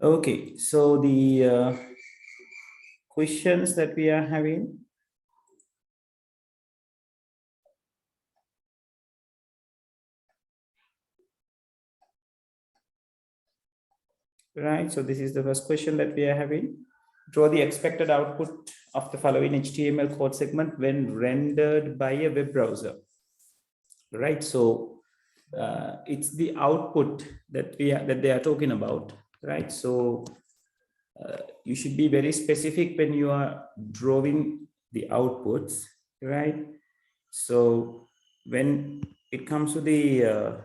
Okay, so the questions that we are having. Right, so this is the first question that we are having. Draw the expected output of the following HTML code segment when rendered by a web browser. Right, so it's the output that they are talking about. Right, so you should be very specific when you are drawing the outputs. Right, so when it comes to the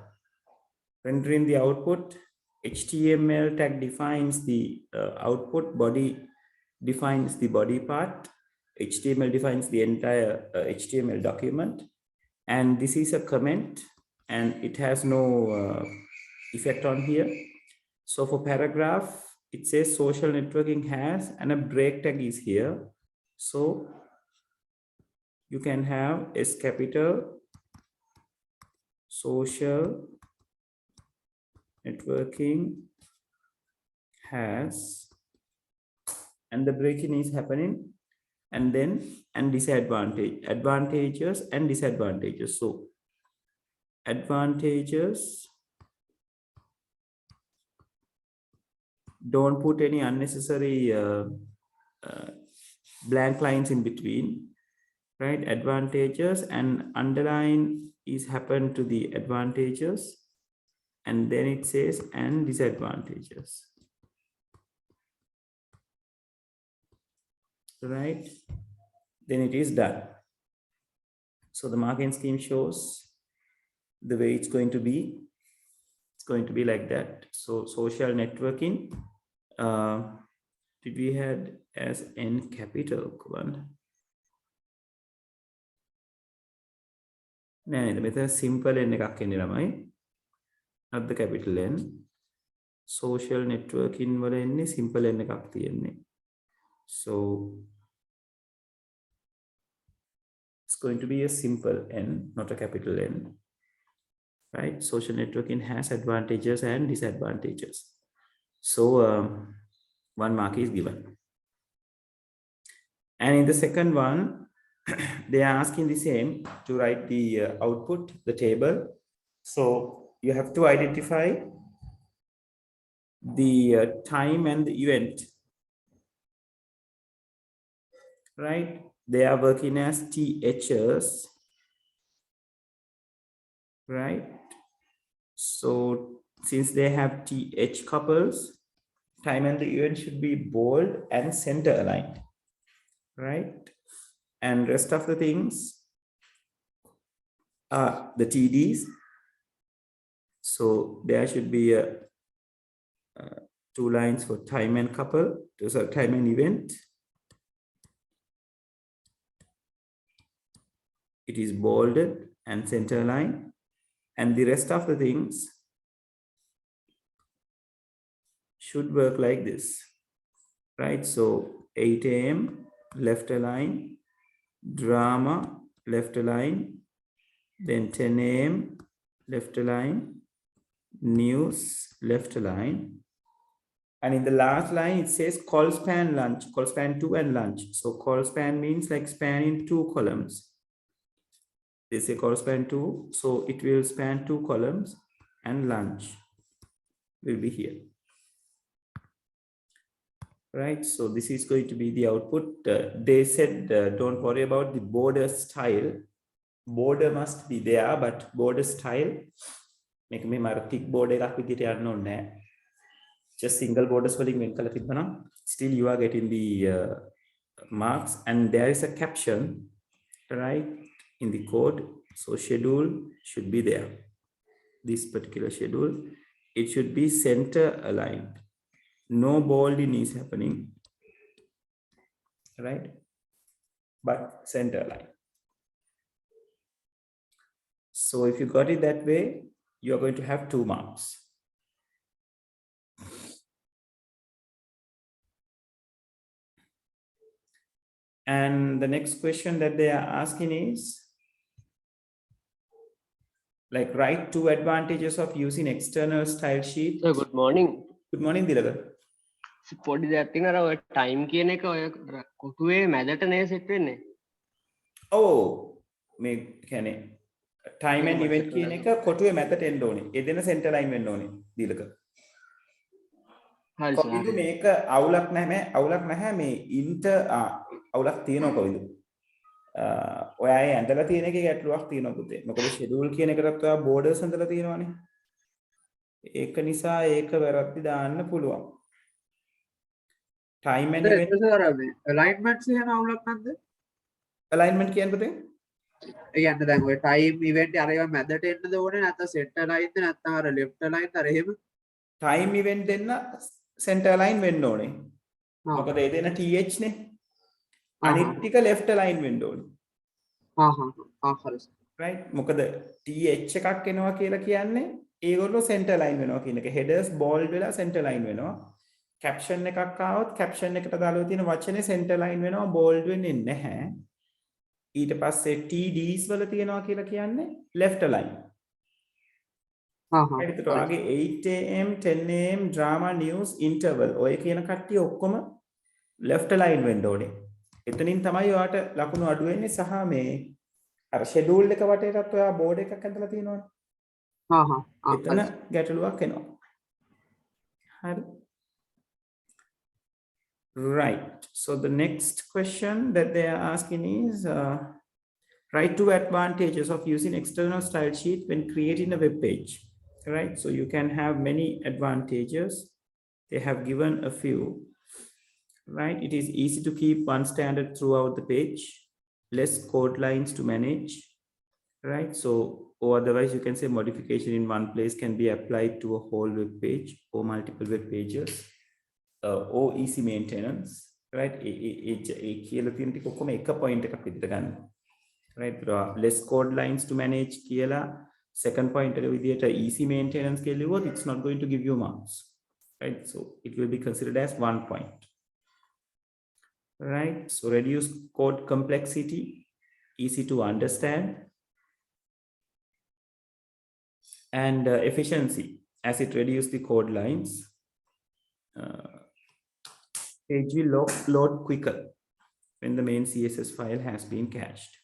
rendering the output, HTML tag defines the output, body defines the body part, HTML defines the entire HTML document, and this is a comment and it has no effect on here. So for paragraph, it says social networking has, and a break tag is here. So you can have S capital, social networking has, and the breaking is happening, and then advantages and disadvantages. So advantages, don't put any unnecessary blank lines in between, right? Advantages, and underline is happen to the advantages, and then it says and disadvantages, right? Then it is done. So the marking scheme shows the way it's going to be. It's going to be like that. So social networking, did we had as N capital one? No, the simple N not the capital N. Social networking වල එන්නේ simple N එකක් තියෙන්නේ. So it's going to be a simple N, not a capital N. Right? Social networking has advantages and disadvantages. So 1 mark is given. And in the second one, they are asking the same to write the output, the table. So you have to identify the time and the event. Right? They are working as THs. Right? So since they have TH couples, time and the event should be bold and center aligned. Right? And rest of the things are the TDs. So there should be a 2 lines for time and couple, so time and event. It is bolded and center line, and the rest of the things should work like this, right? So 8 a.m. left align, drama left align, then 10 a.m. left align, news left align, and in the last line it says call span lunch, call span 2 and lunch. So call span means like spanning 2 columns. They say call span 2, so it will span 2 columns, and lunch will be here. Right, so this is going to be the output. They said don't worry about the border style. Border must be there, but border style make me thick border එකක් විදිහට යන්න ඕනේ නැහැ. Just single borders වලින් වෙන් කරලා තිබ්බනම් still you are getting the marks, and there is a caption right in the code. So schedule should be there. This particular schedule, it should be center aligned. No bolding is happening, right? But center line. So if you got it that way, you are going to have 2 marks. And the next question that they are asking is, like, write 2 advantages of using external style sheet. Good morning. Good morning, Dilaga. පොඩි දෙයක් තියෙනවා ඔය time කියන එක ඔය කොටුවේ මැදට නේ set වෙන්නේ. ඔව් මේ කියන්නේ time and ඒක event මතක කියන නැහැ. එක කොටුවේ මැදට එන්න ඕනේ. ඒ දෙන center line වෙන්න ඕනේ දීලක. හරි සර්. කොවිදු මේක අවුලක් නැහැ මේ ඉන්ට අවුලක් තියෙනවා කොවිදු. ඔයා ඇඳලා තියෙන එකේ ගැටලුවක් තියෙනවා පුතේ. මොකද schedule කියන එකටත් ඔයා borders ඇඳලා තියෙනවානේ. ඒක නිසා ඒක වැරද්දි දාන්න පුළුවන්. time and event alignments එහෙම අවුලක් නැද්ද? alignment කියන්නේ පුතේ? ඒ කියන්නේ දැන් ඔය time event අර ඒවා මැදට එන්නද ඕනේ නැත්නම් center line ද නැත්නම් අර left line අර එහෙම? time event දෙන්න center line වෙන්න ඕනේ. මොකද ඒ දෙන th නේ. අනිත් ටික left line වෙන්න ඕනේ. හරි. right මොකද th එකක් එනවා කියලා කියන්නේ ඒගොල්ලෝ center line වෙනවා කියන එක. headers bold වෙලා center line වෙනවා. caption එකක් ආවොත් caption එකට දාලා තියෙන වචනේ center line වෙනවා bold වෙන්නේ නැහැ. ඊට පස්සේ tds වල තියනවා කියලා කියන්නේ left line. ඒකට ඔයාගේ 8 am 10 am drama news interval ඔය කියන කට්ටිය ඔක්කොම left line වෙන්න ඕනේ. එතනින් තමයි ඔයාට ලකුණු අඩු වෙන්නේ සහ මේ අර schedule එක වටේටත් ඔයා board එකක් ඇඳලා තියෙනවනේ. එතන ගැටලුවක් එනවා. හරි. Right. So the next question that they are asking is write 2 advantages of using external style sheet when creating a web page. Right. So you can have many advantages. They have given a few. Right. It is easy to keep one standard throughout the page. Less code lines to manage. Right. So or otherwise you can say modification in one place can be applied to a whole web page or multiple web pages. Or easy maintenance, right? කියලා තියෙන ටික ඔක්කොම එක point එකක් විදිහට ගන්න. right? less code lines to manage කියලා second point එක විදිහට easy maintenance කියලා ලියුවොත් it's not going to give you marks, right? So it will be considered as 1 point, right? So reduce code complexity, easy to understand, and efficiency as it reduces the code lines. Page will load quicker when the main CSS file has been cached.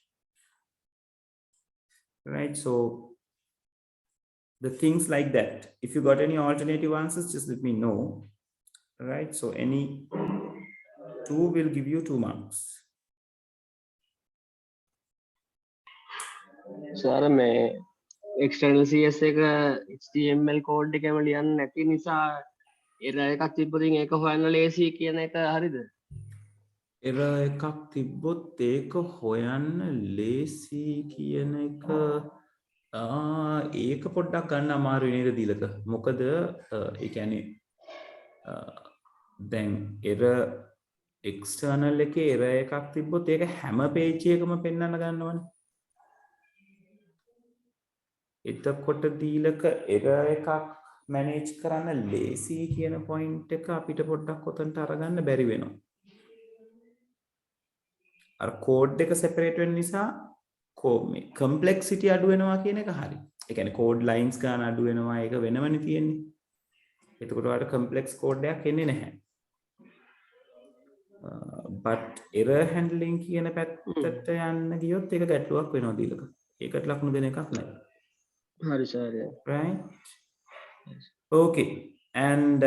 Right, so the things like that. If you got any alternative answers, just let me know. Right, so any two will give you 2 marks. Sir මේ external CS එක HTML code එකම ලියන්න නැති නිසා error එකක් තිබ්බොත් ඒක හොයන්න ලේසි කියන එක හරිද? error එකක් තිබ්බොත් ඒක හොයන්න ලේසි කියන එක ඒක පොඩ්ඩක් ගන්න අමාරුයි නේද දීලක. මොකද ඒ කියන්නේ දැන් error external එකේ error එකක් තිබ්බොත් ඒක හැම page එකකම පෙන්වන්න ගන්නවනේ. එතකොට දීලක error එකක් manage කරන්න ලේසි කියන point එක අපිට පොඩ්ඩක් ඔතනට අරගන්න බැරි වෙනවා. අර code එක separate වෙන නිසා මේ complexity අඩු වෙනවා කියන එක හරි. ඒ කියන්නේ code lines ගන්න අඩු වෙනවා ඒක වෙනවනේ තියෙන්නේ. එතකොට ඔයාලට complex code එකක් එන්නේ නැහැ. but error handling කියන පැත්තට යන්න ගියොත් ඒක ගැටලුවක් වෙනවා දීලක. ඒකට ලකුණු දෙන එකක් නැහැ. හරි sir. right. Okay, and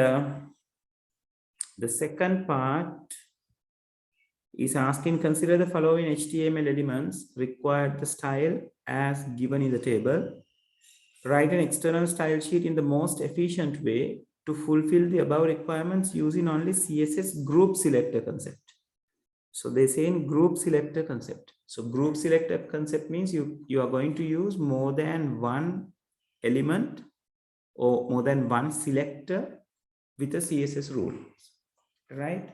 the second part is asking consider the following HTML elements required the style as given in the table. Write an external style sheet in the most efficient way to fulfill the above requirements using only CSS group selector concept. So they say in group selector concept. So group selector concept means you are going to use more than one element or more than one selector with a CSS rule, right?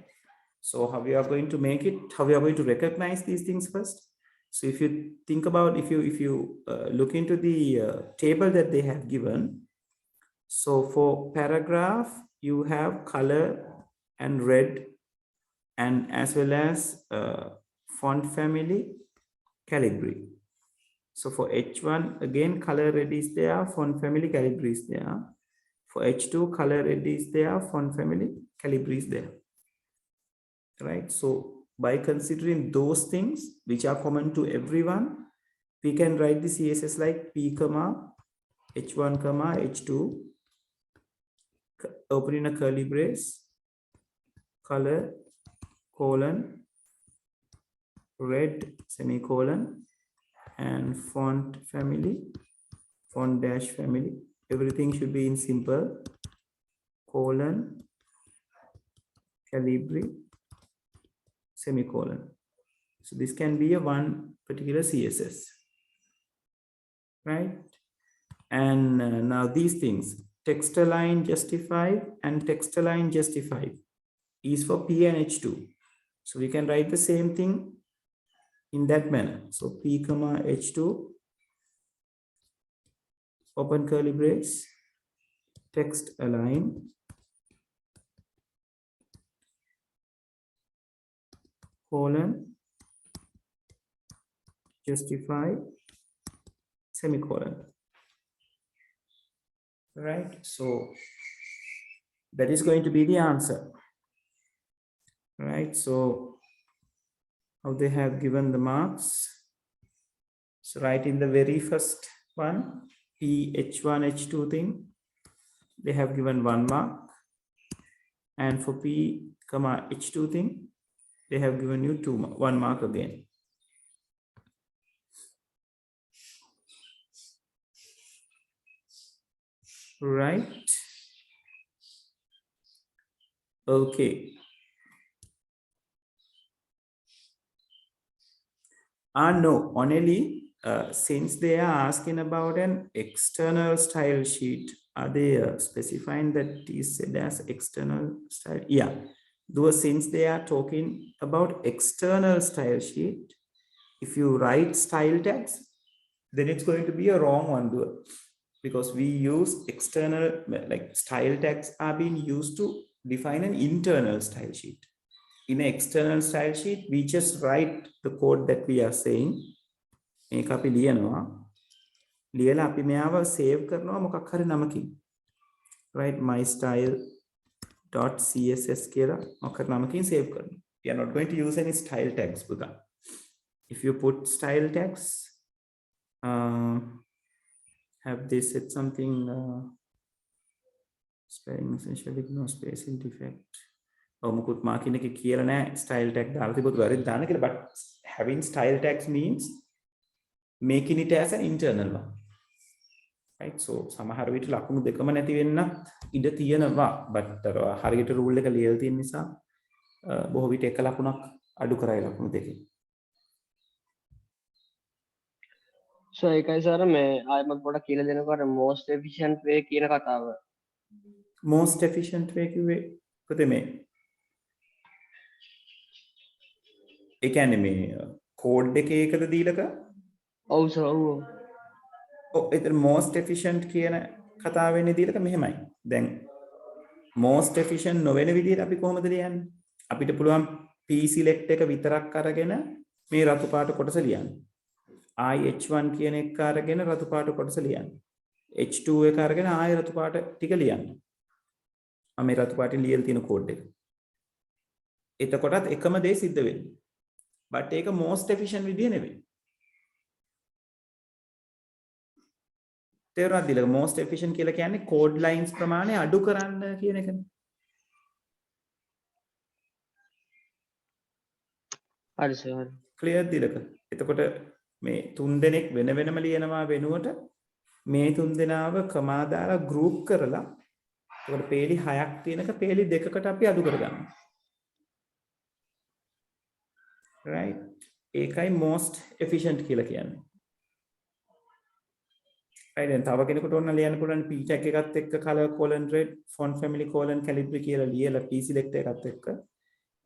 So how we are going to make it, how we are going to recognize these things first. So if you think about, if you look into the table that they have given, so for paragraph, you have color and red and as well as font family calibri. So for H1, again, color red is there, font family calibri is there. For H2, color red is there, font family, Calibri is there. Right? So by considering those things which are common to everyone, we can write the CSS like P, H1, H2, opening a curly brace, color, colon, red, semicolon, and font family, font dash family. Everything should be in simple, colon, Calibri, semicolon. So this can be a one particular CSS, right? And now these things, text align justified and text align justified is for P and H2. So we can write the same thing in that manner. So P, H2, open curly brace, text align, colon, justify, semicolon. Right? So that is going to be the answer. Right? So how they have given the marks. So right in the very first one, P, H1, H2 thing, they have given 1 mark. And for P, H2 thing, they have given you 1 mark again. Right? Okay. No, only since they are asking about an external style sheet, are they specifying that is said as external style? Yeah, though since they are talking about external style sheet, if you write style tags, then it's going to be a wrong one, though, because we use external, like style tags are being used to define an internal style sheet. In an external style sheet, we just write the code that we are saying. මේක අපි ලියනවා. ලියලා අපි මෙයාව save කරනවා මොකක් හරි නමකින්. Right, my style.css කියලා මොකක් හරි නමකින් save කරනවා. We are not going to use any style tags පුතා. If you put style tags, have they said something spelling essentially no spacing defect. මුකුත් මාකින් එකේ කියලා නැහැ style tag දාලා තිබුත් වැරදි දාන්න කියලා, but having style tags means making it as an internal one, right? So සමහර විට ලකුණු දෙකම නැති වෙන්නත් ඉඩ තියෙනවා, but හරියට rule එක ලියලා තියෙන නිසා බොහෝ විට එක ලකුණක් අඩු කරයි ලකුණු දෙකේ. So ඒකයි සර් මේ ආයෙමත් පොඩක් කියලා දෙනකොට most efficient way කියන කතාව. Most efficient way කිව්වේ කොතේ මේ? ඒ කියන්නේ මේ කෝඩ් එකේ එකද දීලක? ඔව් සර් ඔව්. ඔව් ඒතර most efficient කියන කතාව වෙන්නේ දීලක මෙහෙමයි. දැන් most efficient නොවන විදිහට අපි කොහොමද ලියන්නේ? අපිට පුළුවන් p select එක විතරක් අරගෙන මේ රතු පාට කොටස ලියන්න. H1 කියන එක අරගෙන රතු පාට කොටස ලියන්න. H2 එක අරගෙන ආයෙ රතු පාට ටික ලියන්න. මේ රතු පාටින් ලියලා තියෙන කෝඩ් එක. එතකොටත් එකම දේ සිද්ධ වෙන්නේ. but ඒක most efficient විදිය නෙවෙයි. තේරුණාද දිලක? most efficient කියලා කියන්නේ code lines ප්‍රමාණය අඩු කරන්න කියන එකනේ. හරි සර්. clear දිලක? එතකොට මේ තුන් දෙනෙක් වෙන වෙනම ලියනවා වෙනුවට මේ තුන් දෙනාව කමා දාලා group කරලා එතකොට පේලි 6ක් තියෙනක පේලි 2කට අපි අඩු කරගන්නවා. right, ඒකයි most efficient කියලා කියන්නේ. right, දැන් තව කෙනෙකුට ඕන ලියන්න පුළුවන් p tag එකත් එක්ක color colon red font family colon calibri කියලා ලියලා p select එකත් එක්ක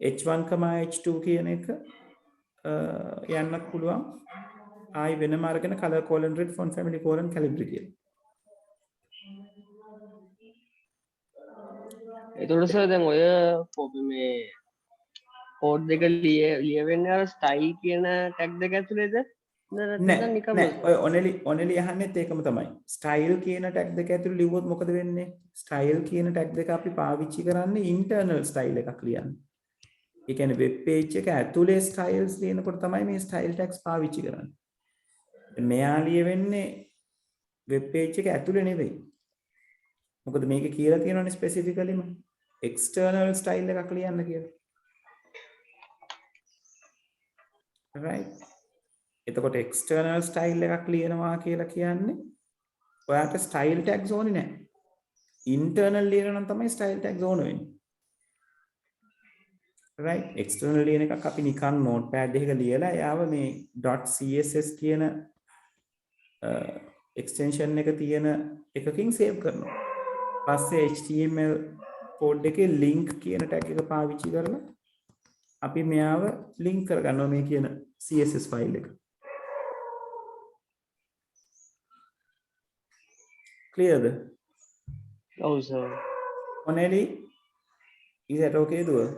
h1, h2 කියන එක යන්නත් පුළුවන්. ආයි වෙනම අරගෙන color colon red font family colon calibri කියලා. එතකොට සර් දැන් ඔය මේ කෝඩ් දෙක ලියවෙන්නේ අර ස්ටයිල් කියන ටැග් දෙක ඇතුළේද? only අහන්නෙත් ඒකම තමයි. style කියන tag දෙක ඇතුළේ ලිව්වොත් මොකද වෙන්නේ? style කියන tag දෙක අපි පාවිච්චි කරන්නේ internal style එකක් ලියන්න. ඒ කියන්නේ web page එක ඇතුලේ styles ලියනකොට තමයි මේ style tags පාවිච්චි කරන්නේ. මෙයා ලියවෙන්නේ web page එක ඇතුලේ නෙවෙයි. මොකද මේක කියලා තියෙනවනේ specifically external style එකක් ලියන්න කියලා. right. එතකොට external style එකක් ලියනවා කියලා කියන්නේ ඔයාට style tags ඕනේ නැහැ. internal ලියන නම් තමයි style tags ඕන වෙන්නේ. right. external ලියන එකක් අපි නිකන් notepad එකක ලියලා එයාව මේ .css කියන extension එක තියෙන එකකින් save කරනවා. පස්සේ html code එකේ link කියන tag එක පාවිච්චි කරලා අපි මෙයාව link කරගන්නවා මේ කියන css file එක. Clear? Oh, sir. Only, is that okay, Dua?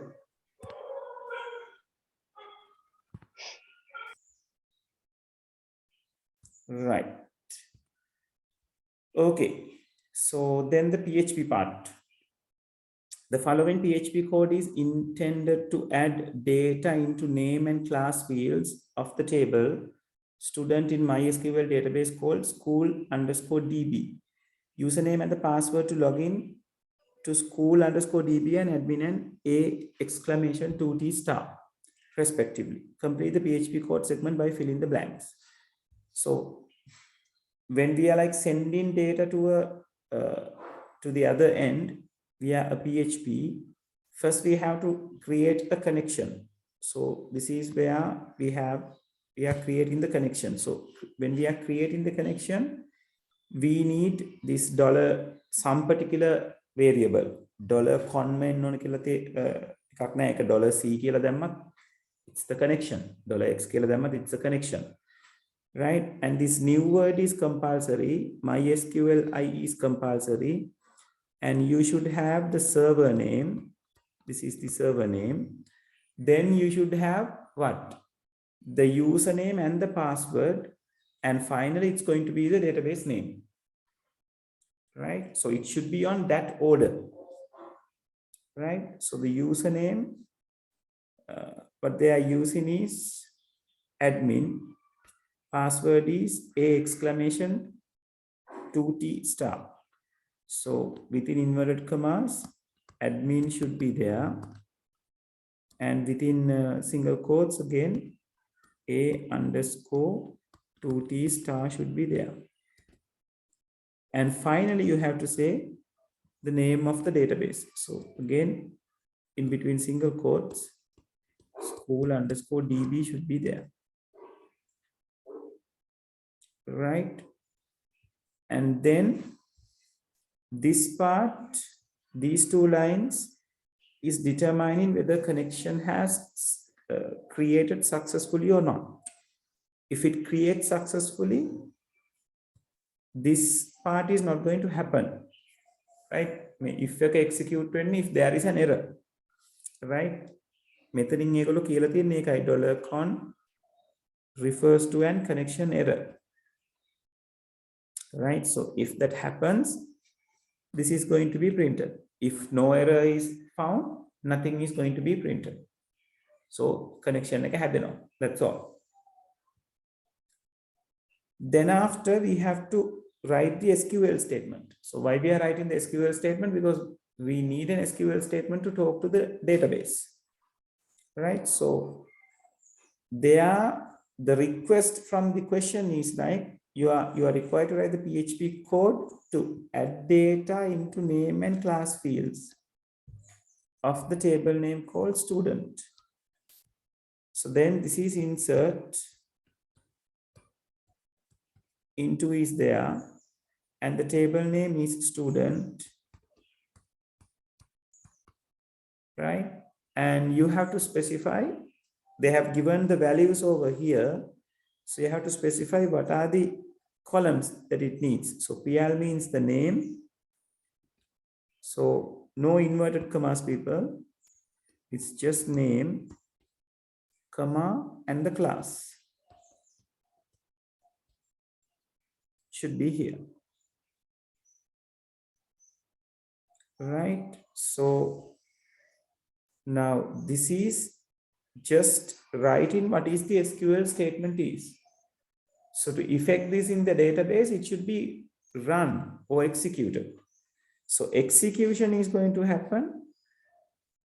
Right. Okay. So then the PHP part. The following PHP code is intended to add data into name and class fields of the table student in MySQL database called school_db. Username and the password to log in to school_db and admin and !2t star respectively. Complete the PHP code segment by filling the blanks. So when we are like sending data to the other end via a PHP, first we have to create a connection. So this is where we are creating the connection. So when we are creating the connection, we need this some particular variable $conmain නොන කියලා එකක් නෑ. ඒක $c කියලා දැම්මත් it's the connection. $x කියලා දැම්මත් it's a connection. Right? And this new word is compulsory. MySQL I is compulsory. And you should have the server name. This is the server name. Then you should have what? The username and the password. And finally, it's going to be the database name. Right? So it should be on that order. Right? So the username, what they are using is admin. Password is !2t star. So within inverted commas, admin should be there. And within single quotes again, !2t star should be there. And finally, you have to say the name of the database. So again, in between single quotes, school_db should be there. Right? And then this part, these two lines is determining whether connection has created successfully or not. If it creates successfully, this part is not going to happen. Right? If you execute when if there is an error. Right? Methoding ඒගොල්ලෝ කියලා තියෙන්නේ ඒකයි $con refers to an connection error. Right? So if that happens, this is going to be printed. If no error is found, nothing is going to be printed. So connection එක හැදෙනවා. That's all. Then after we have to write the SQL statement. So why we are writing the SQL statement? Because we need an SQL statement to talk to the database. Right? So there, the request from the question is like, you are required to write the PHP code to add data into name and class fields of the table name called student. So then this is insert into is there, and the table name is student, right? And you have to specify, they have given the values over here. So you have to specify what are the columns that it needs. So PL means the name. So no inverted commas, people. It's just name, comma, and the class. should be here. Right? So now this is just writing what is the SQL statement is. So to effect this in the database, it should be run or executed. So execution is going to happen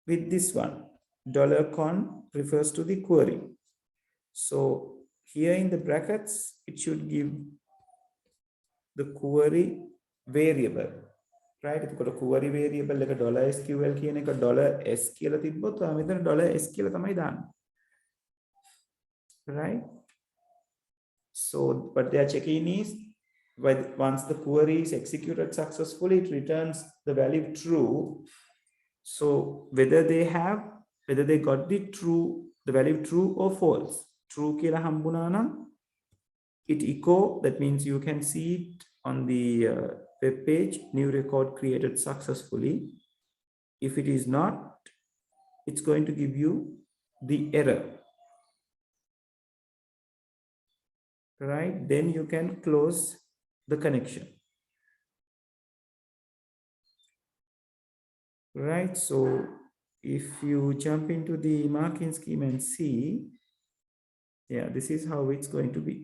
with this one. $con refers to the query. So here in the brackets, it should give the query variable. Right? It's got a query variable like a $SQL කියන එක $s කියලා තිබ්බොත් ඔයා මෙතන $s කියලා තමයි දාන්නේ. Right? So what they are checking is once the query is executed successfully, it returns the value true. So whether they got the value true or false. True කියලා හම්බුණා නම් it echo, that means you can see it on the web page, new record created successfully. If it is not, it's going to give you the error. Right? Then you can close the connection. Right? So if you jump into the marking scheme and see, yeah, this is how it's going to be.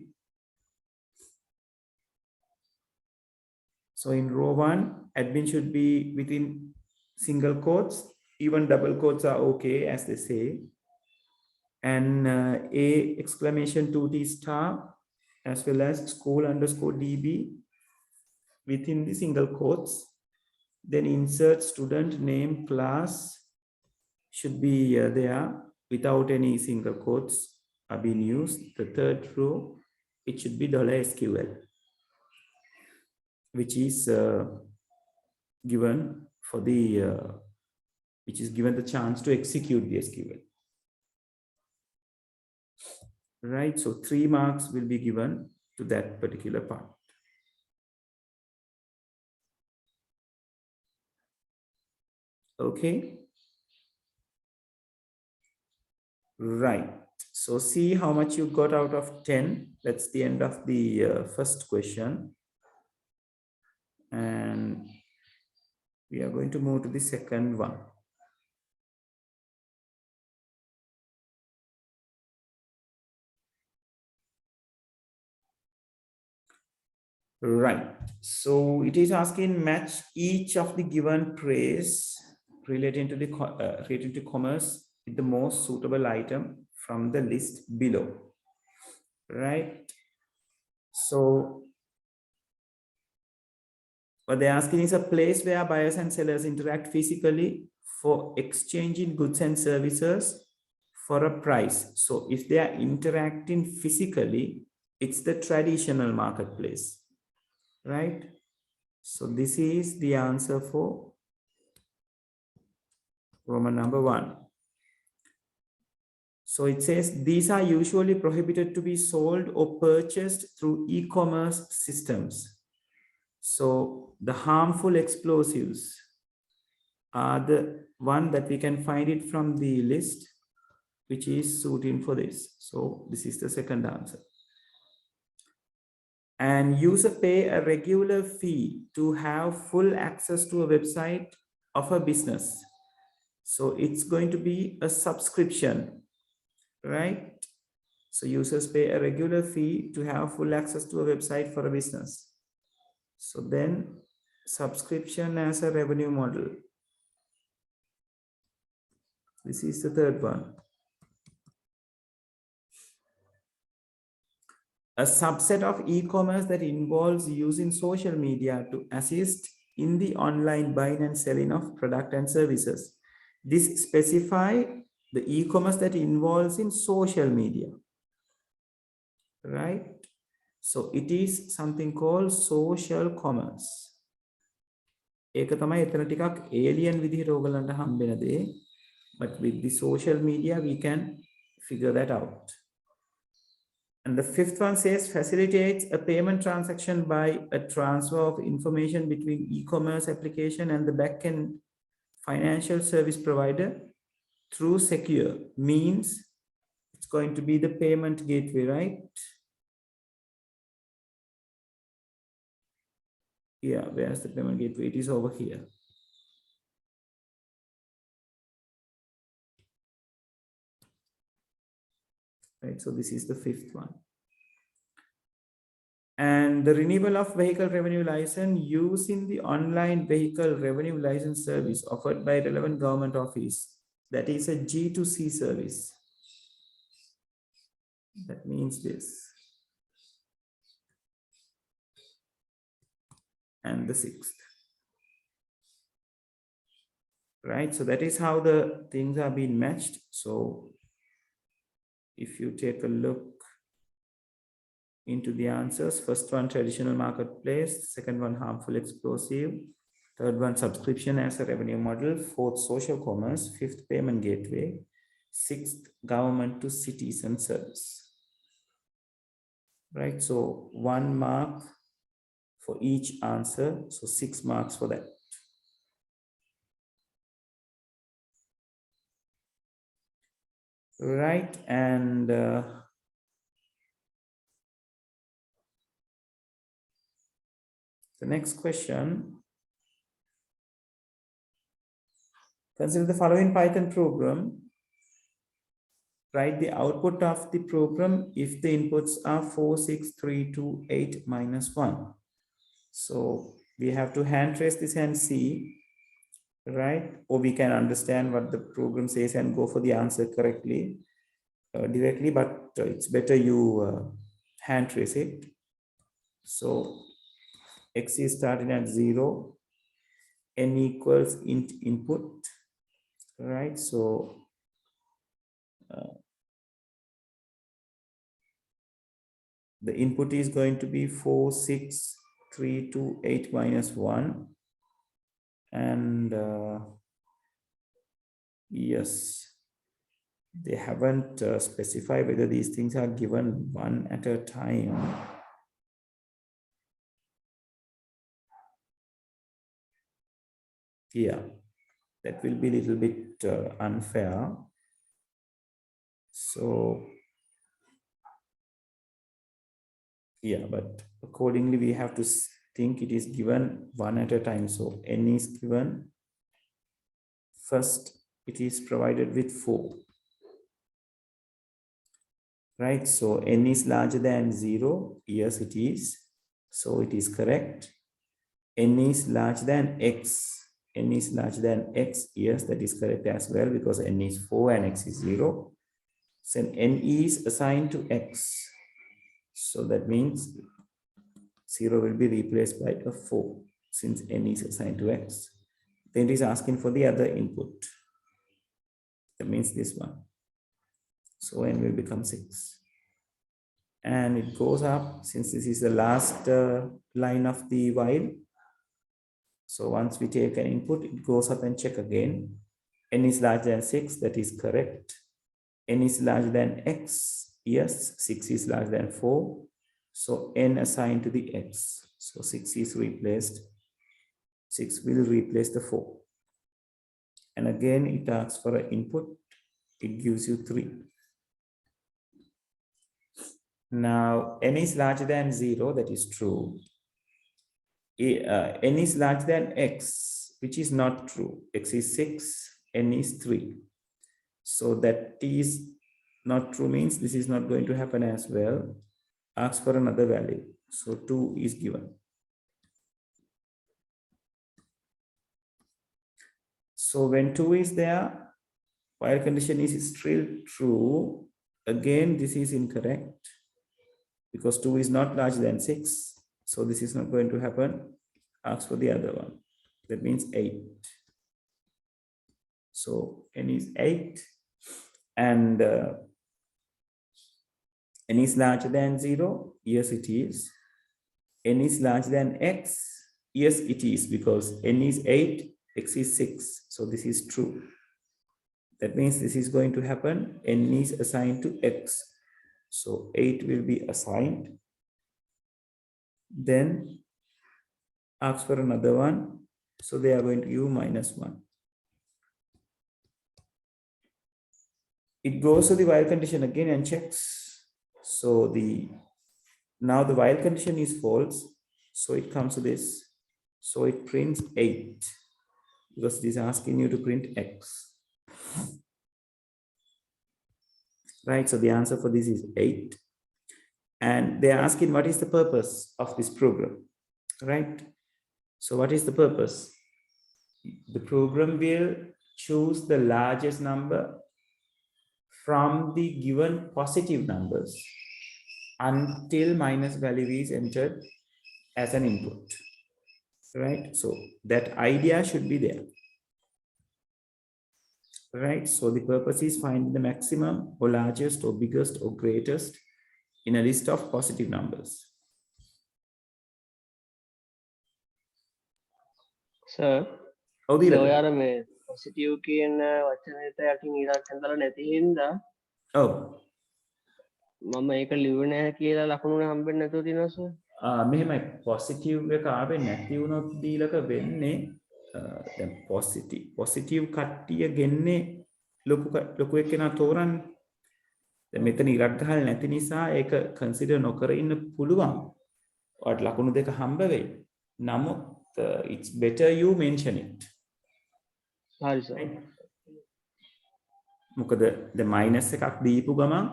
So in row 1, admin should be within single quotes, even double quotes are okay, as they say. And A exclamation 2T star, as well as school underscore DB within the single quotes. Then insert student name class should be there without any single quotes are being used. The third row, it should be $SQL, which is given for the which is given the chance to execute the SQL. Right, so 3 marks will be given to that particular part. Okay. Right, so see how much you got out of 10. That's the end of the first question. And we are going to move to the second one. Right, so it is asking match each of the given phrase relating to the commerce with the most suitable item from the list below. Right, so what they're asking is a place where buyers and sellers interact physically for exchanging goods and services for a price. So if they are interacting physically, it's the traditional marketplace. Right? So this is the answer for Roman number 1. So it says these are usually prohibited to be sold or purchased through e-commerce systems. So the harmful explosives are the one that we can find it from the list, which is suiting for this. So this is the second answer. And user pay a regular fee to have full access to a website of a business. So it's going to be a subscription, right? So users pay a regular fee to have full access to a website for a business. So then subscription as a revenue model. This is the third one. A subset of e-commerce that involves using social media to assist in the online buying and selling of product and services. This specify the e-commerce that involves in social media, right? So it is something called social commerce. ඒක තමයි එතන ටිකක් alien විදිහට ඕගලන්ට හම්බෙන දේ. But with the social media, we can figure that out. And the fifth one says facilitates a payment transaction by a transfer of information between e-commerce application and the backend financial service provider through secure means. It's going to be the payment gateway, right? Yeah, where's the payment gateway? It is over here. Right, so this is the fifth one. And the renewal of vehicle revenue license using the online vehicle revenue license service offered by relevant government office. That is a G2C service. That means this. And the sixth. Right, so that is how the things are being matched. So if you take a look into the answers, first one traditional marketplace, second one harmful explosive, third one subscription as a revenue model, fourth social commerce, fifth payment gateway, sixth government to citizen service. Right, so 1 mark for each answer, so 6 marks for that. Right, and the next question. Consider the following Python program. Write the output of the program if the inputs are 4, 6, 3, 2, 8, -1. So we have to hand trace this and see, right? Or we can understand what the program says and go for the answer correctly directly, but it's better you hand trace it. So x is starting at 0, n equals int input, right? So the input is going to be 4, 6, 3, 2, 8, -1. And yes, they haven't specified whether these things are given one at a time. Yeah, that will be a little bit unfair. So yeah, but accordingly, we have to think it is given one at a time. So n is given. First, it is provided with 4. Right, so n is larger than 0. Yes, it is. So it is correct. N is larger than x. N is larger than x. Yes, that is correct as well because n is 4 and x is 0. So n is assigned to x. So that means 0 will be replaced by a 4 since n is assigned to x. Then it is asking for the other input. That means this one. So n will become 6. And it goes up since this is the last line of the while. So once we take an input, it goes up and check again. N is larger than 6, that is correct. N is larger than x, yes, 6 is larger than 4. So n assigned to the x. So 6 is replaced. 6 will replace the 4. And again, it asks for an input. It gives you 3. Now, n is larger than 0, that is true. N is larger than x, which is not true. X is 6, n is 3. So that is not true means this is not going to happen as well. Ask for another value. So 2 is given. So when 2 is there, while condition is still true, again, this is incorrect because 2 is not larger than 6. So this is not going to happen. Ask for the other one. That means 8. So n is 8 and n is larger than 0. Yes, it is. N is larger than x. Yes, it is because n is 8, x is 6. So this is true. That means this is going to happen. N is assigned to x. So 8 will be assigned. Then ask for another one. So they are going to give -1. It goes to the while condition again and checks. So now the while condition is false. So it comes to this. So it prints 8 because it is asking you to print X. Right, so the answer for this is 8. And they're asking what is the purpose of this program, right? So what is the purpose? The program will choose the largest number from the given positive numbers until minus value is entered as an input, right? So that idea should be there, right? So the purpose is finding the maximum or largest or biggest or greatest in a list of positive numbers. Sir, Oh, the ඔය අර මේ positive කියන වචනයට යටින් ඉරක් ඇඳලා නැති හින්දා oh, මම ඒක ලිව්වේ නැහැ කියලා ලකුණු හම්බෙන්නේ නැතුව තියෙනවා සර්. මෙහෙමයි positive එක ආවේ නැති වුණොත් දීලක වෙන්නේ දැන් positive කට්ටිය ගෙන්නේ ලොකු එක්කෙනා තෝරන්නේ. දැන් මෙතන ඉරක් ගහලා නැති නිසා ඒක consider නොකර ඉන්න පුළුවන්. ඔයාලට ලකුණු දෙක හම්බ වෙයි. නමුත් it's better you mention it. හරි සර්. මොකද the minus එකක් දීපු ගමන්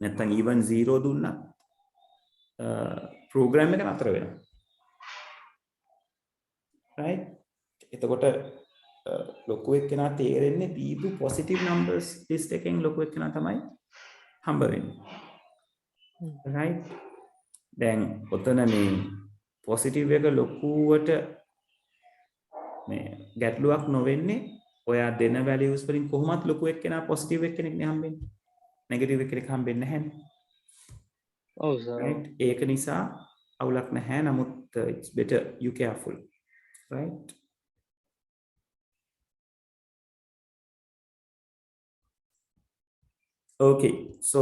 නැත්නම් even 0 දුන්නා program එක නතර වෙනවා. right? එතකොට ලොකු එක්කෙනා තේරෙන්නේ දීපු positive numbers list එකෙන් ලොකු එක්කෙනා තමයි හම්බ වෙන්නේ. right? දැන් ඔතන මේ positive එක ලොකුවට මේ ගැටලුවක් නොවෙන්නේ ඔයා දෙන values වලින් කොහොමත් ලොකු එක්කෙනා positive එක්කෙනෙක් නේ හම්බෙන්නේ. negative එක්කෙනෙක් හම්බෙන්නේ නැහැ. ඔව් සර්. right? ඒක නිසා අවුලක් නැහැ. නමුත් it's better you careful. right? okay, so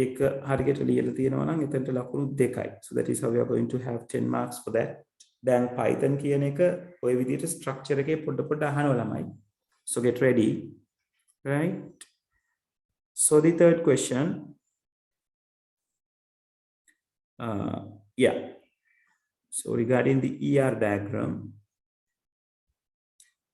ඒක හරියට ලියලා තියෙනවා නම් එතනට ලකුණු 2යි. so that is how we are going to have 10 marks for that. දැන් Python කියන එක ඔය විදිහට structure එකේ පොඩ අහනවා ළමයි. so get ready. right? so the third question, yeah, so regarding the ER diagram,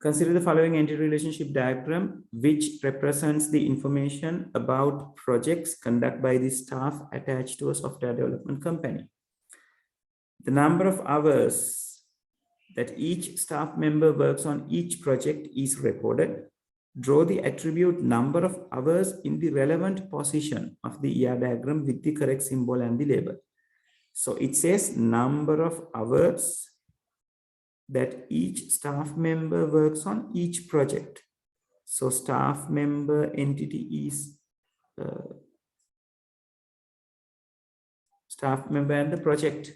consider the following entity relationship diagram which represents the information about projects conducted by the staff attached to a software development company. The number of hours that each staff member works on each project is recorded. Draw the attribute number of hours in the relevant position of the ER diagram with the correct symbol and the label. So it says number of hours that each staff member works on each project. So staff member entity is staff member and the project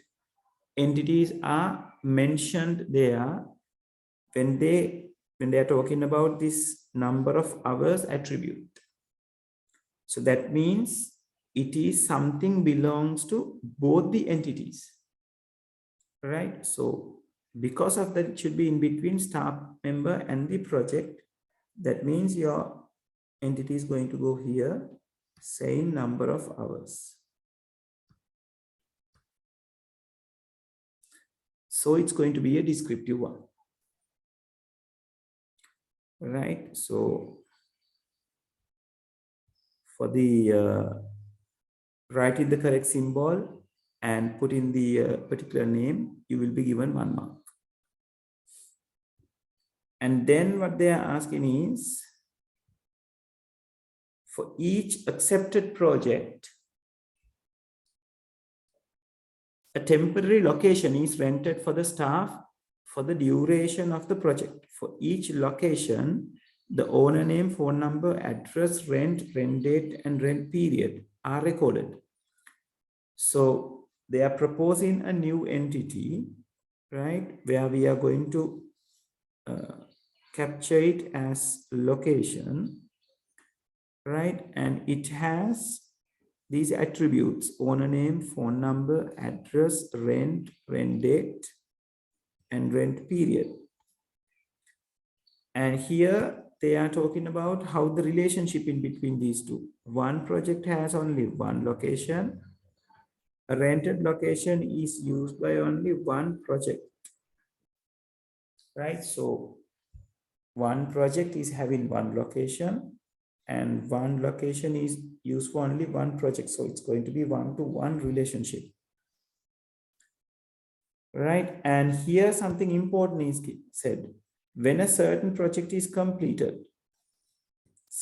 entities are mentioned there when they are talking about this number of hours attribute. So that means it is something belongs to both the entities, right? So because of that, it should be in between staff member and the project. That means your entity is going to go here, same number of hours. So it's going to be a descriptive one, right? So for the write in the correct symbol and put in the particular name, you will be given 1 mark. And then what they are asking is, for each accepted project, a temporary location is rented for the staff for the duration of the project. For each location, the owner name, phone number, address, rent date, and rent period are recorded. So they are proposing a new entity, right, where we are going to capture it as location, right? And it has these attributes: owner name, phone number, address, rent date, and rent period. And here they are talking about how the relationship in between these two. One project has only one location. a rented location is used by only one project, right? So one project is having one location and one location is used for only one project. So it's going to be one-to-one relationship, right? And here something important is said. When a certain project is completed,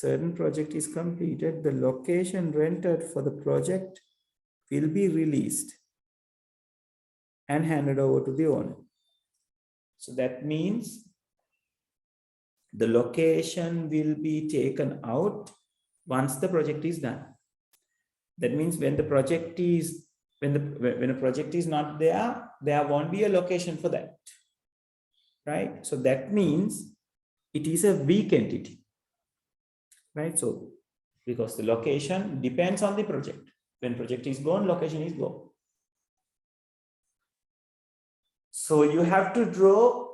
the location rented for the project will be released and handed over to the owner. So that means the location will be taken out once the project is done. That means when the project is, when a project is not there, there won't be a location for that, right? So that means it is a weak entity, right? So because the location depends on the project. When project is gone, location is gone. So you have to draw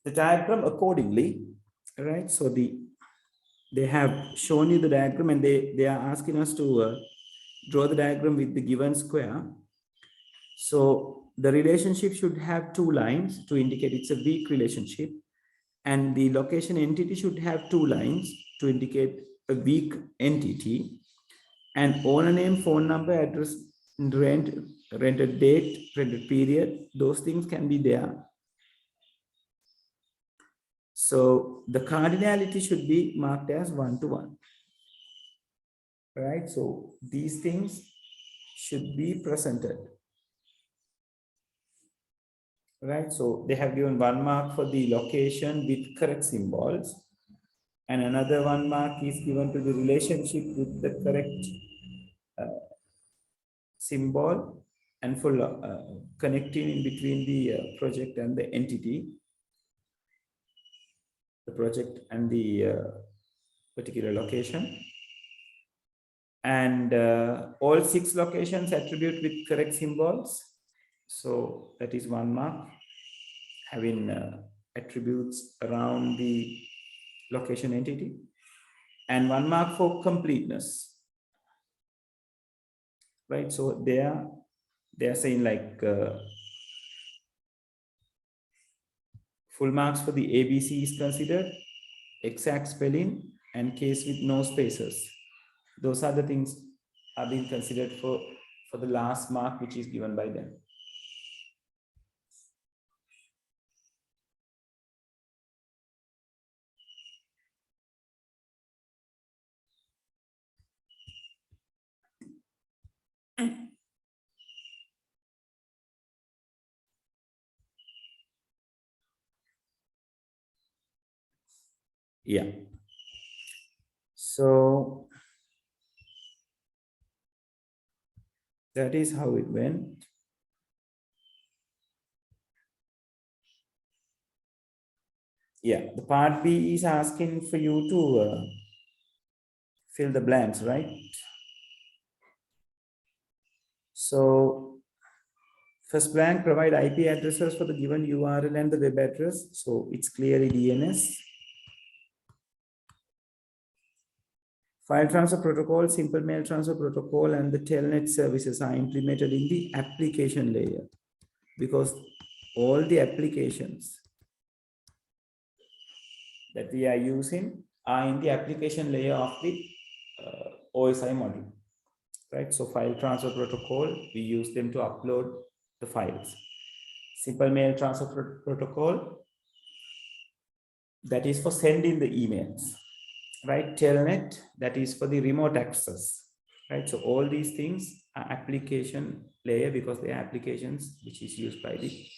the diagram accordingly, right? So they have shown you the diagram and they are asking us to draw the diagram with the given square. So the relationship should have two lines to indicate it's a weak relationship, and the location entity should have two lines to indicate a weak entity, and owner name, phone number, address, rented date, rented period, those things can be there. So the cardinality should be marked as 1-to-1, right? So these things should be presented, right? So they have given 1 mark for the location with correct symbols, and another 1 mark is given to the relationship with the correct symbol and for connecting in between the project and the entity, the project and the particular location. And all 6 locations attribute with correct symbols. So that is 1 mark, having attributes around the location entity, and 1 mark for completeness, right? So they are saying like full marks for the ABC is considered, exact spelling, and case with no spaces. Those are the things are being considered for the last mark, which is given by them. Yeah. So that is how it went. Yeah, the part B is asking for you to fill the blanks, right? So first blank, provide IP addresses for the given URL and the web address. So it's clearly DNS. File transfer protocol, simple mail transfer protocol, and the telnet services are implemented in the application layer, because all the applications that we are using are in the application layer of the OSI module, right? So file transfer protocol, we use them to upload the files. Simple mail transfer protocol, that is for sending the emails, right? Telnet, that is for the remote access, right? So all these things are application layer because they are applications which is used by the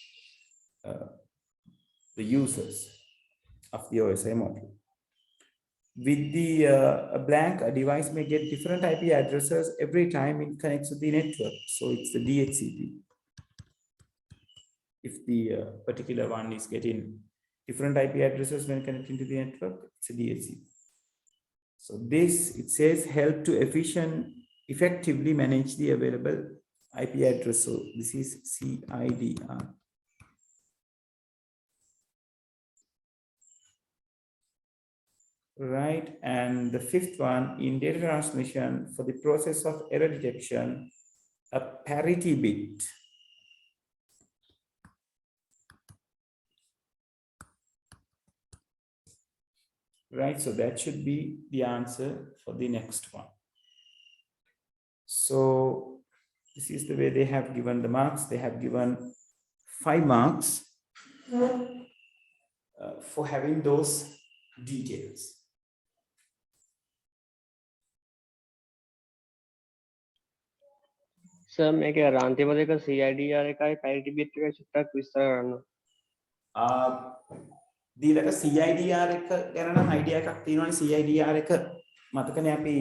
users of the OSI module. With the blank, a device may get different IP addresses every time it connects to the network. So it's the DHCP. If the particular one is getting different IP addresses when connecting to the network, it's a DHCP. So this, it says, help to effectively manage the available IP address. So this is CIDR. Right, and the 5th one, in data transmission, for the process of error detection, a parity bit. Right, so that should be the answer for the next one. So this is the way they have given the marks. They have given 5 marks for having those details. Sir මේකේ අර අන්තිම දෙක CIDR එකයි parity bit එකයි චුට්ටක් විස්තර කරන්න. දීලක CIDR එක ගැන නම් idea එකක් තියෙනවනේ. CIDR එක මතකනේ අපි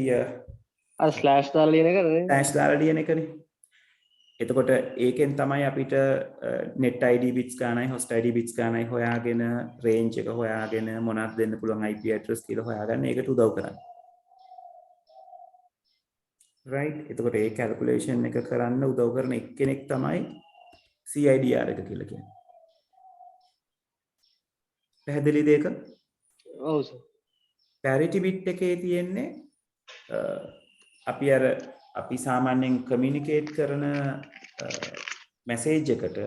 අර ස්ලෑෂ් දාලා ලියන එකනේ. ස්ලෑෂ් දාලා ලියන එකනේ. එතකොට ඒකෙන් තමයි අපිට net id bits ගානයි host id bits ගානයි හොයාගෙන range එක හොයාගෙන මොනවද දෙන්න පුළුවන් IP address කියලා හොයාගන්න ඒකට උදව් කරන්නේ. right, එතකොට ඒ calculation එක කරන්න උදව් කරන එක්කෙනෙක් තමයි CIDR එක කියලා කියන්නේ. පැහැදිලිද ඒක? ඔව් සර්. parity bit එකේ තියෙන්නේ අපි සාමාන්‍යයෙන් communicate කරන message එකට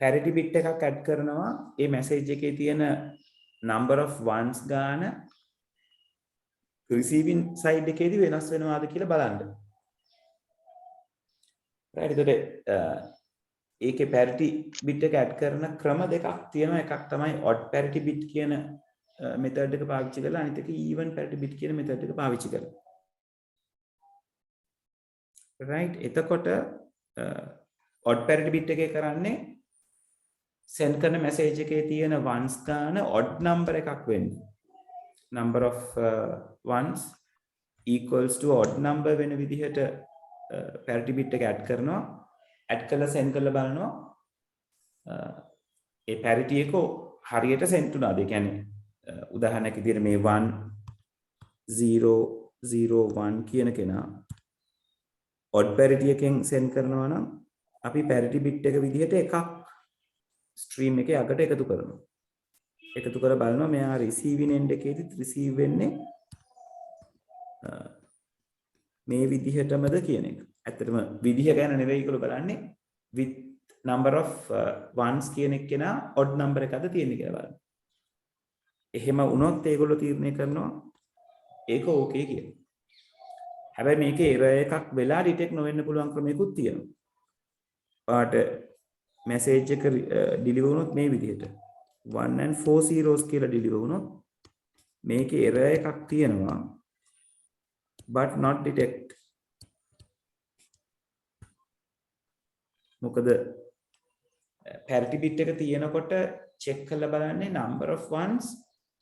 parity bit එකක් add කරනවා. ඒ message එකේ තියෙන number of ones ගාන receiving side එකේදී වෙනස් වෙනවාද කියලා බලන්න. right, එතකොට ඒකේ parity bit එක add කරන ක්‍රම දෙකක් තියෙනවා. එකක් තමයි odd parity bit කියන method එක පාවිච්චි කරලා අනිත් එක even parity bit කියන method එක පාවිච්චි කරලා. right, එතකොට odd parity bit එකේ කරන්නේ send කරන message එකේ තියෙන ones ගාන odd number එකක් වෙන්නේ. number of ones equals to odd number වෙන විදිහට parity bit එක add කරනවා. add කරලා send කරලා බලනවා ඒ parity එක හරියට send වුණාද. ඒ කියන්නේ උදාහරණයක් විදිහට මේ 1 0 0 1 කියන කෙනා odd parity එකෙන් send කරනවා නම් අපි parity bit එක විදිහට එකක් stream එකේ අගට එකතු කරනවා. එකතු කර බලනවා මෙයා receiving end එකේදී receive වෙන්නේ මේ විදිහටමද කියන එක. ඇත්තටම විදිහ ගැන නෙවෙයි ඒගොල්ලෝ බලන්නේ with number of ones කියන එක කෙනා odd number එකද තියෙන්නේ කියලා බලන්න. එහෙම වුණොත් ඒගොල්ලෝ තීරණය කරනවා ඒක ඕකේ කියලා. හැබැයි මේකේ error එකක් වෙලා detect නොවෙන්න පුළුවන් ක්‍රමයකුත් තියෙනවා. පාට message එක deliver වුණොත් මේ විදිහට 1 and 4 zeros කියලා deliver වුණොත් මේකේ error එකක් තියෙනවා but not detect. මොකද parity bit එක තියෙනකොට check කරලා බලන්නේ number of ones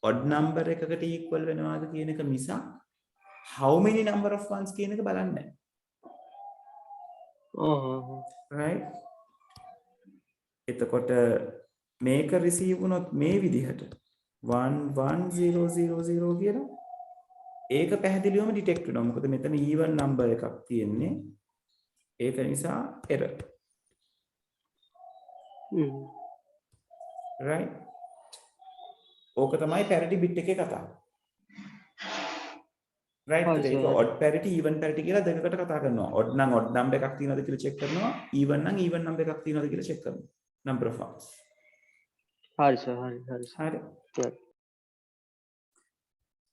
odd number එකකට equal වෙනවාද කියන එක මිසක් how many number of ones කියන එක බලන්නේ නැහැ. right, එතකොට මේක receive වුණොත් මේ විදිහට 11000 කියලා ඒක පැහැදිලිවම detect වෙනවා. මොකද මෙතන even number එකක් තියෙන්නේ. ඒක නිසා error. right, ඕක තමයි parity bit එකේ කතාව. right, ඒක odd parity even parity කියලා දෙකකට කතා කරනවා. odd නම් odd number එකක් තියෙනවද කියලා check කරනවා. even නම් even number එකක් තියෙනවද කියලා check කරනවා. number of ones. හරි සර්. හරි.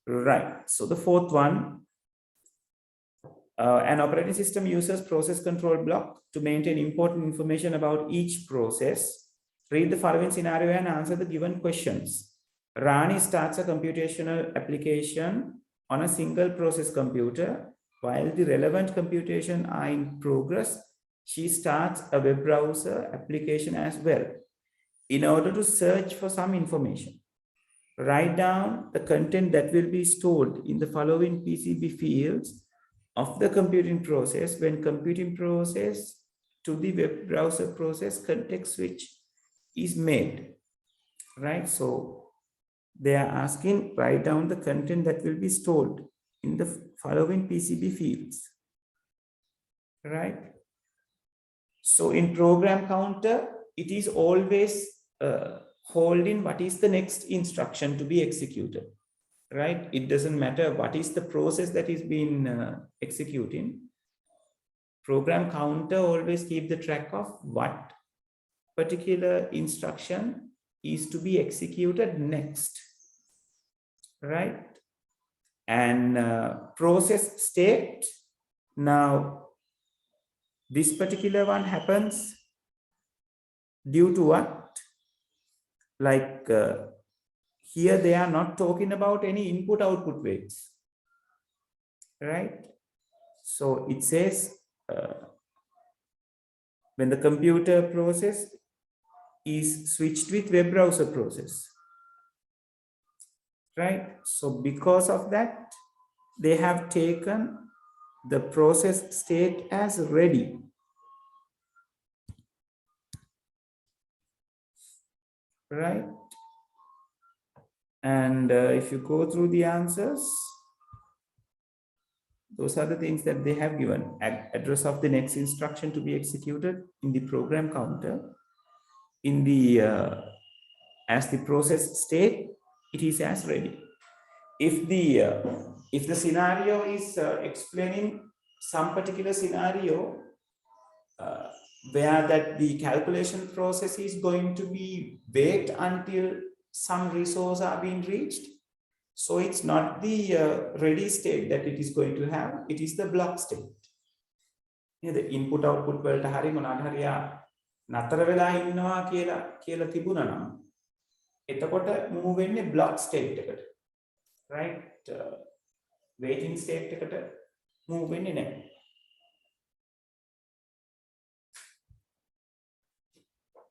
right, so the fourth one, an operating system uses process control block to maintain important information about each process. Read the following scenario and answer the given questions. Rani starts a computational application on a single process computer. While the relevant computation are in progress, she starts a web browser application as well in order to search for some information. Write down the content that will be stored in the following PCB fields of the computing process when computing process to the web browser process context switch is made. Right, so they are asking write down the content that will be stored in the following PCB fields. Right, so in program counter it is always holding what is the next instruction to be executed. Right, it doesn't matter what is the process that is being executing. program counter always keep the track of what particular instruction is to be executed next, right? And process state, now this particular one happens due to what? Like here they are not talking about any input output weights, right? So it says when the computer process is switched with web browser process, right? So because of that, they have taken the process state as ready. Right? And if you go through the answers, those are the things that they have given. Address of the next instruction to be executed in the program counter. In the as the process state, it is as ready. If the scenario is explaining some particular scenario where that the calculation process is going to be wait until some resource are being reached, so it's not the ready state that it is going to have, it is the block state. The input output වලට හරි මොනවාට හරි නතර වෙලා ඉන්නවා කියලා තිබුණා නම් එතකොට move වෙන්නේ block state එකට, right? Waiting state එකට move වෙන්නේ නැහැ.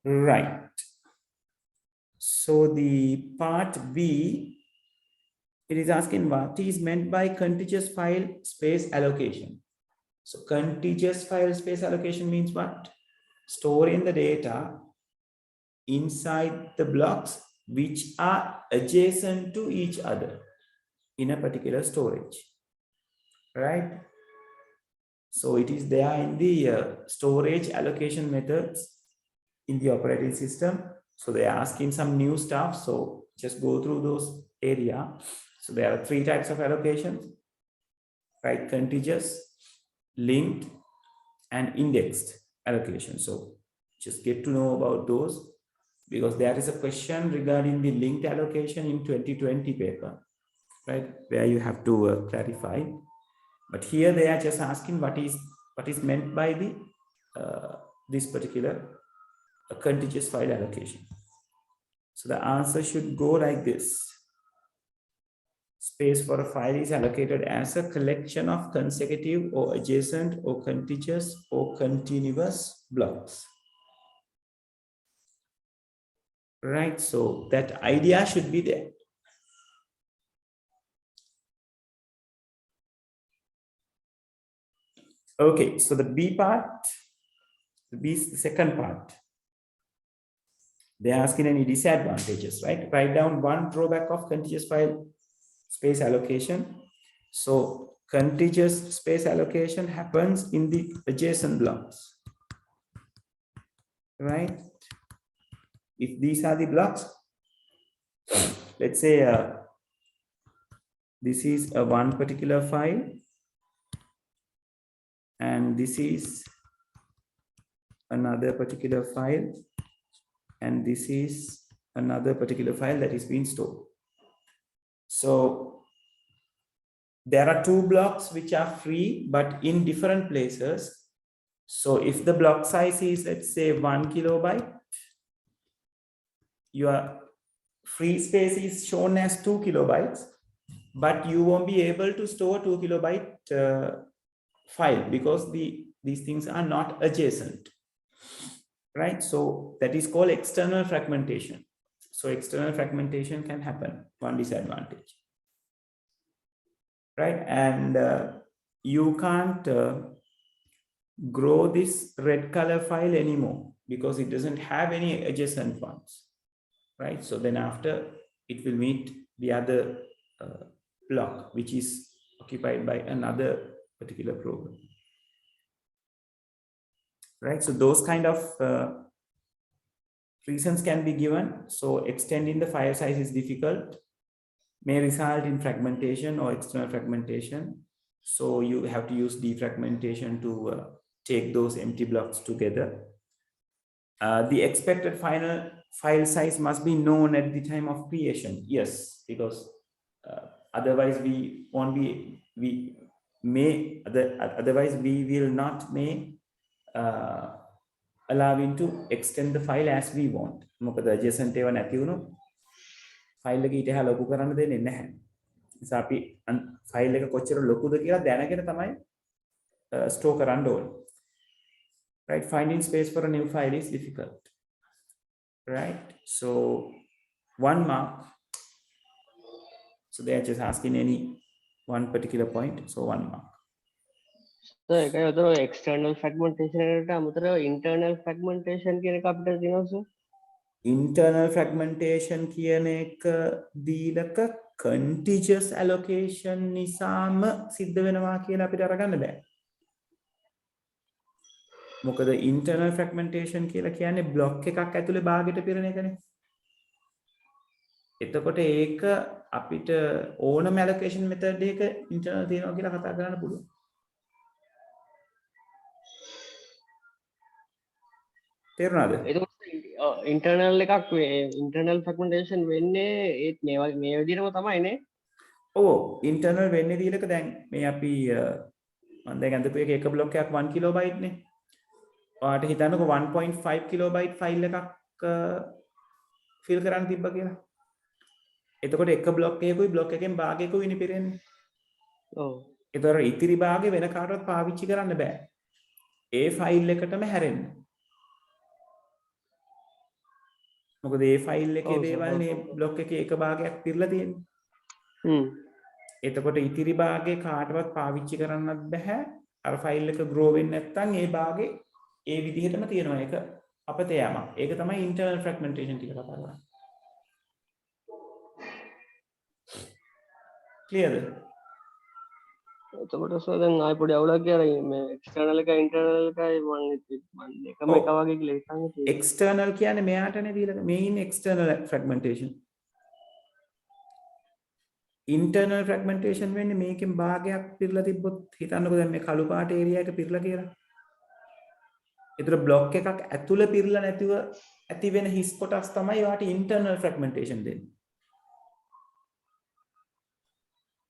Right. So the part B, it is asking what is meant by contiguous file space allocation. So contiguous file space allocation means what? Storing the data inside the blocks which are adjacent to each other in a particular storage, right? So it is there in the storage allocation methods in the operating system. So they are asking some new stuff. So just go through those area. So there are 3 types of allocations, right? Contiguous, linked, and indexed allocation. So just get to know about those, because there is a question regarding the linked allocation in 2020 paper, right? Where you have to clarify. But here they are just asking what is meant by the this particular contiguous file allocation. So the answer should go like this. Space for a file is allocated as a collection of consecutive or adjacent or contiguous or continuous blocks. Right, so that idea should be there. Okay, so the B part, the second part. They're asking any disadvantages, right? Write down one drawback of contiguous file space allocation. So contiguous space allocation happens in the adjacent blocks, right? If these are the blocks, let's say this is a one particular file, and this is another particular file, and this is another particular file that is being stored. So there are 2 blocks which are free but in different places. So if the block size is, let's say, 1 kilobyte, your free space is shown as 2 kilobytes, but you won't be able to store 2 kilobyte file because these things are not adjacent, right? So that is called external fragmentation. So external fragmentation can happen, one disadvantage, right? And you can't grow this red color file anymore because it doesn't have any adjacent ones, right? So then after it will meet the other block, which is occupied by another particular program, right? So those kind of reasons can be given. So extending the file size is difficult, may result in fragmentation or external fragmentation. So you have to use defragmentation to take those empty blocks together. The expected final file size must be known at the time of creation. Yes, because otherwise we won't be, otherwise we will not allowing to extend the file as we want. මොකද adjacent ඒවා නැති වුණොත් file එක ඊට එහා ලොකු කරන්න දෙන්නේ නැහැ. නිසා අපි file එක කොච්චර ලොකුද කියලා දැනගෙන තමයි store කරන්න ඕනේ. Right, finding space for a new file is difficult. Right, so 1 mark. So they are just asking any one particular point, so 1 mark. So එකයි උතර external fragmentation එකට අමතරව internal fragmentation කියන එක අපිට තියෙනවා සර්. Internal fragmentation කියන එක දීලක contiguous allocation නිසාම සිද්ධ වෙනවා කියලා අපිට අරගන්න බෑ. මොකද internal fragmentation කියලා කියන්නේ block එකක් ඇතුලේ භාගයට පිරෙන එකනේ. එතකොට ඒක අපිට ඕනම allocation method එක internal තියෙනවා කියලා කතා කරන්න පුළුවන්. තේරුණාද? එතකොට internal එකක් internal fragmentation වෙන්නේ ඒත් මේ විදිහටම තමයි නේ. ඔව් internal වෙන්නේ දීලක දැන් මේ අපි මම දැන් අඳපු එක block එකක් 1 kilobyte නේ. ඔයාට හිතන්නකො 1.5 kilobyte file එකක් fill කරන්න තිබ්බා කියලා. එතකොට එක block එකකුයි block එකෙන් භාගයකුයි ඉනි පිරෙන්නේ. ඔව්. ඒතර ඉතිරි භාගය වෙන කාටවත් පාවිච්චි කරන්න බෑ. ඒ file එකටම හැරෙන්න. මොකද ඒ file එකේ දේවල් නේ block එකේ එක භාගයක් පිරලා තියෙන්නේ. එතකොට ඉතිරි භාගය කාටවත් පාවිච්චි කරන්නත් බෑ. අර file එක grow වෙන්නේ නැත්නම් ඒ භාගේ ඒ විදිහටම තියෙනවා. ඒක අපතේ යමක්. ඒක තමයි internal fragmentation කියලා කතා කරන්නේ. Clear? එතකොට සර් දැන් ආයි පොඩි අවුලක් ගියා මේ external එක internal එකයි මම එකම එක වගේ කියලා හිතන්නේ. external කියන්නේ මෙයාටනේ දීලා මේ ඉන්නේ external fragmentation. internal fragmentation වෙන්නේ මේකෙන් භාගයක් පිරලා තිබ්බොත් හිතන්නකෝ දැන් මේ කළු පාට area එක පිරලා කියලා. ඒතර block එකක් ඇතුළේ පිරලා නැතිව ඇති වෙන හිස් කොටස් තමයි වාට internal fragmentation දෙන්නේ.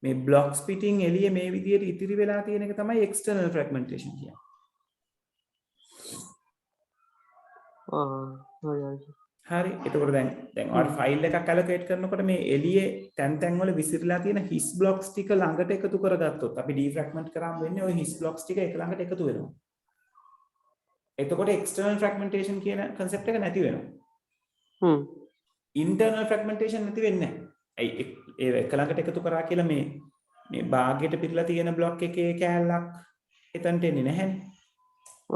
මේ block splitting එළියේ මේ විදිහට ඉතිරි වෙලා තියෙන එක තමයි external fragmentation කියන්නේ. හරි. එතකොට දැන් ඔයාලා ෆයිල් එකක් allocate කරනකොට මේ එළියේ තැන් වල විසිරලා තියෙන හිස් blocks ටික ළඟට එකතු කරගත්තොත් අපි defragment කරාම වෙන්නේ ওই හිස් blocks ටික එක ළඟට එකතු වෙනවා. එතකොට external fragmentation කියන concept එක නැති වෙනවා. internal fragmentation නැති වෙන්නේ නැහැ. ඒ එක ළඟට එකතු කරා කියලා මේ භාගයට පිරලා තියෙන block එකේ කෑල්ලක් එතනට එන්නේ නැහැනේ.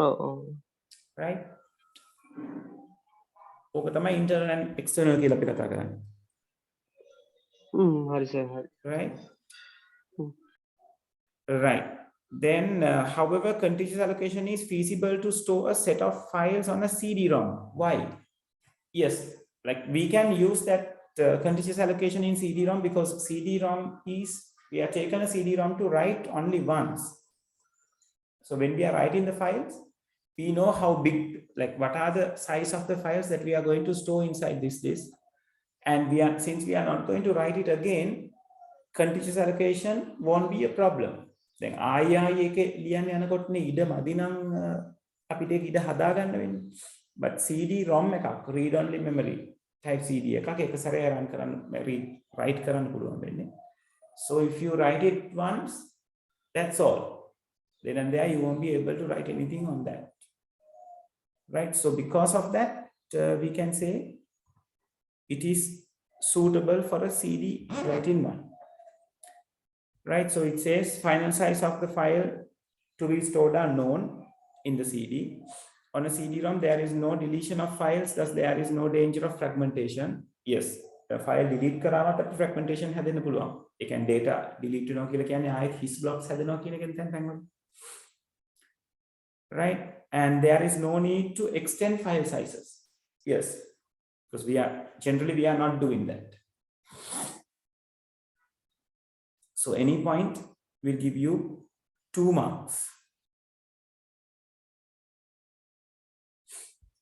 ඔව්. right? ඕක තමයි internal and external කියලා අපි කතා කරන්නේ. හරි සර් හරි. right? right. Then, however, contiguous allocation is feasible to store a set of files on a CD-ROM. Why? Yes, like we can use that contiguous allocation in CD-ROM because CD-ROM is, we have taken a CD-ROM to write only once. So when we are writing the files, we know how big, like what are the size of the files that we are going to store inside this disk. And since we are not going to write it again, contiguous allocation won't be a problem. දැන් ආයෙ එකේ ලියන්න යනකොටනේ ඉඩ මදි නම් අපිට ඒක ඉඩ හදා ගන්න වෙන්නේ. but CD-ROM එකක් read only memory type CD එකක් එක සැරේ run කරන්න write කරන්න පුළුවන් වෙන්නේ. so if you write it once, that's all. Then and there you won't be able to write anything on that. Right? So because of that, we can say it is suitable for a CD write-in one. Right, so it says final size of the file to be stored are known in the CD. On a CD-ROM, there is no deletion of files, thus there is no danger of fragmentation. Yes, the file delete කරාවත් අපිට fragmentation හැදෙන්න පුළුවන්. ඒ කියන්නේ data delete වෙනවා කියලා කියන්නේ ආයෙත් his blocks හැදෙනවා කියන එකෙන් තැන් වල. Right, and there is no need to extend file sizes. Yes, because we are not doing that. So any point will give you 2 marks.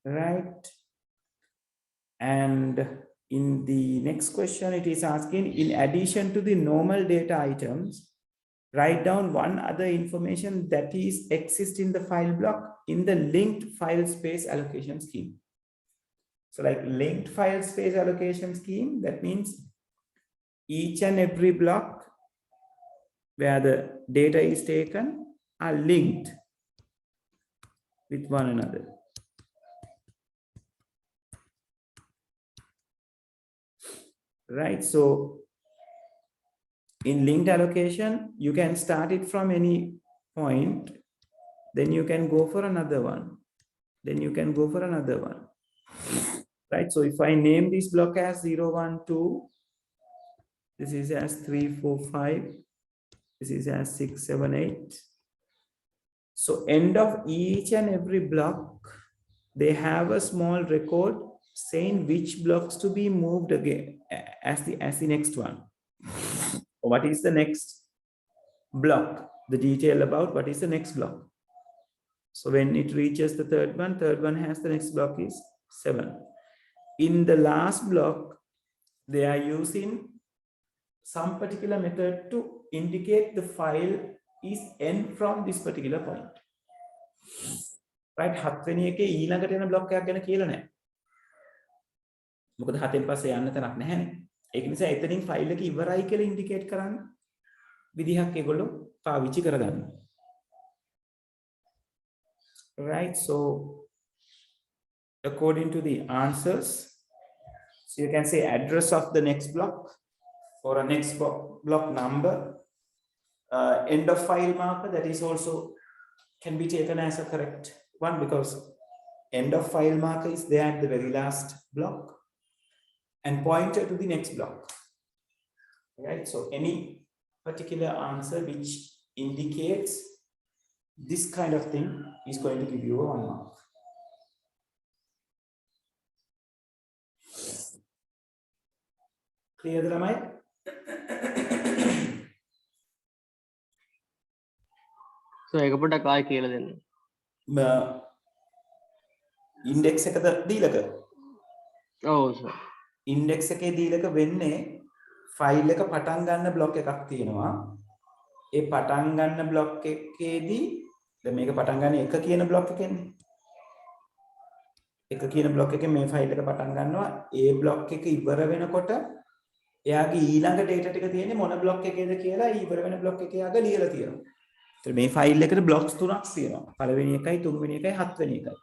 right? And in the next question, it is asking, in addition to the normal data items, write down one other information that is exists in the file block in the linked file space allocation scheme. So like linked file space allocation scheme, that means each and every block where the data is taken are linked with one another. Right, so in linked allocation, you can start it from any point, then you can go for another one, then you can go for another one. Right, so if I name this block as 0, 1, 2, this is as 3, 4, 5, this is as 6, 7, 8. So end of each and every block, they have a small record saying which blocks to be moved again as the next one. What is the next block? The detail about what is the next block. So when it reaches the third one has the next block is 7. In the last block, they are using some particular method to indicate the file is end from this particular point. Right? 7 වෙනි එකේ ඊළඟට යන block එකක් ගැන කියලා නැහැ. මොකද 7න් පස්සේ යන්න තැනක් නැහැනේ. ඒක නිසා එතනින් ෆයිල් එක ඉවරයි කියලා ඉන්ඩිකේට් කරන්න විදිහක් ඒගොල්ලෝ පාවිච්චි කරගන්නවා. Right, so according to the answers, so you can say address of the next block or a next block number, end of file marker, that is also can be taken as a correct one because end of file marker is there at the very last block and pointer to the next block. Right, so any particular answer which indicates this kind of thing is going to give you a 1 mark. Clear, Ramai? So ඒක පොඩ්ඩක් ආයෙ කියලා දෙන්න. Index එකද දීලක? ඔව් sir. Index එකේ දීලක වෙන්නේ file එක පටන් ගන්න බ්ලොක් එකක් තියෙනවා. ඒ පටන් ගන්න බ්ලොක් එකේදී දැන් මේක පටන් ගන්න එක කියන බ්ලොක් එකෙන්නේ. එක කියන බ්ලොක් එකේ මේ ෆයිල් එක පටන් ගන්නවා. ඒ බ්ලොක් එක ඉවර වෙනකොට එයාගේ ඊළඟ data ටික තියෙන්නේ මොන බ්ලොක් එකේද කියලා ඉවර වෙන බ්ලොක් එකේ යාග ලියලා තියෙනවා. ඒතර මේ ෆයිල් එකට බ්ලොක්ස් තුනක් තියෙනවා. පළවෙනි එකයි, තුන්වෙනි එකයි, හත්වෙනි එකයි.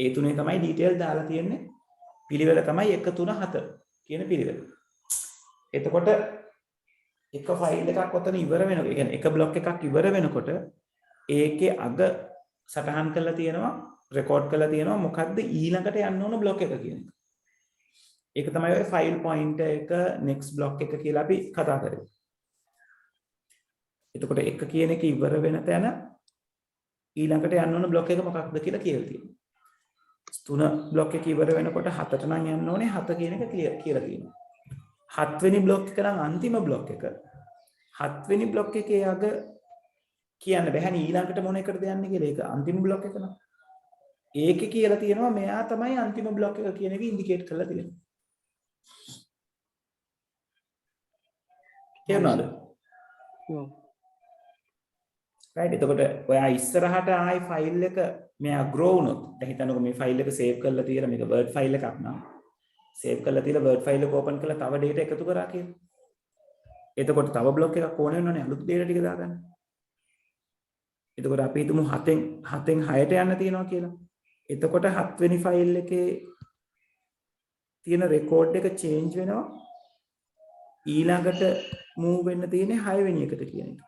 ඒ තුනේ තමයි ඩීටේල් දාලා තියෙන්නේ. පිළිවෙල තමයි 1 3 7 කියන පිළිවෙල. එතකොට එක ෆයිල් එකක් ඔතන ඉවර වෙනකොට, ඒ කියන්නේ එක බ්ලොක් එකක් ඉවර වෙනකොට ඒකේ අග සටහන් කරලා තියෙනවා, රෙකෝඩ් කරලා තියෙනවා මොකද්ද ඊළඟට යන්න ඕන බ්ලොක් එක කියන එක. ඒක තමයි ඔය ෆයිල් පොයින්ටර් එක next block එක කියලා අපි කතා කරේ. එතකොට එක කියන එක ඉවර වෙන තැන ඊළඟට යන්න ඕන බ්ලොක් එක මොකක්ද කියලා කියලා තියෙනවා. 3 බ්ලොක් එක ඉවර වෙනකොට 7ට නම් යන්න ඕනේ 7 කියන එක කියලා තියෙනවා. 7 වෙනි බ්ලොක් එක නම් අන්තිම බ්ලොක් එක. 7 වෙනි බ්ලොක් එකේ අග කියන්න බැහැනේ ඊළඟට මොන එකටද යන්නේ කියලා. ඒක අන්තිම බ්ලොක් එක නම්. ඒකේ කියලා තියෙනවා මෙයා තමයි අන්තිම බ්ලොක් එක කියන එක ඉන්ඩිකේට් කරලා තියෙනවා. තේරුණාද? ඔව්. right, එතකොට ඔයා ඉස්සරහට ආයි ෆයිල් එක මෙයා grow වුණොත් දැන් හිතන්නකෝ මේ ෆයිල් එක සේව් කරලා තියලා මේක word ෆයිල් එකක් නම් සේව් කරලා තියලා word ෆයිල් එක ඕපන් කරලා තව data එකතු කරා කියලා. එතකොට තව block එකක් ඕන වෙනවනේ අලුත් data ටික දාගන්න. එතකොට අපි හිතමු 7න් 6ට යන්න තියෙනවා කියලා. එතකොට 7 වෙනි ෆයිල් එකේ තියෙන රෙකෝඩ් එක චේන්ජ් වෙනවා. ඊළඟට move වෙන්න තියෙන්නේ 6 වෙනි එකට කියන එක.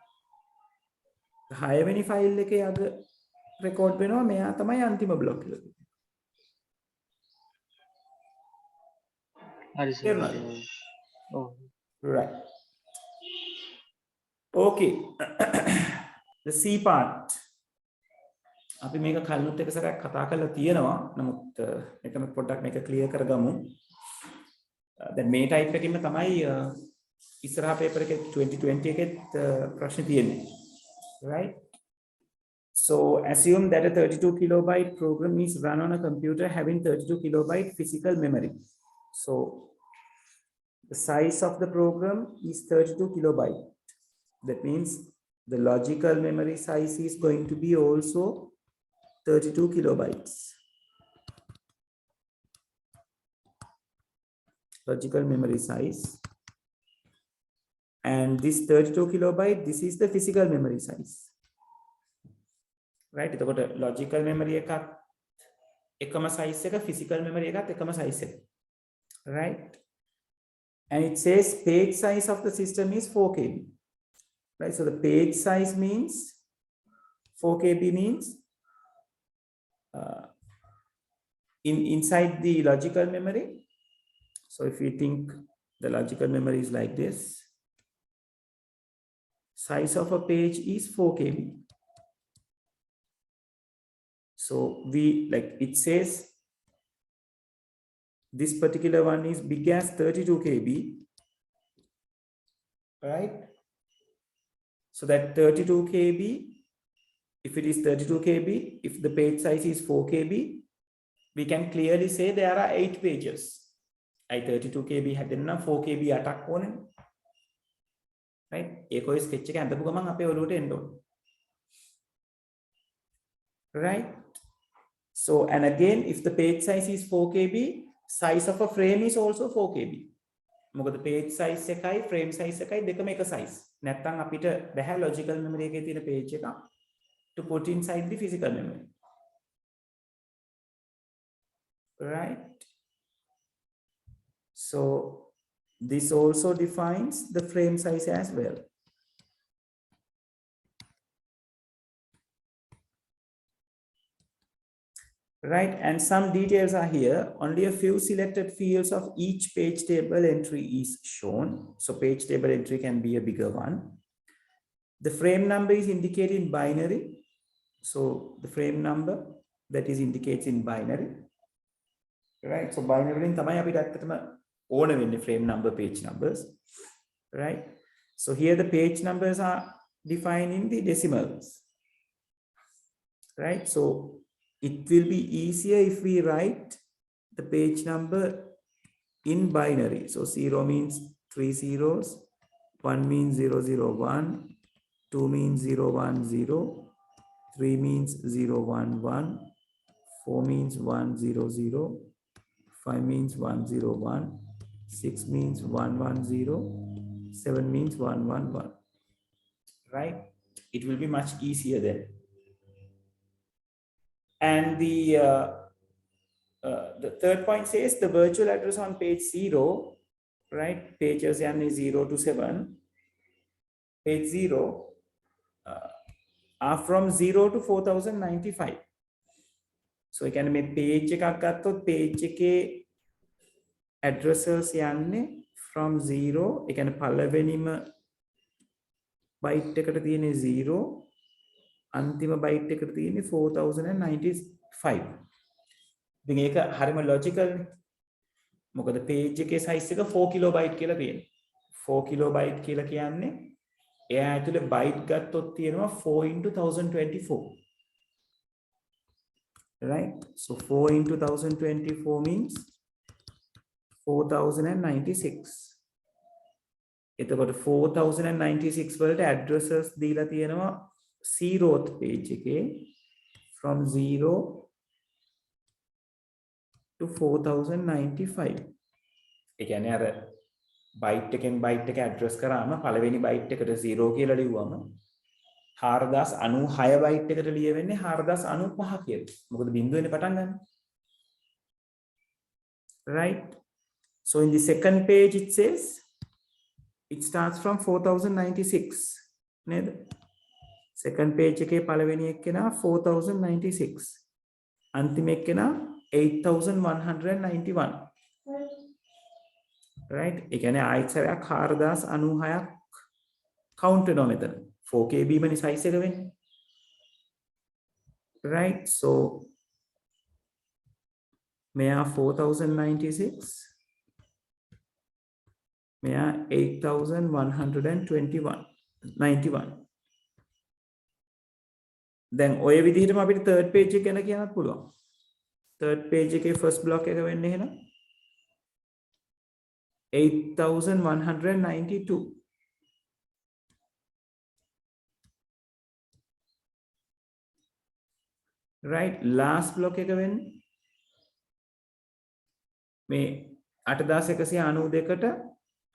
6 වෙනි ෆයිල් එකේ අග රෙකෝඩ් වෙනවා මෙයා තමයි අන්තිම බ්ලොක් එක. හරි සර්. ඔව්. Right. Okay. The C part. අපි මේක කලිනුත් එක සැරයක් කතා කරලා තියෙනවා. නමුත් මෙතන පොඩ්ඩක් මේක ක්ලියර් කරගමු. දැන් මේ ටයිප් එකකින්ම තමයි ඉස්සරහා පේපර් එකේ 2020 එකේ ප්‍රශ්න තියෙන්නේ. Right? So assume that a 32 kilobyte program is run on a computer having 32 kilobyte physical memory. So the size of the program is 32 kilobyte. That means the logical memory size is going to be also 32 kilobytes. Logical memory size. And this 32 kilobyte, this is the physical memory size. Right? It's got a logical memory ekama size එක, physical memory එකත් ekama size එක. Right? And it says page size of the system is 4 KB. Right? So the page size means 4 KB means inside the logical memory. So if we think the logical memory is like this, size of a page is 4 KB. So we, like it says, this particular one is big as 32 KB, right? So that 32 KB, if it is 32 KB, if the page size is 4 KB, we can clearly say there are 8 pages. I 32 KB had 4 KB attack on, right? Echo is sketch and the book, right? So, and again, if the page size is 4 KB, size of a frame is also 4 KB. මොකද page size එකයි frame size එකයි දෙකම එක size. නැත්නම් අපිට බැහැ logical memory එකේ තියෙන page එක to put inside the physical memory. Right? So this also defines the frame size as well. Right, and some details are here. Only a few selected fields of each page table entry is shown. So page table entry can be a bigger one. The frame number is indicated in binary. So the frame number that is indicates in binary. Right, so binary තමයි අපිට ඇත්තටම ඕන වෙන්නේ frame number, page numbers. Right, so here the page numbers are defined in the decimals. Right, so it will be easier if we write the page number in binary. So 0 means 3 zeros, 1 means 001, 2 means 010, 3 means 011, 4 means 100, 5 means 101, 6 means 110, 7 means 111. Right? It will be much easier then. And the third point says the virtual address on page 0, right? Pages is 0 to 7. Page 0 are from 0 to 4095. So you can make page page addresses from 0. You can palavenima byte eකට තියෙන 0. අන්තිම bite එකට තියෙන්නේ 4095. ඉතින් ඒක හරිම logical නේ. මොකද page එකේ size එක 4 kilobyte කියලා තියෙනවා. 4 kilobyte කියලා කියන්නේ එයා ඇතුලේ byte ගත්තොත් තියෙනවා 4 into 1024. Right? So 4 into 1024 means 4096. එතකොට 4096 වලට addresses දීලා තියෙනවා 0th page again from 0 to 4095. ඒ කියන්නේ අර byte එකෙන් byte එක address කරාම පළවෙනි byte එකට 0 කියලා ලියුවම 4096 byte එකට ලියවෙන්නේ 4095 කියලා. මොකද බිංදුවෙන් පටන් ගන්න. Right? So in the second page it says it starts from 4096. නේද? Second page එකේ පළවෙනි එක්කෙනා 4096. අන්තිම එක්කෙනා 8191. Right? ඒ කියන්නේ ආයෙත් සැරයක් 4096ක් count වෙනවා මෙතන. 4KB මනේ size එක වෙන්නේ. Right? So මෙයා 4096. මෙයා 8121. 91. දැන් ඔය විදිහටම අපිට third page එක ගැන කියන්නත් පුළුවන්. third page එකේ first block එක වෙන්නේ එහෙනම් 8192. right, last block එක වෙන්නේ මේ 8192කට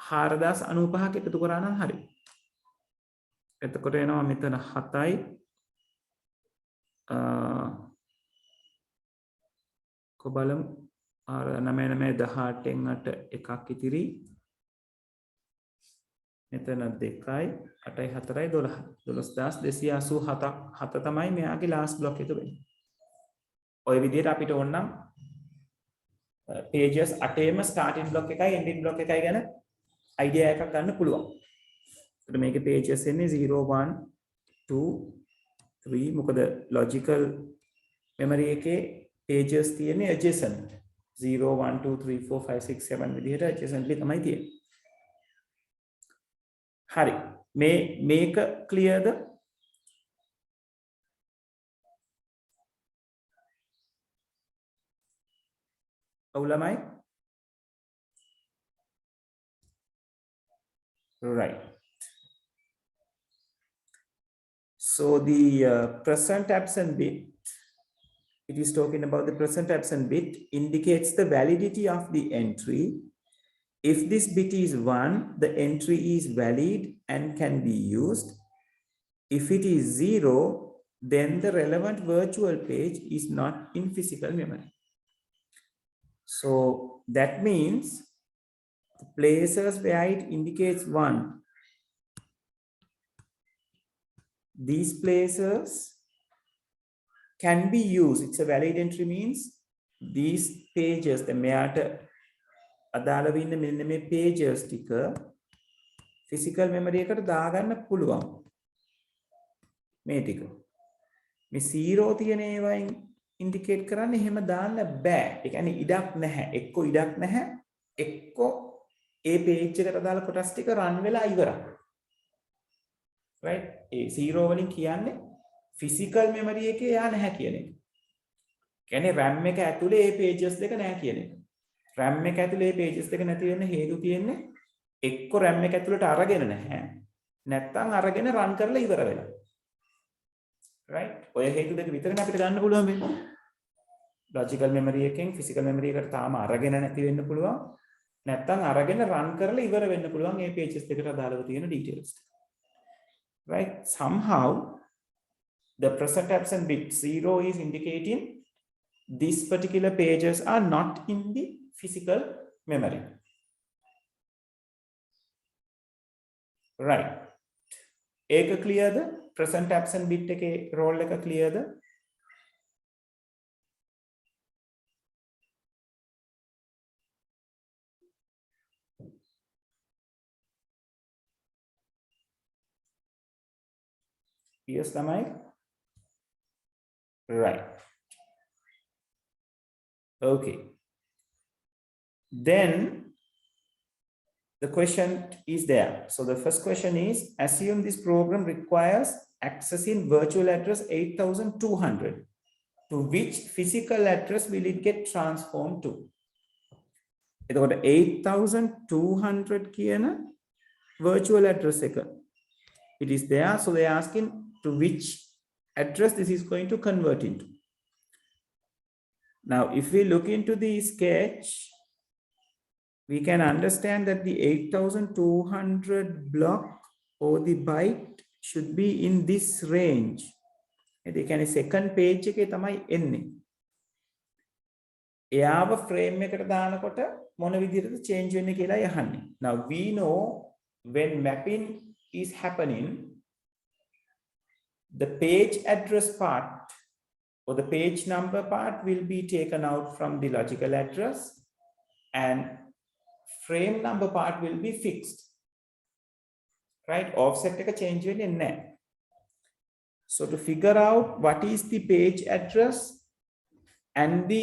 4095ක් එකතු කරා නම් හරි. එතකොට එනවා මෙතන 7යි කොබලම් 9918න් 8 එකක් ඉතිරි. මෙතන 2යි 8යි 4යි 12යි 12287 තමයි මෙයාගේ last block එක වෙන්නේ. ඔය විදිහට අපිට ඕනනම් pages 8ේම starting block එකයි ending block එකයි ගැන idea එකක් ගන්න පුළුවන්. ඒකට මේකේ pages එන්නේ 0 1 2 3 මොකද logical memory එකේ pages තියෙන්නේ adjacent 0 1 2 3 4 5 6 7 විදිහට adjacently තමයි තියෙන්නේ. හරි, මේක clearද? ඔවුලමයි? right. So the present absent bit, it is talking about the present absent bit indicates the validity of the entry. If this bit is 1, the entry is valid and can be used. If it is 0, then the relevant virtual page is not in physical memory. So that means the places where it indicates 1, these places can be used. It's a valid entry means these pages, the matter අදාළව ඉන්න මෙන්න මේ pages ටික physical memory එකට දාගන්න පුළුවන්. මේ ටික මේ 0 තියෙන ඒවායින් indicate කරන්නේ එහෙම දාන්න බෑ. ඒ කියන්නේ ඉඩක් නැහැ. එක්ක ඉඩක් නැහැ. එක්ක ඒ page එකට අදාළ කොටස් ටික run වෙලා ඉවරයි. right? ඒ 0 වලින් කියන්නේ physical memory එකේ යා නැහැ කියන එක. කියන්නේ RAM එක ඇතුලේ ඒ pages දෙක නැහැ කියන එක. RAM එක ඇතුලේ pages දෙක නැති වෙන්න හේතු තියෙන්නේ එක්ක RAM එක ඇතුලට අරගෙන නැහැ නැත්නම් අරගෙන run කරලා ඉවර වෙලා. right? ඔය හේතු දෙක විතරනේ අපිට ගන්න පුළුවන් වෙන්නේ. logical memory එකෙන් physical memory එකට තාම අරගෙන නැති වෙන්න පුළුවන්. නැත්නම් අරගෙන run කරලා ඉවර වෙන්න පුළුවන් මේ pages දෙකට අදාළව තියෙන details. right? Somehow the present absent bit 0 is indicating these particular pages are not in the physical memory. right? Eka clear the present absent bit eke role eka clear the yes tamai right. Okay. Then the question is there. So the first question is, assume this program requires accessing virtual address 8200. To which physical address will it get transformed to? එතකොට 8200 කියන virtual address එක. It is there. So they are asking to which address this is going to convert into. Now, if we look into the sketch, we can understand that the 8200 block or the byte should be in this range. They can second page එකේ තමයි එන්නේ. එයාව frame එකට දානකොට මොන විදිහටද change වෙන්නේ කියලා යහන්නේ. Now we know when mapping is happening, the page address part or the page number part will be taken out from the logical address and frame number part will be fixed. Right? Offset එක change වෙන්නේ නැහැ. So to figure out what is the page address and the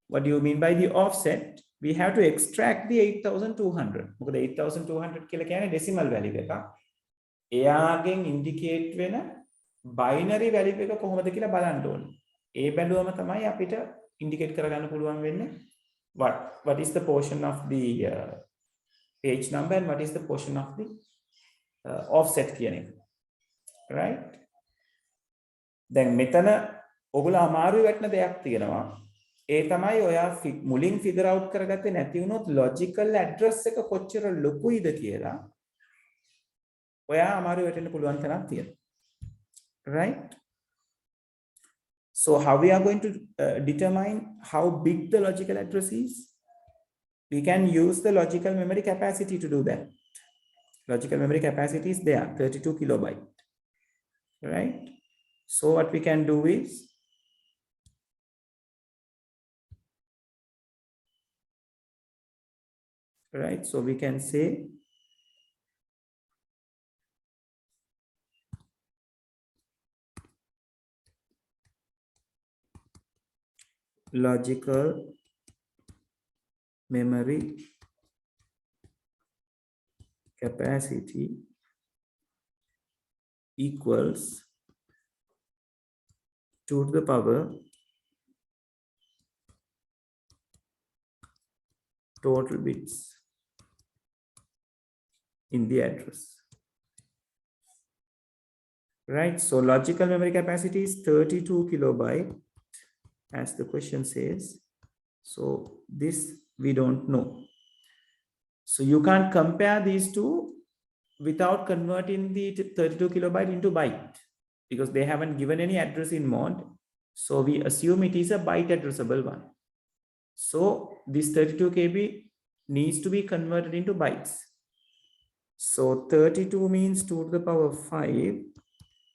what do you mean by the offset, we have to extract the 8200. මොකද 8200 කියලා කියන්නේ decimal value එකක්. එයාගෙන් indicate වෙන binary value එක කොහොමද කියලා බලන්න ඕනේ. ඒ බැලුවම තමයි අපිට indicate කරගන්න පුළුවන් වෙන්නේ what is the portion of the page number and what is the portion of the offset කියන එක. Right? දැන් මෙතන ඔයගොල්ලෝ අමාරුයි වටන දෙයක් තියෙනවා. ඒ තමයි ඔයා මුලින් figure out කරගත්තේ නැති වුණොත් logical address එක කොච්චර ලොකුයිද කියලා ඔයා අමාරුයි වටෙන්න පුළුවන් තරම් තියෙනවා. Right? So how we are going to determine how big the logical address is? We can use the logical memory capacity to do that. Logical memory capacity is there, 32 kilobyte. Right? So what we can do is right, so we can say logical memory capacity equals 2 to the power total bits in the address. Right, so logical memory capacity is 32 kilobyte as the question says. So this we don't know. So you can't compare these two without converting the 32 kilobyte into byte because they haven't given any address in mod. So we assume it is a byte addressable one. So this 32 KB needs to be converted into bytes. So 32 means 2 to the power 5.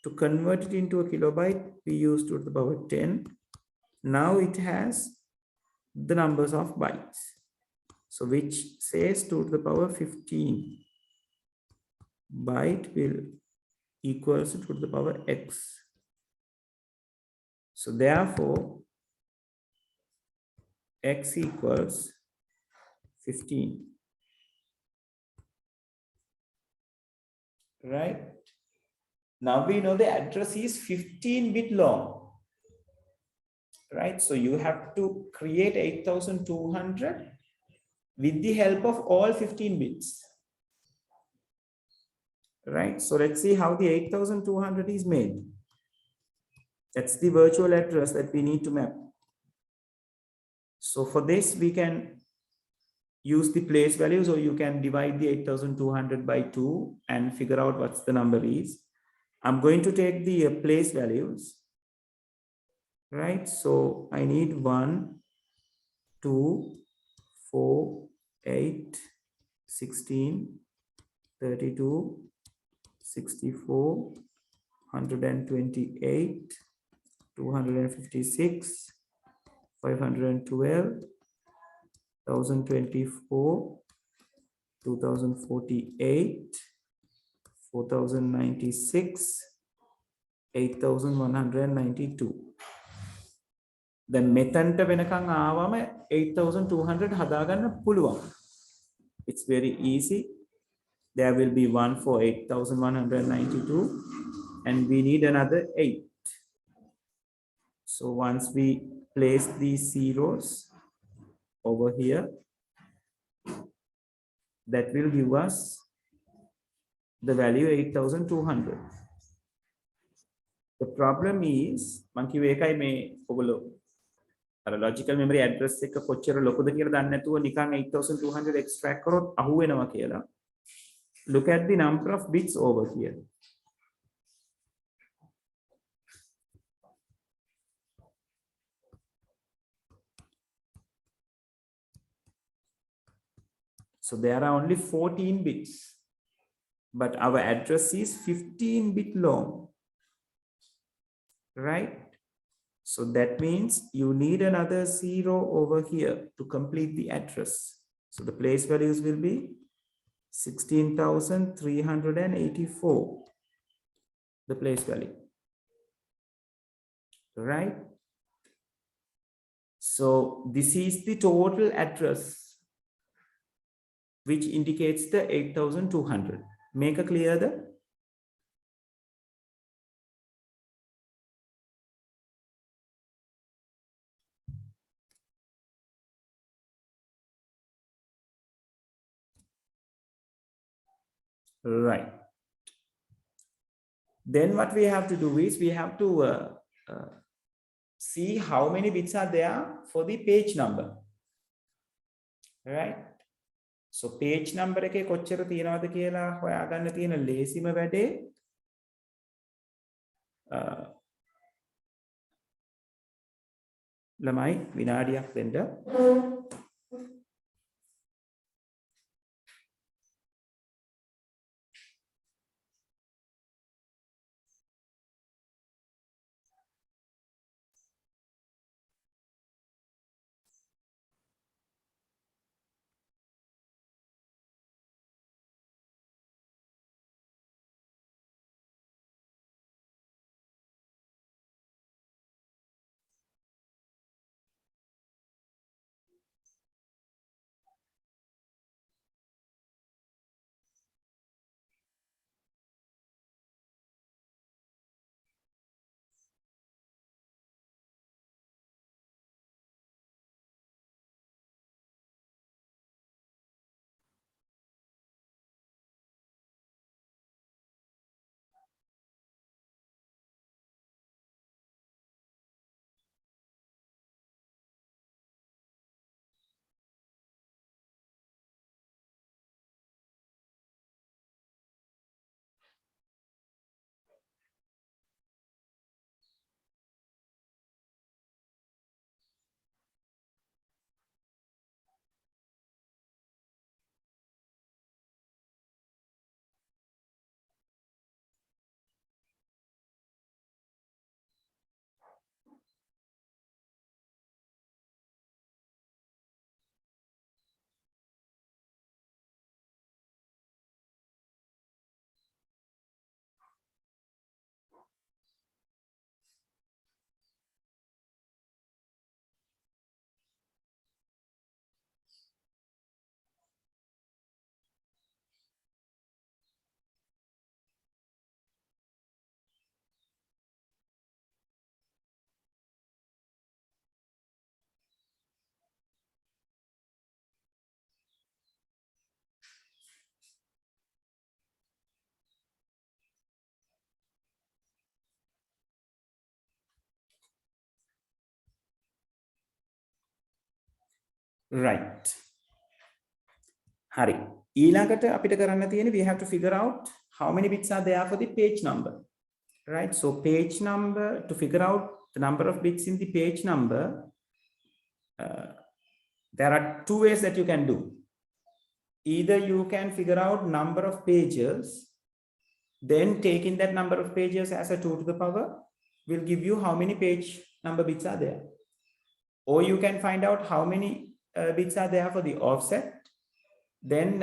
To convert it into a kilobyte, we use 2 to the power 10. Now it has the numbers of bytes. So which says 2 to the power 15 byte will equals to 2 to the power x. So therefore, x equals 15. Right? Now we know the address is 15-bit long. Right? So you have to create 8200 with the help of all 15 bits. Right? So let's see how the 8200 is made. That's the virtual address that we need to map. So for this, we can use the place values, or you can divide the 8200 by 2 and figure out what's the number is. I'm going to take the place values. Right, so I need 1, 2, 4, 8, 16, 32, 64, 128, 256, 512, 1024, 2048, 4096, 8192. The මෙතනට වෙනකන් ආවම 8200 හදාගන්න පුළුවන්. It's very easy. There will be 1 for 8192 and we need another 8. So once we place these zeros over here, that will give us the value 8200. The problem is monkey එකයි මේ ඔයගොල්ලෝ අර logical memory address එක කොච්චර ලොකුද කියලා දන්නේ නැතුව නිකන් 8200 extract කරොත් අහු වෙනවා කියලා. Look at the number of bits over here. So there are only 14 bits, but our address is 15-bit long, right? So that means you need another 0 over here to complete the address. So the place values will be 16,384, the place value, right? So this is the total address which indicates the 8200. Make a clear the Right. Then what we have to do is we have to see how many bits are there for the page number. Right. So page number එකේ කොච්චර තියනවද කියලා හොයාගන්න තියෙන ලේසිම වැඩේ ළමයි විනාඩියක් දෙන්න. Right. හරි. ඊළඟට අපිට කරන්න තියෙන්නේ we have to figure out how many bits are there for the page number. Right? So page number, to figure out the number of bits in the page number, there are two ways that you can do. Either you can figure out number of pages, then taking that number of pages as a 2 to the power will give you how many page number bits are there. Or you can find out how many bits are there for the offset, then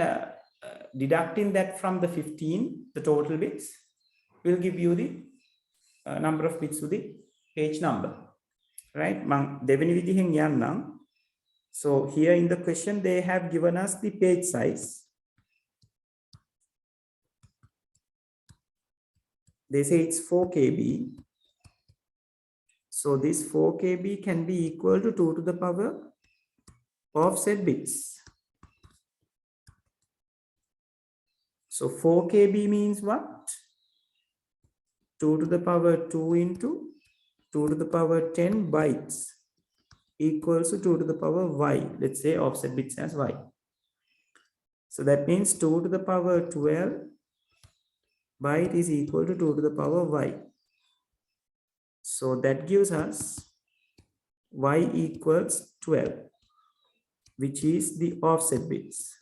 deducting that from the 15, the total bits will give you the number of bits to the page number. Right? දෙවෙනි විදිහෙන් යන්නම්. So here in the question they have given us the page size. They say it's 4 KB. So this 4 KB can be equal to 2 to the power offset bits. So 4 KB means what? 2 to the power 2 into 2 to the power 10 bytes equals to 2 to the power y. Let's say offset bits as y. So that means 2 to the power 12 byte is equal to 2 to the power y. So that gives us y equals 12, which is the offset bits.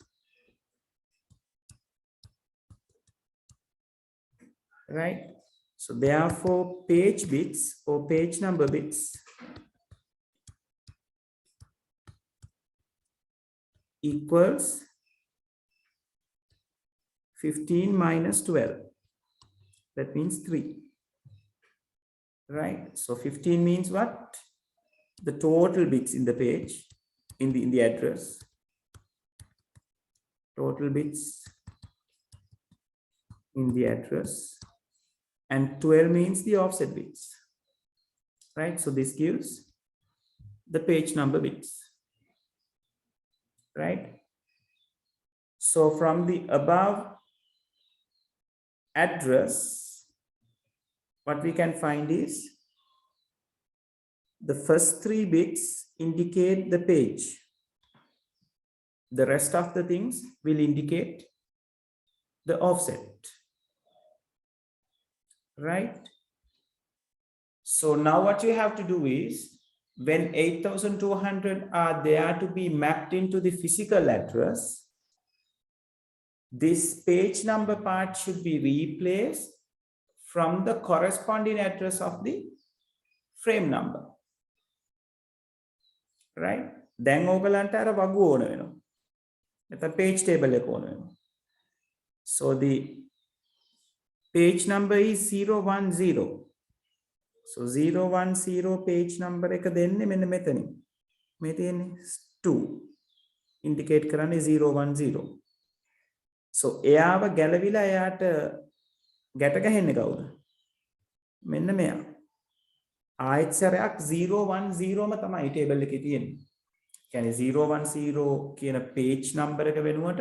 Right? So therefore page bits or page number bits equals 15 minus 12. That means 3. Right? So 15 means what? The total bits in the page, in the address. Total bits in the address. And 12 means the offset bits. Right? So this gives the page number bits. Right? So from the above address, what we can find is the first 3 bits indicate the page. The rest of the things will indicate the offset, right? So now what you have to do is, when 8200 are there to be mapped into the physical address, this page number part should be replaced from the corresponding address of the frame number, right? Then ඕගලන්ට අර වගු ඕන වෙනවා. නැත්නම් page table එක ඕන වෙනවා. So the page number is 010. So 010 page number එක දෙන්නේ මෙන්න මෙතනින්. මේ තියෙන්නේ 2. indicate කරන්නේ 010. So එයාව ගැලවිලා එයාට ගැට ගහන්නේ කවුද? මෙන්න මෙයා. ආයෙත් සැරයක් 010ම තමයි table එකේ තියෙන්නේ. කියන්නේ 010 කියන page number එක වෙනුවට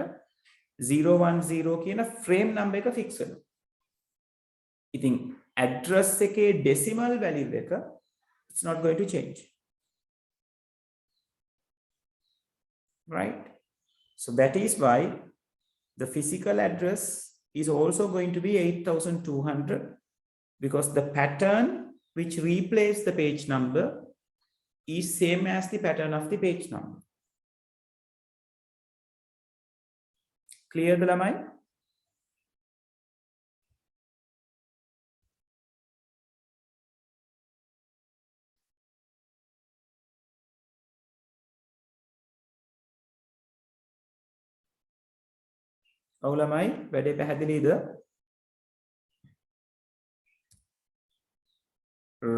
010 කියන frame number එක fix වෙනවා. ඉතින් address එකේ decimal value එක it's not going to change. Right? So that is why the physical address is also going to be 8200, because the pattern which replaces the page number is same as the pattern of the page number. Clear the lamai? ඔව් ළමයි වැඩේ පැහැදිලිද?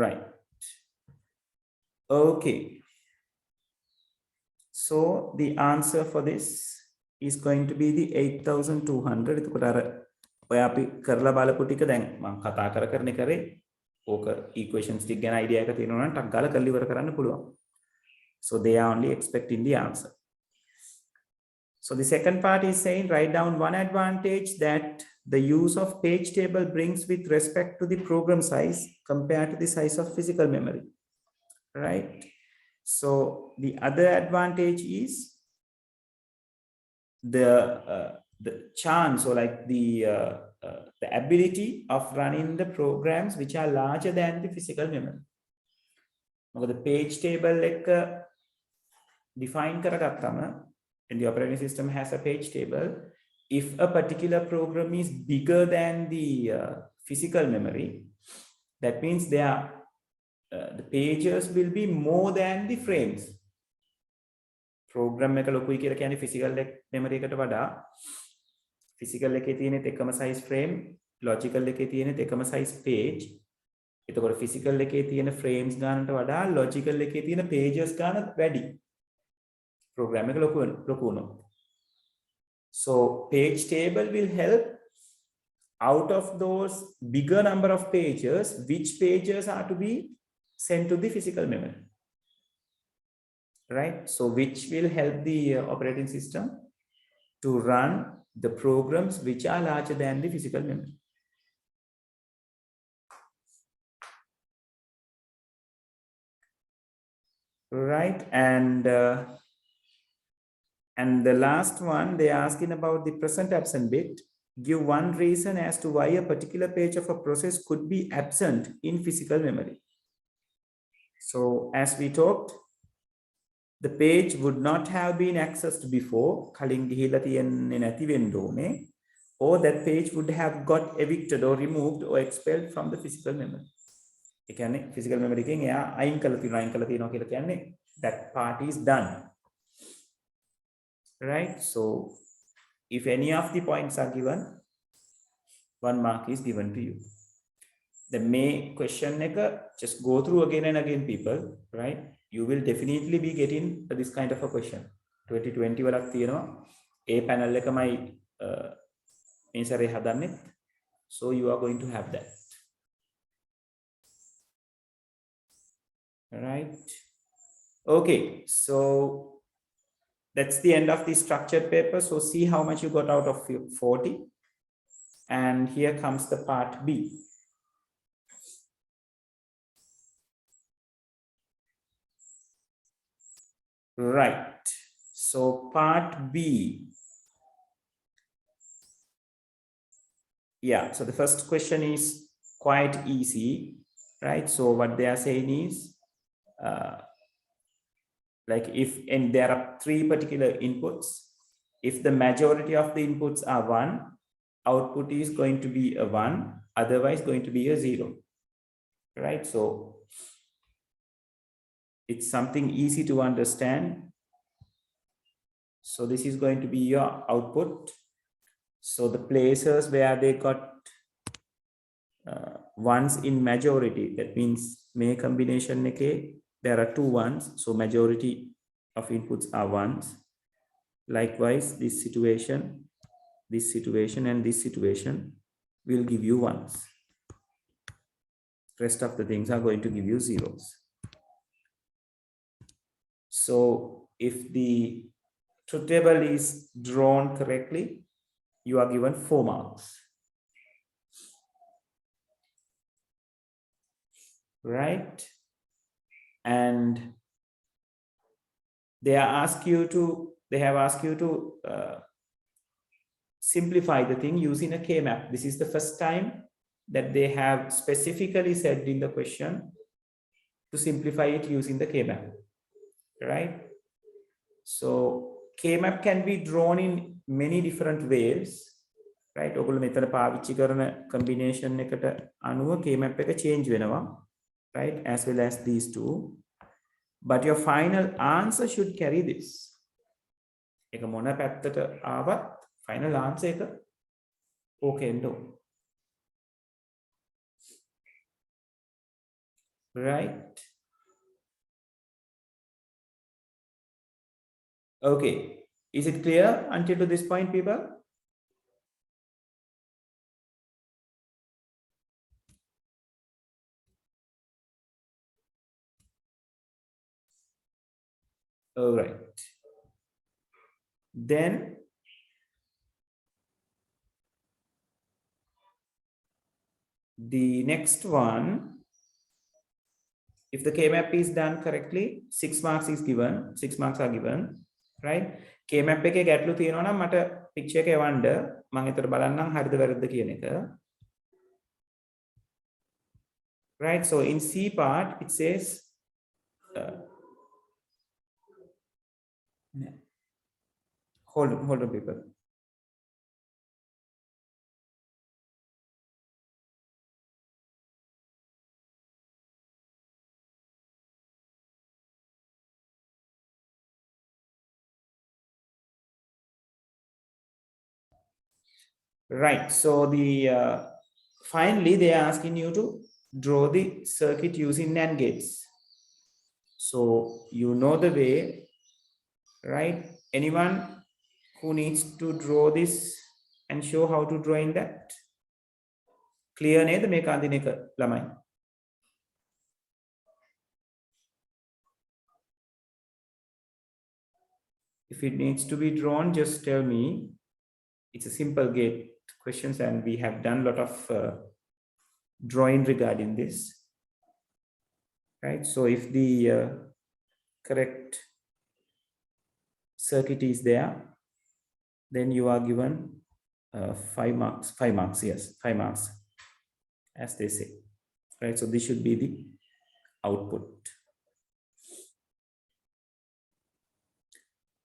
Right. Okay. So the answer for this is going to be the 8200. එතකොට අර ඔය අපි කරලා බලපු ටික දැන් මම කතා කරන්නේ කරේ ඕක equations ටික ගැන idea එක තියෙනවා නම් ටක් ගාලා කරලා ඉවර කරන්න පුළුවන්. So they are only expecting the answer. So the second part is saying write down one advantage that the use of page table brings with respect to the program size compared to the size of physical memory, right? So the other advantage is the chance, or like the ability of running the programs which are larger than the physical memory. මොකද page table එක define කරගත්තම, and the operating system has a page table, if a particular program is bigger than the physical memory, that means the pages will be more than the frames. Program එක ලොකුයි කියලා කියන්නේ physical memory එකට වඩා physical එකේ තියෙන එකම size frame, logical එකේ තියෙන එකම size page. එතකොට physical එකේ තියෙන frames ගානට වඩා logical එකේ තියෙන pages ගාන වැඩි. Program එක ලොකු වුණොත්. So page table will help out of those bigger number of pages, which pages are to be sent to the physical memory, right? So which will help the operating system to run the programs which are larger than the physical memory. Right, and the last one, they're asking about the present absent bit. Give one reason as to why a particular page of a process could be absent in physical memory. So as we talked, the page would not have been accessed before, or that page would have got evicted or removed or expelled from the physical memory. Physical memory that part is done. Right? So if any of the points are given, 1 mark is given to you. The main question, just go through again and again, people, right? You will definitely be getting this kind of a question. 2020 වලක් තියෙනවා. A panel එකමයි answer හදන්නේ. So you are going to have that. Right? Okay, so that's the end of the structured paper. So see how much you got out of 40. And here comes the part B. Right. So part B. Yeah, so the first question is quite easy, right? So what they are saying is, like and there are 3 particular inputs, if the majority of the inputs are 1, output is going to be a 1, otherwise going to be a 0, right? So it's something easy to understand. So this is going to be your output. So the places where they got ones in majority, that means may combination okay, there are 2 ones, so majority of inputs are ones. Likewise, this situation, and this situation will give you ones. Rest of the things are going to give you zeros. So if the truth table is drawn correctly, you are given 4 marks. Right? And they have asked you to simplify the thing using a K-map. This is the first time that they have specifically said in the question to simplify it using the K-map, right? So K-map can be drawn in many different ways, right? ඔගොල්ලෝ මෙතන පාවිච්චි කරන combination එකට අනුව K-map එක change වෙනවා, right? As well as these two. But your final answer should carry this. එක මොන පැත්තට ආවත් final answer එක okay ndo. Right? Okay. Is it clear until to this point, people? All right. Then the next one, if the K-map is done correctly, 6 marks is given, 6 marks are given, right? K-map එකේ ගැටලු තියෙනවා නම් මට picture එක එවන්න මම ඒතර බලන්නම් හරිද වැරද්ද කියන එක. Right? So in C part it says hold on people. Right. So the finally they are asking you to draw the circuit using Nand gates. So you know the way, right? Anyone who needs to draw this and show how to draw in that? Clear neda මේ කාන්දින එක ළමයි? If it needs to be drawn, just tell me. It's a simple gate questions and we have done a lot of drawing regarding this, right? So if the correct circuit is there, then you are given 5 marks, yes, 5 marks, as they say, right? So this should be the output.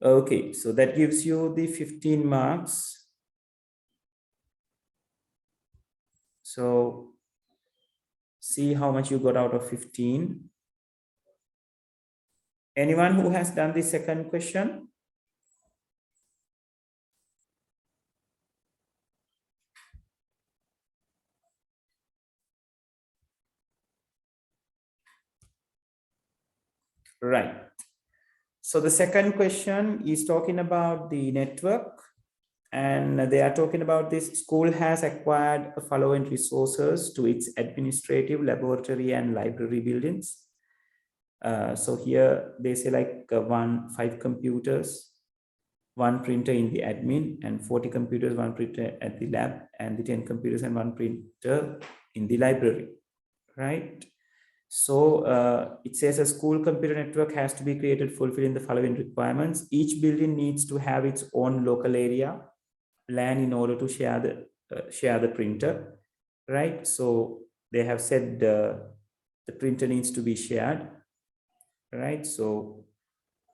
Okay, so that gives you the 15 marks. So see how much you got out of 15. Anyone who has done the second question? Right. So the second question is talking about the network, and they are talking about this school has acquired the following resources to its administrative, laboratory, and library buildings. So here they say like 5 computers, one printer in the admin, and 40 computers, one printer at the lab, and the 10 computers and one printer in the library, right? So it says a school computer network has to be created fulfilling the following requirements. Each building needs to have its own local area LAN in order to share the printer, right? So they have said the printer needs to be shared, right? So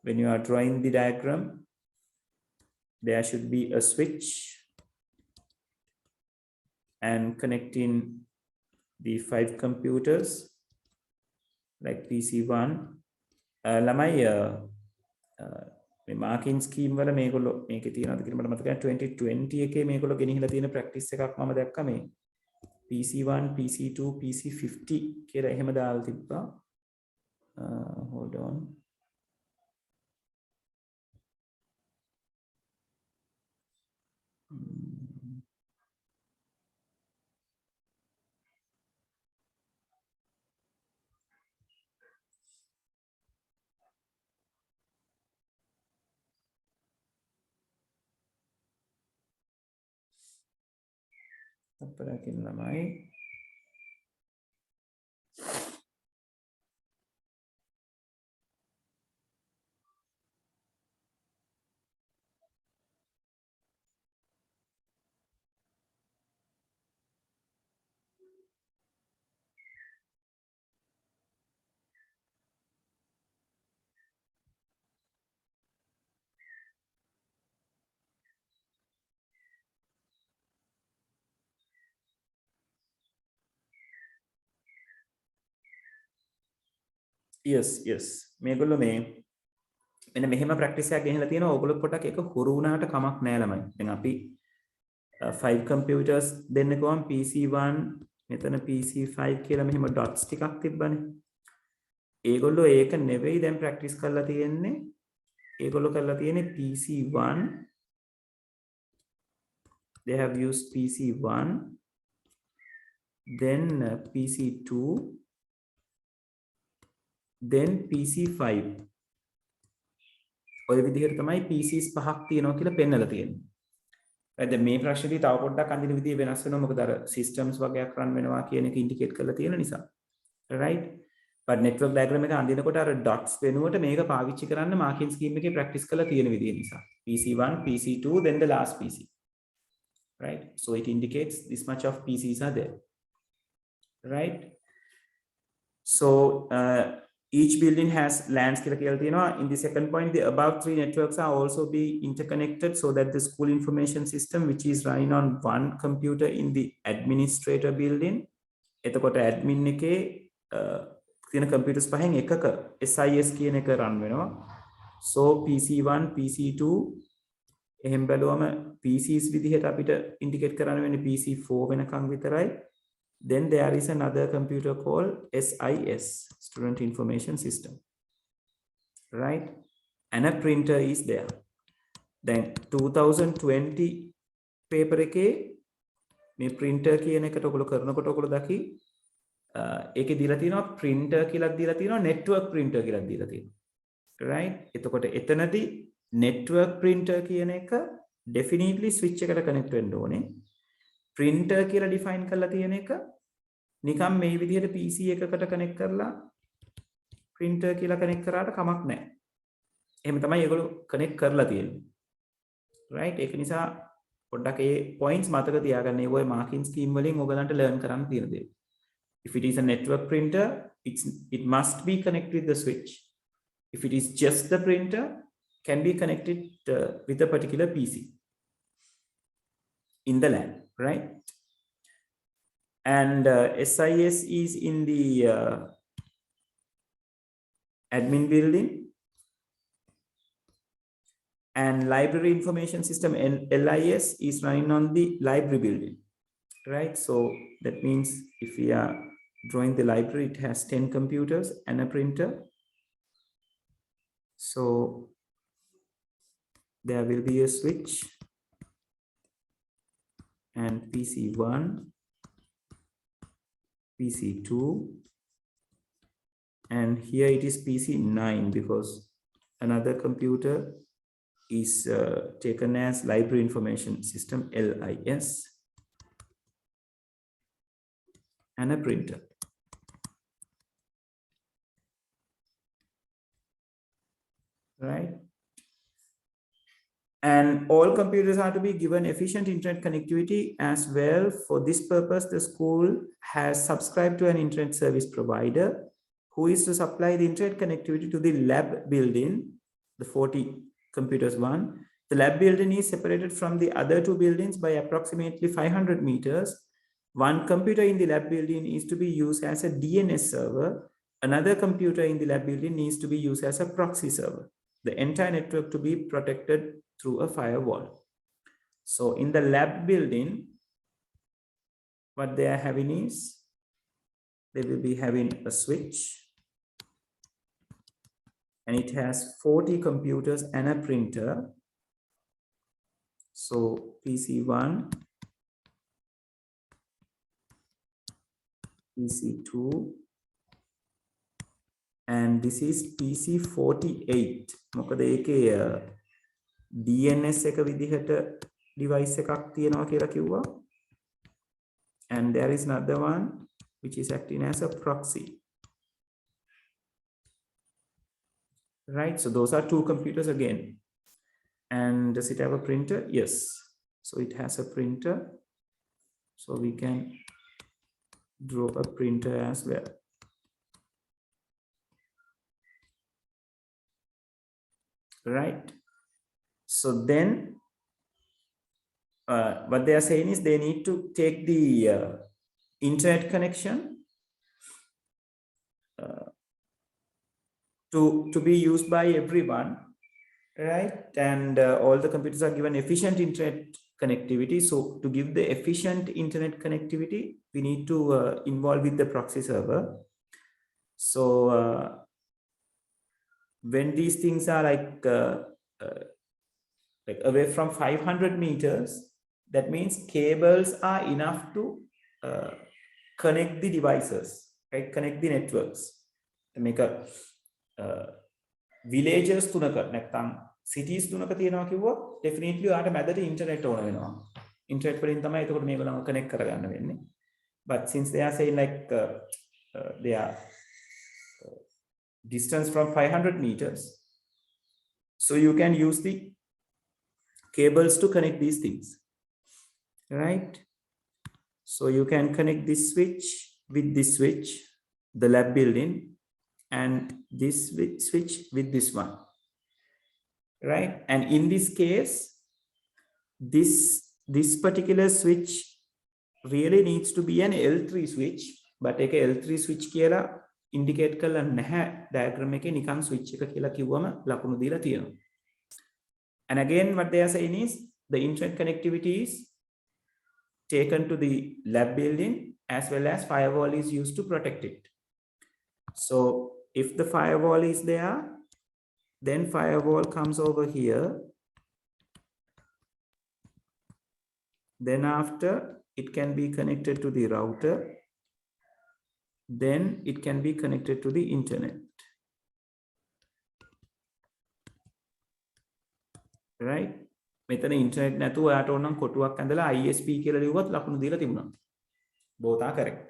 when you are drawing the diagram, there should be a switch and connecting the 5 computers like PC1. ළමයි මේ මාකින් scheme වල මේගොල්ලෝ මේකේ තියෙනවද කියලා මට මතකයි 2020 එකේ මේගොල්ලෝ ගෙනහිලා තියෙන ප්‍රැක්ටිස් එකක් මම දැක්කා මේ PC1 PC2 PC50 කියලා එහෙම දාලා තිබ්බා. Hold on. අපරකින් ළමයි yes මේගොල්ලෝ මේ මෙන්න මෙහෙම ප්‍රැක්ටිස් එකක් ගෙනහිලා තියෙනවා. ඕගොල්ලෝ පොඩක් එක හුරු වුණාට කමක් නැහැ ළමයි. දැන් අපි 5 computers දෙන්න ගමන් PC1 මෙතන PC5 කියලා මෙහෙම dots ටිකක් තිබ්බනේ. ඒගොල්ලෝ ඒක නෙවෙයි දැන් ප්‍රැක්ටිස් කරලා තියෙන්නේ. ඒගොල්ලෝ කරලා තියෙන්නේ PC1, they have used PC1, then PC2, then PC5. ඔය විදිහට තමයි PCs පහක් තියෙනවා කියලා පෙන්නලා තියෙන්නේ. දැන් මේ ප්‍රශ්නේදී තව පොඩ්ඩක් අඳින විදිය වෙනස් වෙනවා. මොකද අර systems වගේක් run වෙනවා කියන එක indicate කරලා තියෙන නිසා. right? but network diagram එක අඳිනකොට අර dots වෙනුවට මේක පාවිච්චි කරන්න marking scheme එකේ practice කරලා තියෙන විදිය නිසා. PC1, PC2, then the last PC. right? so it indicates this much of PCs are there. right? so each building has LANs කියලා කියලා තියෙනවා. In the second point, the above 3 networks are also be interconnected so that the school information system, which is running on one computer in the administrator building, එතකොට admin එකේ තියෙන computers පහෙන් එකක SIS කියන එක run වෙනවා. so PC1 PC2 එහෙම බැලුවම PCs විදිහට අපිට indicate කරන්න වෙන්නේ PC4 වෙනකන් විතරයි. Then there is another computer called SIS, Student Information System, right? And a printer is there. Then 2020 paper එකේ මේ printer කියන එකට ඔයගොල්ලෝ කරනකොට ඔයගොල්ලෝ දකි ඒකේ දීලා තියෙනවා printer කියලා දීලා තියෙනවා network printer කියලා දීලා තියෙනවා. right? එතකොට එතනදී network printer කියන එක definitely switch එකට connect වෙන්න ඕනේ. printer කියලා define කරලා තියෙන එක නිකම් මේ විදිහට PC එකකට connect කරලා printer කියලා connect කරාට කමක් නැහැ. එහෙම තමයි ඒගොල්ලෝ connect කරලා තියෙන්නේ. right? ඒක නිසා පොඩ්ඩක් ඒ points මතක තියාගන්න. ඒ ඔය marking scheme වලින් ඔයගලන්ට learn කරන්න තියෙන දේ. If it is a network printer, it must be connected with the switch. If it is just the printer, can be connected with a particular PC in the LAN, right? And SIS is in the admin building, and library information system and LIS is running on the library building, right? So that means if we are drawing the library, it has 10 computers and a printer. So there will be a switch and PC1, PC2, and here it is PC9 because another computer is taken as Library Information System, LIS, and a printer. Right? And all computers are to be given efficient internet connectivity as well. For this purpose, the school has subscribed to an internet service provider who is to supply the internet connectivity to the lab building, the 40 computers one. The lab building is separated from the other two buildings by approximately 500 meters. One computer in the lab building is to be used as a DNS server. Another computer in the lab building needs to be used as a proxy server. The entire network to be protected through a firewall. So in the lab building, what they are having is, they will be having a switch, and it has 40 computers and a printer. So PC1, PC2, and this is PC48. මොකද ඒකේ DNS එක විදිහට device එකක් තියෙනවා කියලා කිව්වා. And there is another one which is acting as a proxy. Right, so those are two computers again. And does it have a printer? Yes. So it has a printer. So we can draw a printer as well. Right. So then what they are saying is they need to take the internet connection to be used by everyone, right? And all the computers are given efficient internet connectivity. So to give the efficient internet connectivity, we need to involve with the proxy server. So when these things are like away from 500 meters, that means cables are enough to connect the devices, right? Connect the networks. To make a villages තුනක නැත්නම් cities තුනක තියෙනවා කිව්වොත් definitely ඔයාට මැදට internet ඕන වෙනවා. Internet වලින් තමයි එතකොට මේගොල්ලන්ව connect කරගන්න වෙන්නේ. But since they are saying like they are distance from 500 meters, so you can use the cables to connect these things, right? So you can connect this switch with this switch, the lab building, and this switch with this one, right? And in this case, this particular switch really needs to be an L3 switch, but a L3 switch කියලා indicate කරලා නැහැ diagram එකේ නිකන් switch එක කියලා කිව්වම ලකුණු දීලා තියෙනවා. And again, what they are saying is the internet connectivity is taken to the lab building as well as firewall is used to protect it. So if the firewall is there, then firewall comes over here. Then after, it can be connected to the router. Then it can be connected to the internet. Right? මෙතන internet නැතුව ඔයාට ඕන නම් කොටුවක් ඇඳලා ISP කියලා ලියුවත් ලකුණු දීලා තිබුණා. Both are correct.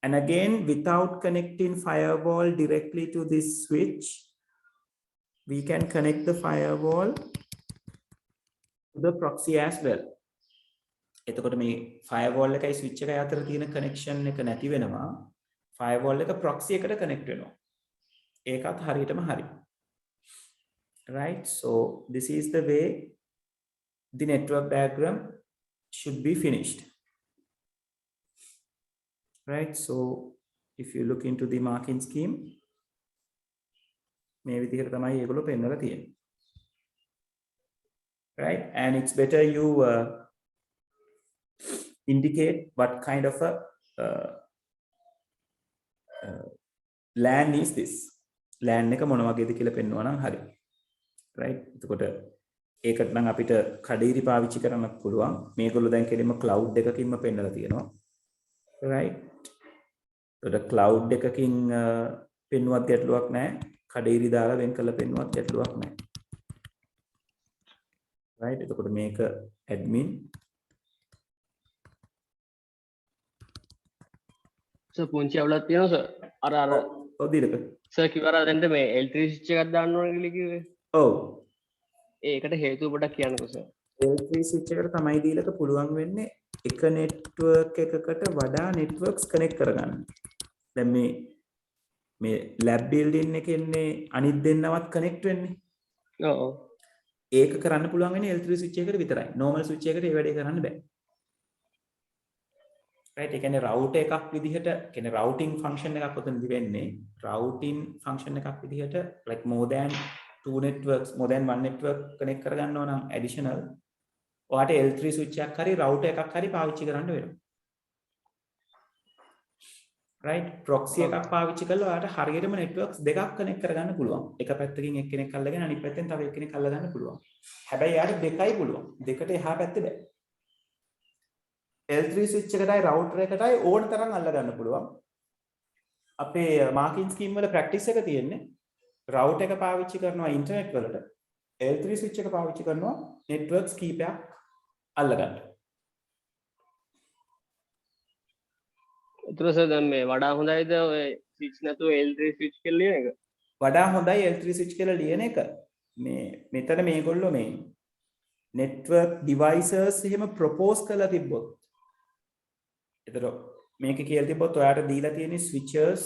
And again, without connecting firewall directly to this switch, we can connect the firewall to the proxy as well. එතකොට මේ firewall එකයි switch එකයි අතර තියෙන connection එක නැති වෙනවා. firewall එක proxy එකට connect වෙනවා. ඒකත් හරියටම හරි. Right? So this is the way the network diagram should be finished. Right? So if you look into the marking scheme, මේ විදිහට තමයි ඒගොල්ලෝ පෙන්නලා තියෙන්නේ. Right? And it's better you indicate what kind of a LAN is this. LAN එක මොන වගේද කියලා පෙන්වනවා නම් හරි. Right? එතකොට ඒකට නම් අපිට කඩේරි පාවිච්චි කරන්න පුළුවන්. මේගොල්ලෝ දැන් කෙලින්ම cloud එකකින්ම පෙන්නලා තියෙනවා. Right? එතකොට cloud එකකින් පෙන්වුවත් ගැටලුවක් නැහැ. කඩේරි දාලා වෙන් කරලා පෙන්වුවත් ගැටලුවක් නැහැ. right එතකොට මේක admin සර් පුංචි අවුලක් තියෙනවා සර් අර ඔව් දීලක සර් කිව්වා දැන් මේ L3 ස්විච් එකක් දාන්න ඕනේ කියලා කිව්වේ ඔව් ඒකට හේතුව පොඩ්ඩක් කියන්නකෝ සර් L3 switch එකට තමයි දීලක පුළුවන් වෙන්නේ එක network එකකට වඩා networks connect කරගන්න. දැන් මේ lab building එකෙන්නේ අනිත් දෙන්නවත් connect වෙන්නේ. ඔව් ඒක කරන්න පුළුවන් වෙන්නේ L3 switch එකකට විතරයි. normal switch එකට ඒ වැඩේ කරන්න බෑ. right ඒ කියන්නේ router එකක් විදිහට කියන්නේ routing function එකක් උතනදි වෙන්නේ routing function එකක් විදිහට like more than two networks more than one network connect කරගන්නවා නම් additional ඔයාට L3 switch එකක් හරි router එකක් හරි පාවිච්චි කරන්න වෙනවා. right proxy එකක් පාවිච්චි කරලා ඔයාට හරියටම networks දෙකක් connect කරගන්න පුළුවන්. එක පැත්තකින් එක්කෙනෙක් අල්ලගෙන අනිත් පැත්තෙන් තව එක්කෙනෙක් අල්ලගන්න පුළුවන්. හැබැයි යාට දෙකයි පුළුවන්. දෙකට එහා පැත්තේ බෑ. L3 switch එකටයි router එකටයි ඕන තරම් අල්ලගන්න පුළුවන්. අපේ marking scheme වල practice එක තියෙන්නේ router එක පාවිච්චි කරනවා internet වලට L3 switch එක පාවිච්චි කරනවා networks කීපයක් අල්ලගන්න. ඒතර සර් දැන් මේ වඩා හොඳයිද ඔය ස්විච් නැතුව L3 ස්විච් කියලා ලියන එක? වඩා හොඳයි L3 switch කියලා ලියන එක. මෙතන මේගොල්ලෝ මේ network devices එහෙම propose කරලා තිබ්බොත් ඒතර මේක කියලා තිබ්බොත් ඔයාට දීලා තියෙන switches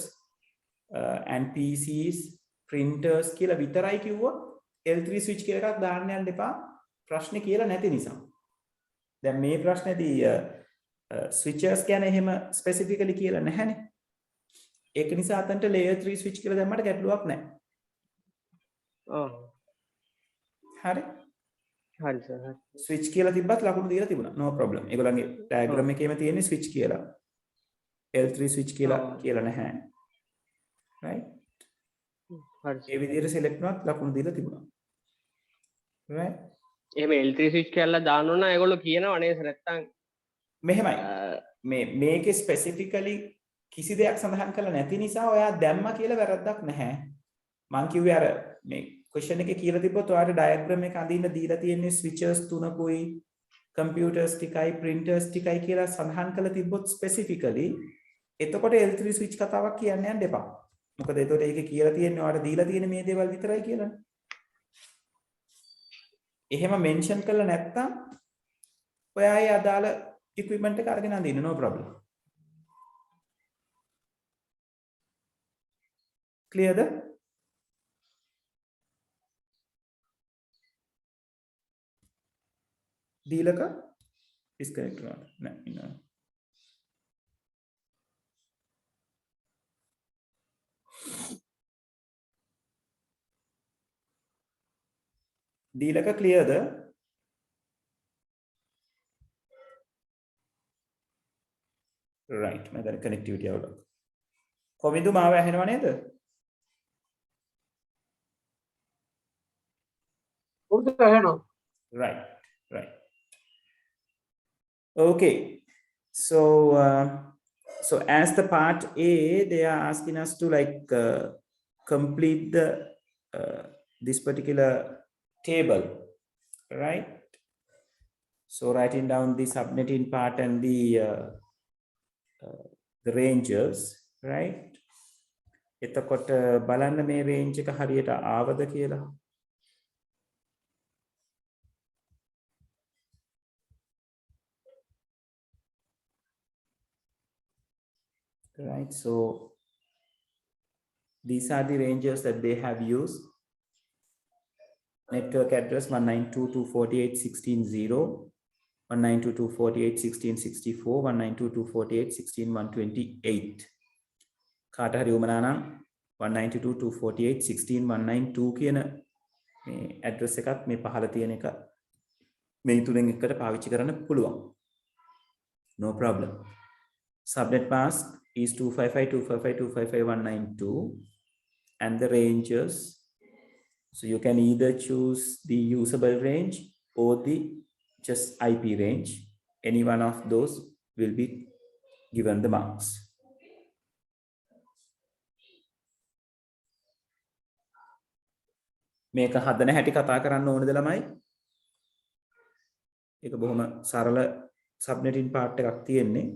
and PCs printers කියලා විතරයි කිව්වොත් L3 switch කියලා එකක් දාන්න යන්න එපා ප්‍රශ්නේ කියලා නැති නිසා. දැන් මේ ප්‍රශ්නේදී switches කියන්නේ එහෙම specifically කියලා නැහැනේ. ඒක නිසා අතන්ට layer 3 switch කියලා දැම්මට ගැටලුවක් නැහැ. ඔව්. හරි. හරි සර්. switch කියලා තිබ්බත් ලකුණු දීලා තිබුණා. no problem. ඒගොල්ලන්ගේ diagram එකේම තියෙන්නේ switch කියලා. L3 switch කියලා නැහැ. right? හරි. ඒ විදිහට select වුණත් ලකුණු දීලා තිබුණා. right? එහෙම L3 ස්විච් කියලා දාන්න ඕන ඒගොල්ලෝ කියනවා නේද නැත්තම් මෙහෙමයි මේකේ ස්පෙસિෆිකලි කිසි දෙයක් සඳහන් කරලා නැති නිසා ඔයා දැම්මා කියලා වැරද්දක් නැහැ මං කිව්වේ අර මේ ක්වෙස්චන් එකේ කියලා තිබ්බොත් ඔයාලට ඩයග්‍රෑම් එක අඳින්න දීලා තියෙන්නේ ස්විචර්ස් තුනකුයි කම්පියුටර්ස් ටිකයි printers ටිකයි කියලා සඳහන් කරලා තිබ්බොත් ස්පෙસિෆිකලි එතකොට L3 ස්විච් කතාවක් කියන්න යන්න එපා මොකද එතකොට ඒකේ කියලා තියෙන්නේ ඔයාලට දීලා තියෙන මේ දේවල් විතරයි කියලානේ එහෙම මෙන්ෂන් කරලා නැත්තම් ඔයා ඒ අදාළ equipment එක අරගෙන අඳින්න no problem clear දීලක disconnect කරනවා නෑ ඉන්නවා දීලක clear right මම දැන් connectivity අවුලක් කොමිදු මාව ඇහෙනව නේද උඩට ඇහෙනවා right okay so so as the part A they are asking us to like complete the this particular table right so writing down the subnetting part and the ranges right එතකොට බලන්න මේ range එක හරියට ආවද කියලා right so these are the ranges that they have used network address 192.248.16.0 192.248.16.64 192.248.16.128 කාට හරි උමනා නම් 192.248.16.192 කියන මේ ඇඩ්‍රස් එකත් මේ පහළ තියෙන එක මේ තුනෙන් එකකට පාවිච්චි කරන්න පුළුවන් no problem subnet mask is 255.255.255.192 and the ranges so you can either choose the usable range or the just IP range any one of those will be given the marks මේක හදන හැටි කතා කරන්න ඕනද ළමයි ඒක බොහොම සරල සබ්නෙටින් පාර්ට් එකක් තියෙන්නේ.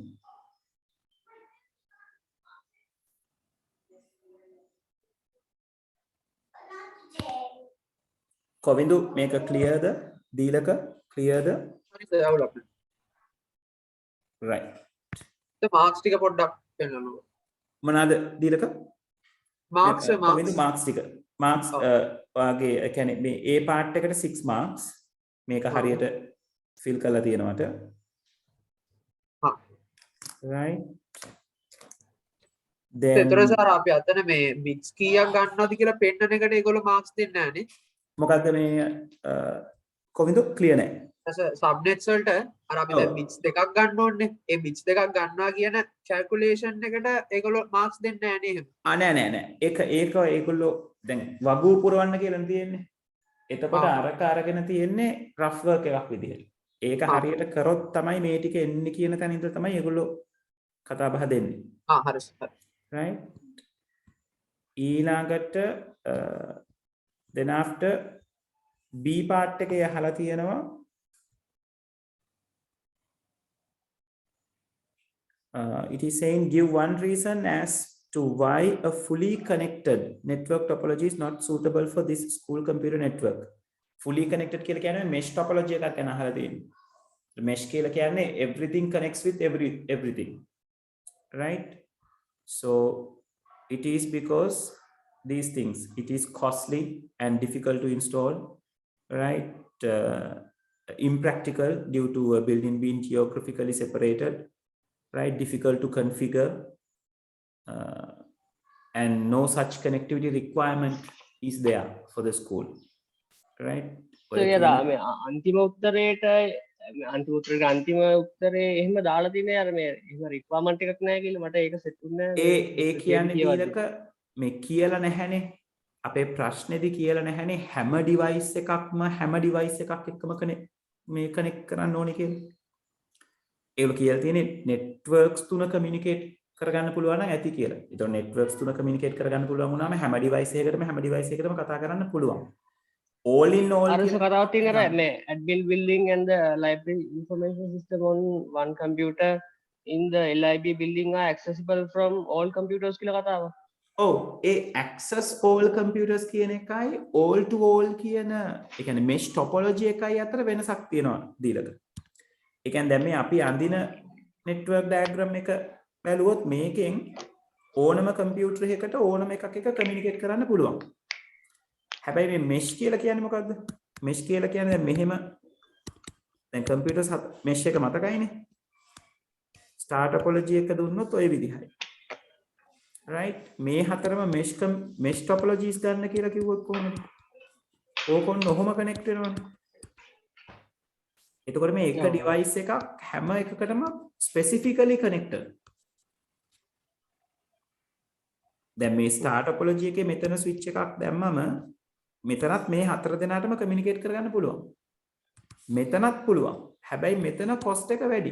කොවින්දු මේක ක්ලියර්ද? දීලක ක්ලියර්ද? development. right. මාක්ස් ටික පොඩ්ඩක් පෙන්නනවා. මොනවාද දීලක? මාක්ස් කොවින්දු මාක්ස් ටික. මාක්ස් වාගේ ඒ කියන්නේ මේ A පාර්ට් එකට 6 මාක්ස්. මේක හරියට ෆිල් කරලා තියෙනවට. right. then ඒතර සර් අපි අතන මේ මික්ස් කීයක් ගන්නවද කියලා පෙන්නන එකට ඒගොල්ලෝ මාක්ස් දෙන්නේ නැහනේ. මොකද්ද මේ කොවින්දු ක්ලියර් නැහැ. සබ්නෙට්ස් වලට අර අපි දැන් මික්ස් දෙකක් ගන්න ඕනේ. ඒ මික්ස් දෙකක් ගන්නවා කියන කැල්කියුලේෂන් එකට ඒගොල්ලෝ මාක්ස් දෙන්නේ නැහැ නේ එහෙම. නෑ. ඒක ඒගොල්ලෝ දැන් වගු පුරවන්න කියලා තියෙන්නේ. එතකොට අරක අරගෙන තියෙන්නේ රෆ් වර්ක් එකක් විදිහට. ඒක හරියට කරොත් තමයි මේ ටික එන්නේ කියන තැන ඉඳලා තමයි ඒගොල්ලෝ කතා බහ දෙන්නේ. හරි. right. ඊළඟට then after B part එකේ අහලා තියෙනවා it is saying give one reason as to why a fully connected network topology is not suitable for this school computer network. Fully connected කියලා කියන්නේ mesh topology එකක් ගැන අහලා තියෙනවා. mesh කියලා කියන්නේ everything connects with everything. right. So it is because these things, it is costly and difficult to install, right? Impractical due to a building being geographically separated, right? Difficult to configure, and no such connectivity requirement is there for the school, right? අන්තිම උත්තරේට අන්තිම උත්තරේ එහෙම දාලා තියෙන්නේ අර මේ එහෙම requirement එකක් නැහැ කියලා මට ඒක සෙට් වුණේ නැහැ. ඒ කියන්නේ දීලක මේ කියලා නැහැනේ. අපේ ප්‍රශ්නේදී කියලා නැහැනේ හැම ඩිවයිස් එකක්ම හැම ඩිවයිස් එකක් එක්කම මේ කනෙක්ට් කරන්න ඕනේ කියලා. ඒගොල්ලෝ කියලා තියෙන්නේ නෙට්වර්ක්ස් තුන කමියුනිකේට් කරගන්න පුළුවන් නම් ඇති කියලා. ඒතකොට නෙට්වර්ක්ස් තුන කමියුනිකේට් කරගන්න පුළුවන් වුණාම හැම ඩිවයිස් එකකටම කතා කරන්න පුළුවන්. all in all කතාවක් තියෙනවා මේ admin building and the library information system on one computer in the LIB building are accessible from all computers කියලා කතාව. ඒ access all computers කියන එකයි all to all කියන ඒ කියන්නේ mesh topology එකයි අතර වෙනසක් තියෙනවා දීලක. ඒ කියන්නේ දැන් මේ අපි අඳින network diagram එක බැලුවොත් මේකෙන් ඕනම කම්පියුටර් එකකට ඕනම එකක් එක කමියුනිකේට් කරන්න පුළුවන්. හැබැයි මේ mesh කියලා කියන්නේ මොකක්ද? mesh කියලා කියන්නේ මෙහෙම දැන් කම්පියුටර්ස් mesh එක මතකයිනේ. star topology එක දුන්නොත් ඔය විදිහයි. right. මේ හතරම mesh topologies ගන්න කියලා කිව්වොත් කොහොමද? ඕකොන් ඔහොම කනෙක්ට් වෙනවනේ. එතකොට මේ එක device එකක් හැම එකකටම specifically connected. දැන් මේ star topology එකේ මෙතන switch එකක් දැම්මම මෙතනත් මේ හතර දෙනාටම කමියුනිකේට් කරගන්න පුළුවන්. මෙතනත් පුළුවන්. හැබැයි මෙතන cost එක වැඩි.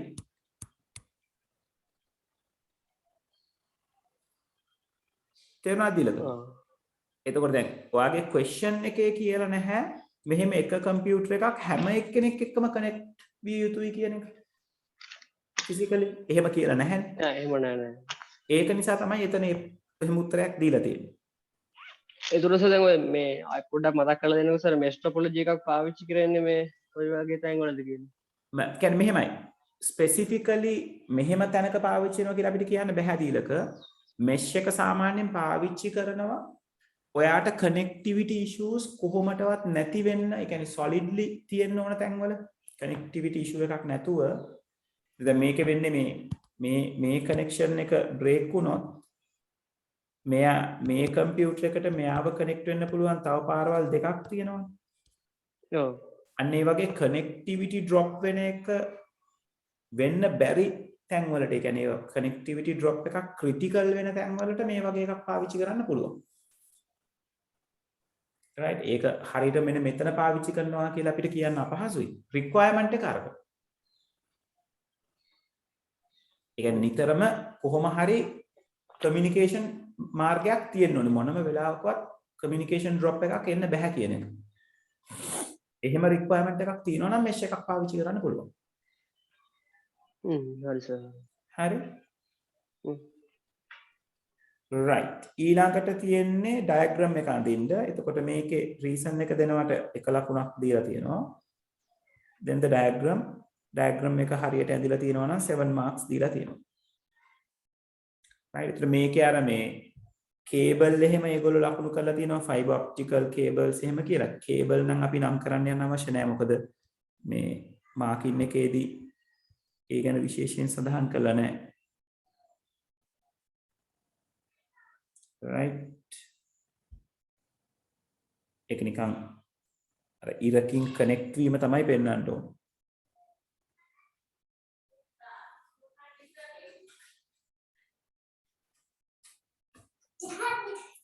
තේරුණාද දීලක? එතකොට දැන් ඔයාගේ question එකේ කියලා නැහැ මෙහෙම එක කම්පියුටර් එකක් හැම එක්කෙනෙක් එක්කම කනෙක්ට් විය යුතුයි කියන එක. ෆිසිකලි එහෙම කියලා නැහැ. එහෙම නෑ. ඒක නිසා තමයි එතන එහෙම උත්තරයක් දීලා තියෙන්නේ. ඒතරස දැන් ඔය මේ අය පොඩ්ඩක් මතක් කරලා දෙන්නකෝ සර් mesh topology එකක් පාවිච්චි කරන්නේ මේ ඔය වගේ තැන් වලද කියන්නේ. කියන්නේ මෙහෙමයි. ස්පෙસિෆිකලි මෙහෙම තැනක පාවිච්චි කරනවා කියලා අපිට කියන්න බෑ දීලක. mesh එක සාමාන්‍යයෙන් පාවිච්චි කරනවා ඔයාට connectivity issues කොහොමටවත් නැති වෙන්න, ඒ කියන්නේ solidly තියෙන්න ඕන තැන්වල connectivity issue එකක් නැතුව දැන් මේකේ වෙන්නේ මේ connection එක break වුණොත් මෙයා මේ කම්පියුටර් එකට මෙයාව කනෙක්ට් වෙන්න පුළුවන් තව පාරවල් දෙකක් තියෙනවා. ඔව්. අන්න ඒ වගේ connectivity drop වෙන එක වෙන්න බැරි තැන් වලට, ඒ කියන්නේ connectivity drop එකක් critical වෙන තැන් වලට මේ වගේ එකක් පාවිච්චි කරන්න පුළුවන්. right. ඒක හරියට මෙතන පාවිච්චි කරනවා කියලා අපිට කියන්න අපහසුයි. requirement එක අරක. ඒ කියන්නේ නිතරම කොහොම හරි communication මාර්ගයක් තියෙන්න ඕනේ. මොනම වෙලාවකවත් communication drop එකක් එන්න බෑ කියන එක. එහෙම requirement එකක් තියෙනවා නම් mesh එකක් පාවිච්චි කරන්න පුළුවන්. හරි සර්. හරි. right. ඊළඟට තියෙන්නේ diagram එක අඳින්න. එතකොට මේකේ reason එක දෙනවට එක ලකුණක් දීලා තියෙනවා. then the diagram එක හරියට ඇඳිලා තියෙනවා නම් 7 marks දීලා තියෙනවා. right. එතකොට මේකේ අර මේ cable එහෙම ඒගොල්ලෝ ලකුණු කරලා තියෙනවා fiber optical cables එහෙම කියලා. cable නම් අපි නම් කරන්න යන්න අවශ්‍ය නැහැ. මොකද මේ marking එකේදී ඒ ගැන විශේෂයෙන් සඳහන් කරලා නැහැ. right. ඒක නිකන් අර ඉරකින් කනෙක්ට් වීම තමයි පෙන්වන්න ඕන.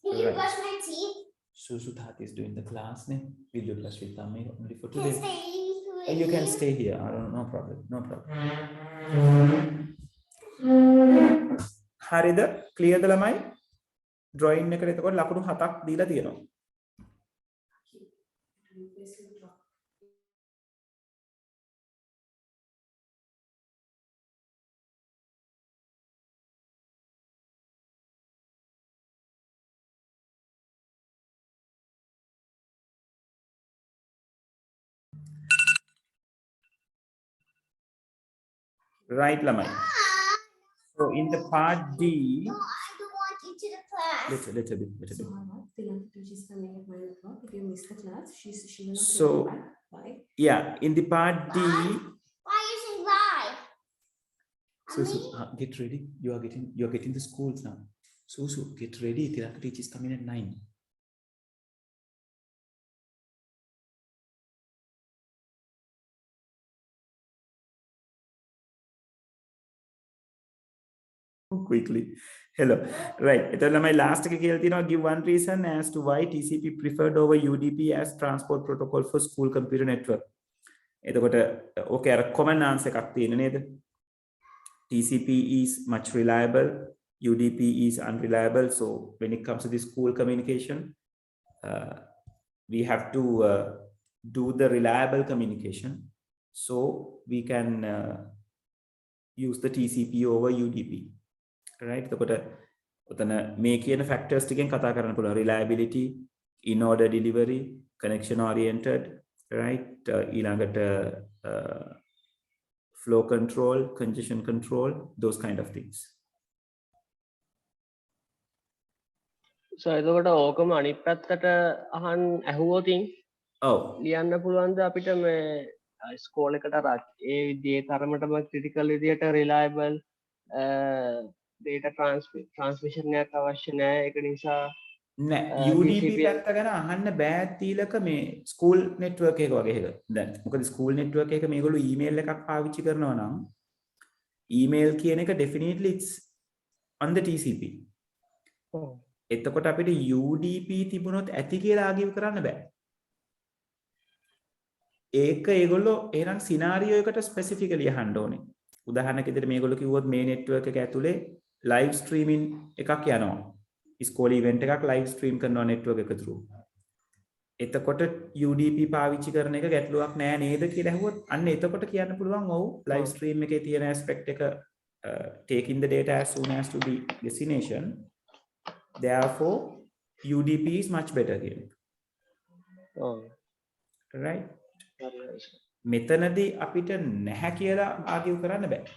Will you brush my teeth? Susu That is doing the class name. Will you brush with Tami only for today? Can I stay You can stay here. I don't know. No problem. No problem. හරිද? Clear ද ළමයි? Drawing එකට එතකොට ලකුණු 7ක් දීලා තියෙනවා. Right, Lamai. So in the part D, No, I don't want into the class. little bit. So the young teacher is coming at 9 o'clock. If you miss the class, she will not So- come back. Bye. yeah, in the part D, Why you saying bye? Susu, get ready. You are getting the schools now. Susu, get ready. The teacher is coming at 9. Quickly. Hello. Right. එතකොට my last එක කියලා තියෙනවා give one reason as to why TCP preferred over UDP as transport protocol for school computer network. එතකොට okay අර common answer එකක් තියෙන නේද? TCP is much reliable, UDP is unreliable. So when it comes to the school communication, we have to do the reliable communication. So we can use the TCP over UDP. Right. එතකොට ඔතන මේ කියන factors ටිකෙන් කතා කරන්න පුළුවන්. reliability, in order delivery, connection oriented, right? ඊළඟට flow control, congestion control, those kind of things. So එතකොට ඕකම අනිත් පැත්තට අහන් ඇහුවොතින් Oh, ලියන්න පුළුවන්ද අපිට මේ ස්කෝල් එකට අර ඒ විදිහේ තරමටම ක්‍රිටිකල් විදියට රිලයබල් data transmission එකක් අවශ්‍ය නැහැ. ඒක නිසා නෑ UDP TCP පැත්ත ගැන අහන්න බෑ තීලක මේ ස්කූල් නෙට්වර්ක් එක වගේ එක. දැන් මොකද ස්කූල් නෙට්වර්ක් එක මේගොල්ලෝ ඊමේල් එකක් පාවිච්චි කරනවා නම් ඊමේල් කියන එක definitely it's on the TCP. එතකොට අපිට UDP තිබුණොත් ඇති කියලා ආගිව් කරන්න බෑ. ඒක ඒගොල්ලෝ එහෙනම් සිනාරියෝ එකට ස්පෙસિෆිකලි අහන්න ඕනේ. උදාහරණයක් විදිහට මේගොල්ලෝ කිව්වොත් මේ නෙට්වර්ක් එක ඇතුලේ ලයිව් ස්ට්‍රීමින් එකක් යනවා. ස්කෝල ඉවෙන්ට් එකක් ලයිව් ස්ට්‍රීම් කරනවා නෙට්වර්ක් එක through. එතකොට UDP පාවිච්චි කරන එක ගැටලුවක් නෑ නේද කියලා අහුවොත් අන්න එතකොට කියන්න පුළුවන් ඔව් ලයිව් ස්ට්‍රීම් එකේ තියෙන ඇස්පෙක්ට් එක taking the data as soon as to the destination. Therefore UDP is much better here. Right? මෙතනදී අපිට නැහැ කියලා ආගිව් කරන්න බෑ.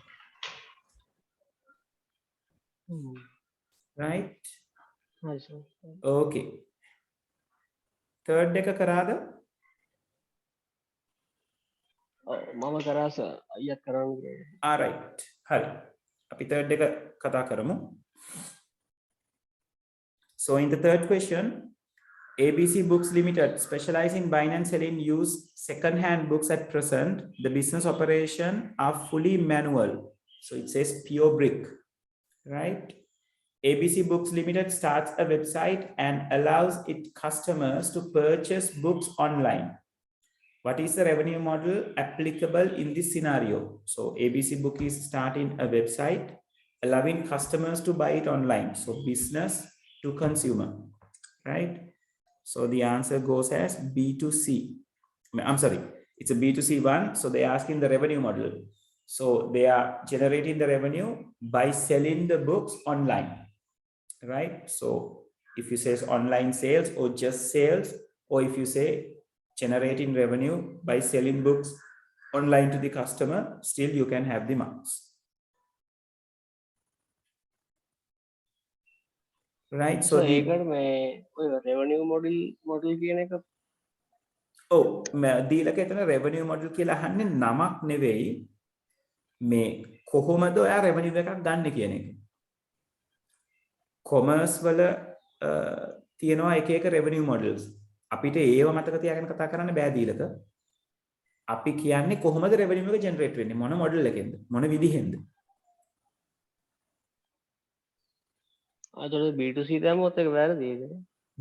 Right? Okay. Third එක කරාද? මම කරාස අයියත් කරන්න. Alright. හරි. අපි third එක කතා කරමු. So in the third question, ABC Books Limited specialize in buying and selling used second-hand books at present. The business operation are fully manual. So it says pure brick, right? ABC Books Limited starts a website and allows its customers to purchase books online. What is the revenue model applicable in this scenario? So ABC Book is starting a website, allowing customers to buy it online. So business to consumer, right? So the answer goes as B to C. I'm sorry, it's a B2C one. So they are asking the revenue model. So they are generating the revenue by selling the books online, right? So if you say online sales or just sales, or if you say generating revenue by selling books online to the customer, still you can have the marks. Right? So ඒකට මේ ඔය revenue model කියන එක දීලා එතන revenue model කියලා අහන්නේ නමක් නෙවෙයි, මේ කොහොමද ඔයා revenue එකක් ගන්න කියන එක. commerce වල තියෙනවා එක එක revenue models. අපිට ඒව මතක තියාගෙන කතා කරන්න බෑ දීලක. අපි කියන්නේ කොහොමද revenue එක generate වෙන්නේ, මොන model එකෙන්ද, මොන විදිහෙන්ද. අතට B2C දැම්මොත් එක වැරදිද?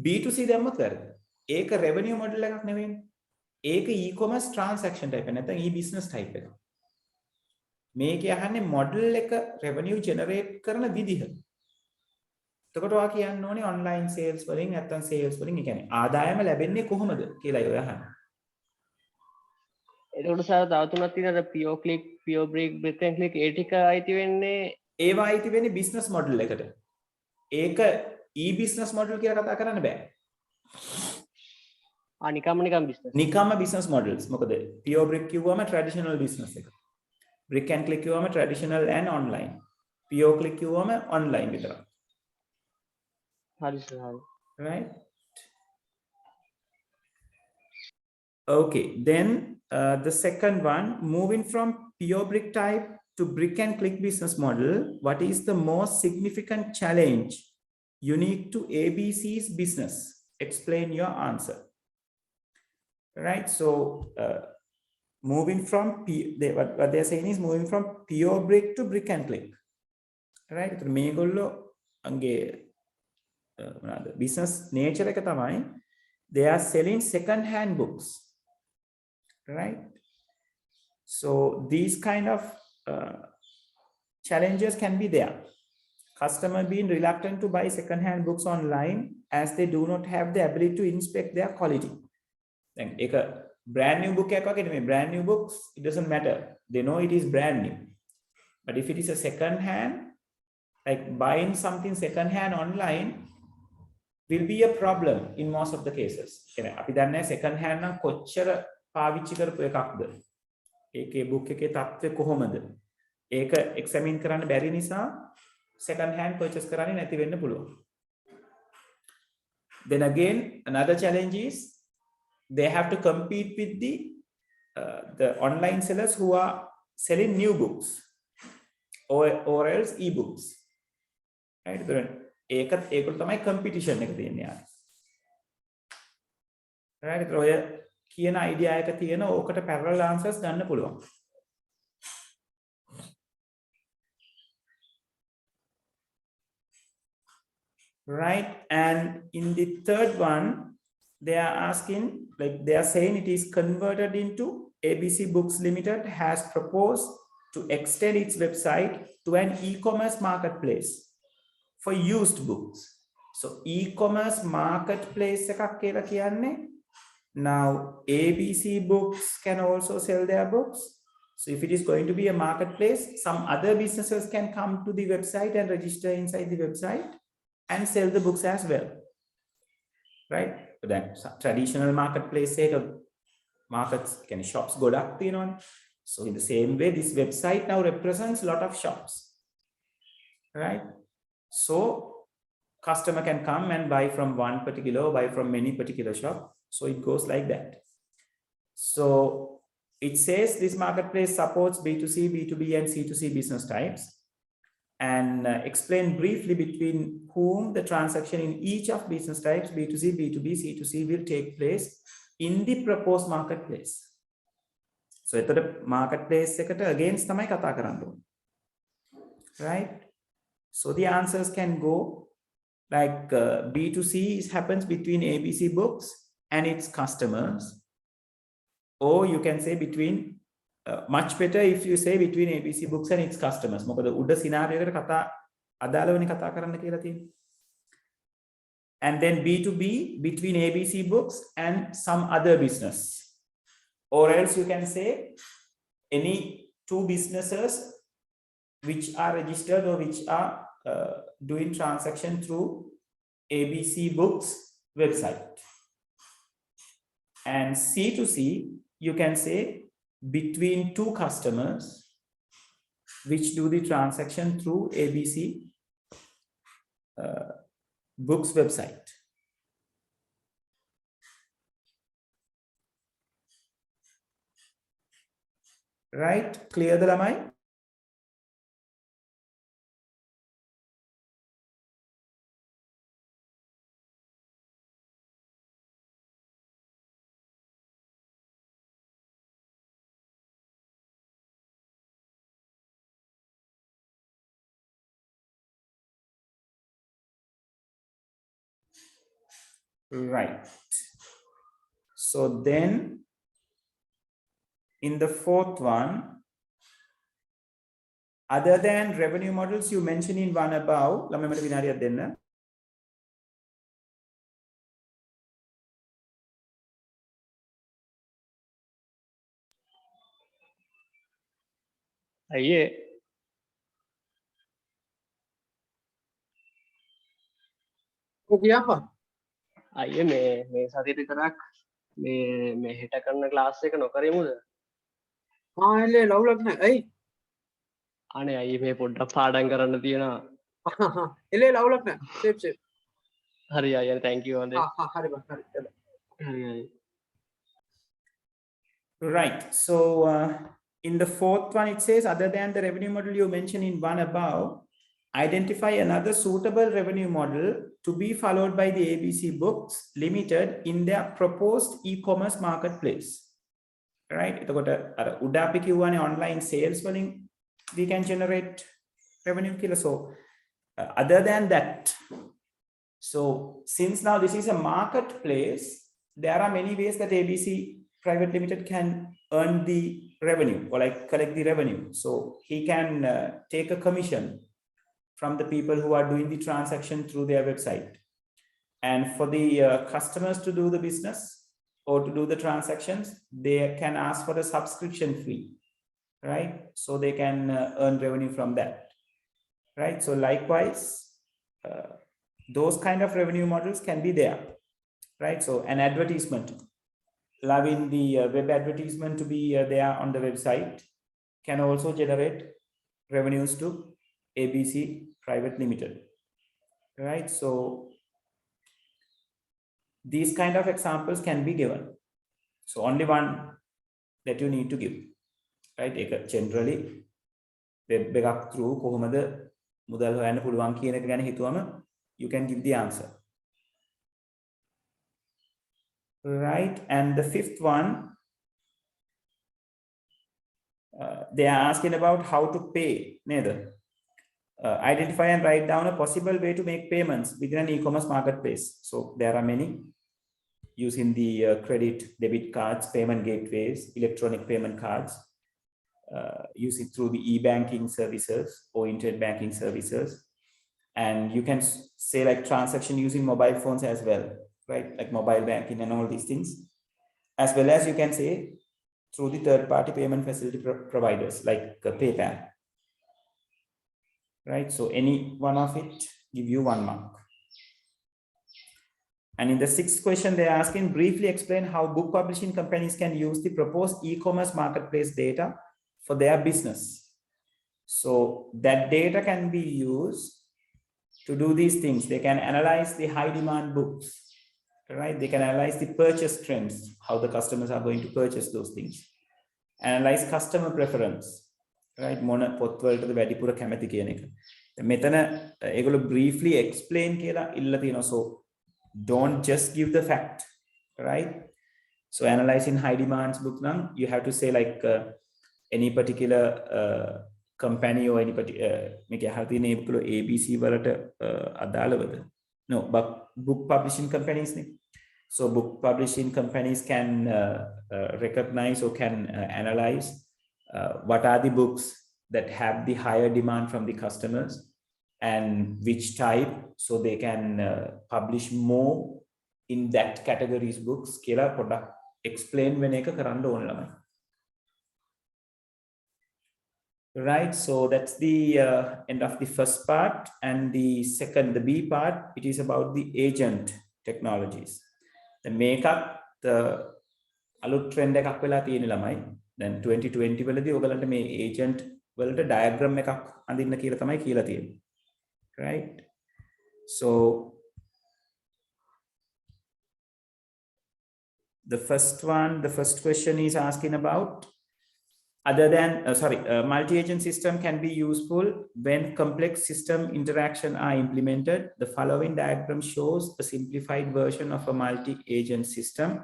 B2C දැම්මොත් වැරදි. ඒක revenue model එකක් නෙවෙයි. ඒක e-commerce transaction type එක නැත්නම් e-business type එක. මේකේ අහන්නේ model එක revenue generate කරන විදිහ. එතකොට ඔයා කියන්න ඕනේ online sales වලින් නැත්නම් sales වලින්, ඒ කියන්නේ ආදායම ලැබෙන්නේ කොහොමද කියලා ඔය අහන්නේ. එතකොට සාර තව තුනක් තියෙනවා pure click, pure break, break and click ඒ ටික අයිති වෙන්නේ ඒවා අයිති වෙන්නේ business model එකට. ඒක e-business model කියලා කතා කරන්න බෑ. නිකම්ම business. නිකම්ම business models. මොකද pure brick කිව්වම traditional business එක. brick and click කිව්වම traditional and online. pure click කිව්වම online විතරයි. හරි සර් හරි. Right? Okay, then the second one, moving from pure brick type to brick and click business model, what is the most significant challenge unique to ABC's business? Explain your answer. Right, so moving from what they're saying is moving from pure brick to brick and click. Right, so මේගොල්ලෝ අංගේ business nature එක තමයි, they are selling second hand books. Right, so these kind of challenges can be there. Customer being reluctant to buy second hand books online as they do not have the ability to inspect their quality. Then a brand new book එකක් වගේ නෙමෙයි, brand new books, it doesn't matter, they know it is brand new. But if it is a second hand, like buying something second hand online will be a problem in most of the cases. අපි දන්නේ second hand නම් කොච්චර පාවිච්චි කරපු එකක්ද, ඒකේ book එකේ තත්ත්වය කොහොමද, ඒක examine කරන්න බැරි නිසා second hand purchase කරන්නේ නැති වෙන්න පුළුවන්. Then again, another challenge is they have to compete with the online sellers who are selling new books or else e-books. Right? ඒකට තමයි competition එක තියෙන්නේ. Right? ඔය කියන idea එක තියෙන ඕකට parallel answers ගන්න පුළුවන්. Right, and in the third one, they are asking, like they are saying it is converted into ABC Books Limited has proposed to extend its website to an e-commerce marketplace for used books. So e-commerce marketplace එකක් කියලා කියන්නේ, now ABC Books can also sell their books. So if it is going to be a marketplace, some other businesses can come to the website and register inside the website and sell the books as well. Right? That traditional marketplace එක markets can shops ගොඩක් තියෙනවනේ. So in the same way, this website now represents a lot of shops. Right? So customer can come and buy from one particular, buy from many particular shop. So it goes like that. So it says this marketplace supports B2C, B2B and C2C business types, and explain briefly between whom the transaction in each of business types B2C, B2B, C2C will take place in the proposed marketplace. So එතකොට marketplace එකට against තමයි කතා කරන්න ඕනේ. Right? So the answers can go like B2C happens between ABC Books and its customers, or you can say between much better if you say between ABC Books and its customers. මොකද උඩ scenario එකට කතා අදාළවනේ කතා කරන්න කියලා තියෙන්නේ. And then B2B between ABC Books and some other business. or else you can say any two businesses which are registered or which are doing transaction through ABC Books website. And C2C, you can say between two customers which do the transaction through ABC Books website. Right? Clear the lamai? Right. So then in the fourth one, other than revenue models you mentioned in one above, ළමයට විනාඩියක් දෙන්න. අයියේ කියපන් අයියේ මේ සතිය විතරක් මේ හෙට කරන ක්ලාස් එක නොකරමුද? එල්ලේ ලවුලක් නෑ ඇයි අනේ අයියේ මේ පොඩ්ඩක් පාඩම් කරන්න තියෙනවා. එල්ලේ ලවුලක් නෑ සේප් හරි අයියා thank you වන්දේ. හරි බං හරි හරි අයියේ. Right. So in the fourth one, it says, other than the revenue model you mentioned in one above, identify another suitable revenue model to be followed by the ABC Books Limited in their proposed e-commerce marketplace. Right? Online sales we can generate revenue. So other than that, so since now this is a marketplace, there are many ways that ABC Private Limited can earn the revenue or like collect the revenue. So he can take a commission from the people who are doing the transaction through their website. And for the customers to do the business or to do the transactions, they can ask for a subscription fee, right? So they can earn revenue from that, right? So likewise, those kind of revenue models can be there, right? So an advertisement, allowing the web advertisement to be there on the website can also generate revenues to ABC Private Limited, right? So these kind of examples can be given. So only one that you need to give, right? Generally, web එකක් through කොහොමද මුදල් හොයන්න පුළුවන් කියන එක ගැන හිතුවම you can give the answer. Right, and the fifth one, they are asking about how to pay. Identify and write down a possible way to make payments within an e-commerce marketplace. So there are many, using the credit, debit cards, payment gateways, electronic payment cards, use it through the e-banking services or internet banking services. And you can say like transaction using mobile phones as well, right? Like mobile banking and all these things, as well as you can say through the third-party payment facility providers like PayPal, right? So any one of it give you 1 mark. And in the sixth question, they're asking, briefly explain how book publishing companies can use the proposed e-commerce marketplace data for their business. So that data can be used to do these things. They can analyze the high demand books, right? They can analyze the purchase trends, how the customers are going to purchase those things. Analyze customer preference, right? Mona potwalta the වැඩිපුර කැමති කියන එක. මෙතන ඒගොල්ලෝ briefly explain කියලා ඉල්ල තියෙනවා. So don't just give the fact, right? So analyzing high demands book now, you have to say like any particular company or any particular ABC වලට අදාළවද? No, but book publishing companies. So book publishing companies can recognize or can analyze what are the books that have the higher demand from the customers and which type, so they can publish more in that categories books. Kela product explain වෙන එක කරන්න ඕන ළමයි. Right, so that's the end of the first part, and the second, the B part, it is about the agent technologies. The makeup, the අලුත් trend එකක් වෙලා තියෙන ළමයි. Then 2020 වලදී ඔයගලන්ට මේ agent වලට diagram එකක් අඳින්න කියලා තමයි කියලා තියෙන්නේ. Right, so the first question is asking about, other than multi-agent system can be useful when complex system interaction are implemented. The following diagram shows a simplified version of a multi-agent system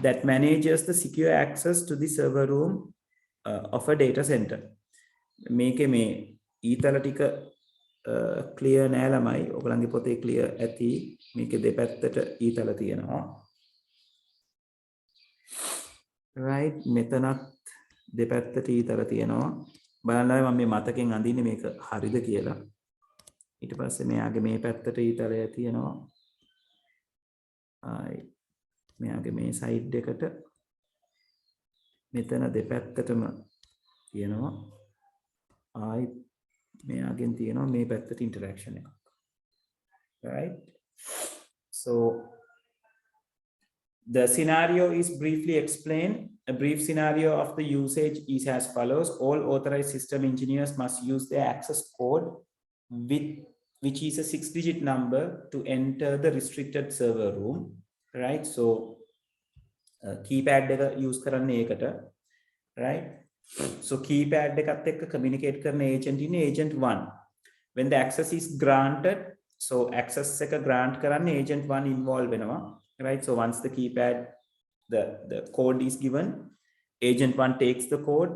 that manages the secure access to the server room of a data center. මේකේ මේ ඊතල ටික clear නෑ ළමයි. ඔයගලන්ගේ පොතේ clear ඇති. මේකේ දෙපැත්තට ඊතල තියෙනවා. Right, මෙතනත් දෙපැත්තට ඊතල තියෙනවා. බලන්න මම මේ මතකෙන් අඳින්නේ මේක හරිද කියලා. ඊට පස්සේ මෙයාගේ මේ පැත්තට ඊතලය තියෙනවා. මෙයාගේ මේ සයිඩ් එකට මෙතන දෙපැත්තටම තියෙනවා. මෙයාගෙන් තියෙනවා මේ පැත්තට interaction එකක්. Right, so the scenario is briefly explained. A brief scenario of the usage is as follows. All authorized system engineers must use their access code, which is a 6-digit number, to enter the restricted server room. Right, so keypad එක use කරන්නේ ඒකට. Right, so keypad එකත් එක්ක communicate කරන agent ඉන්නේ agent 1. When the access is granted, so access එක grant කරන්නේ agent 1 involve වෙනවා. Right, so once the keypad, the code is given, agent 1 takes the code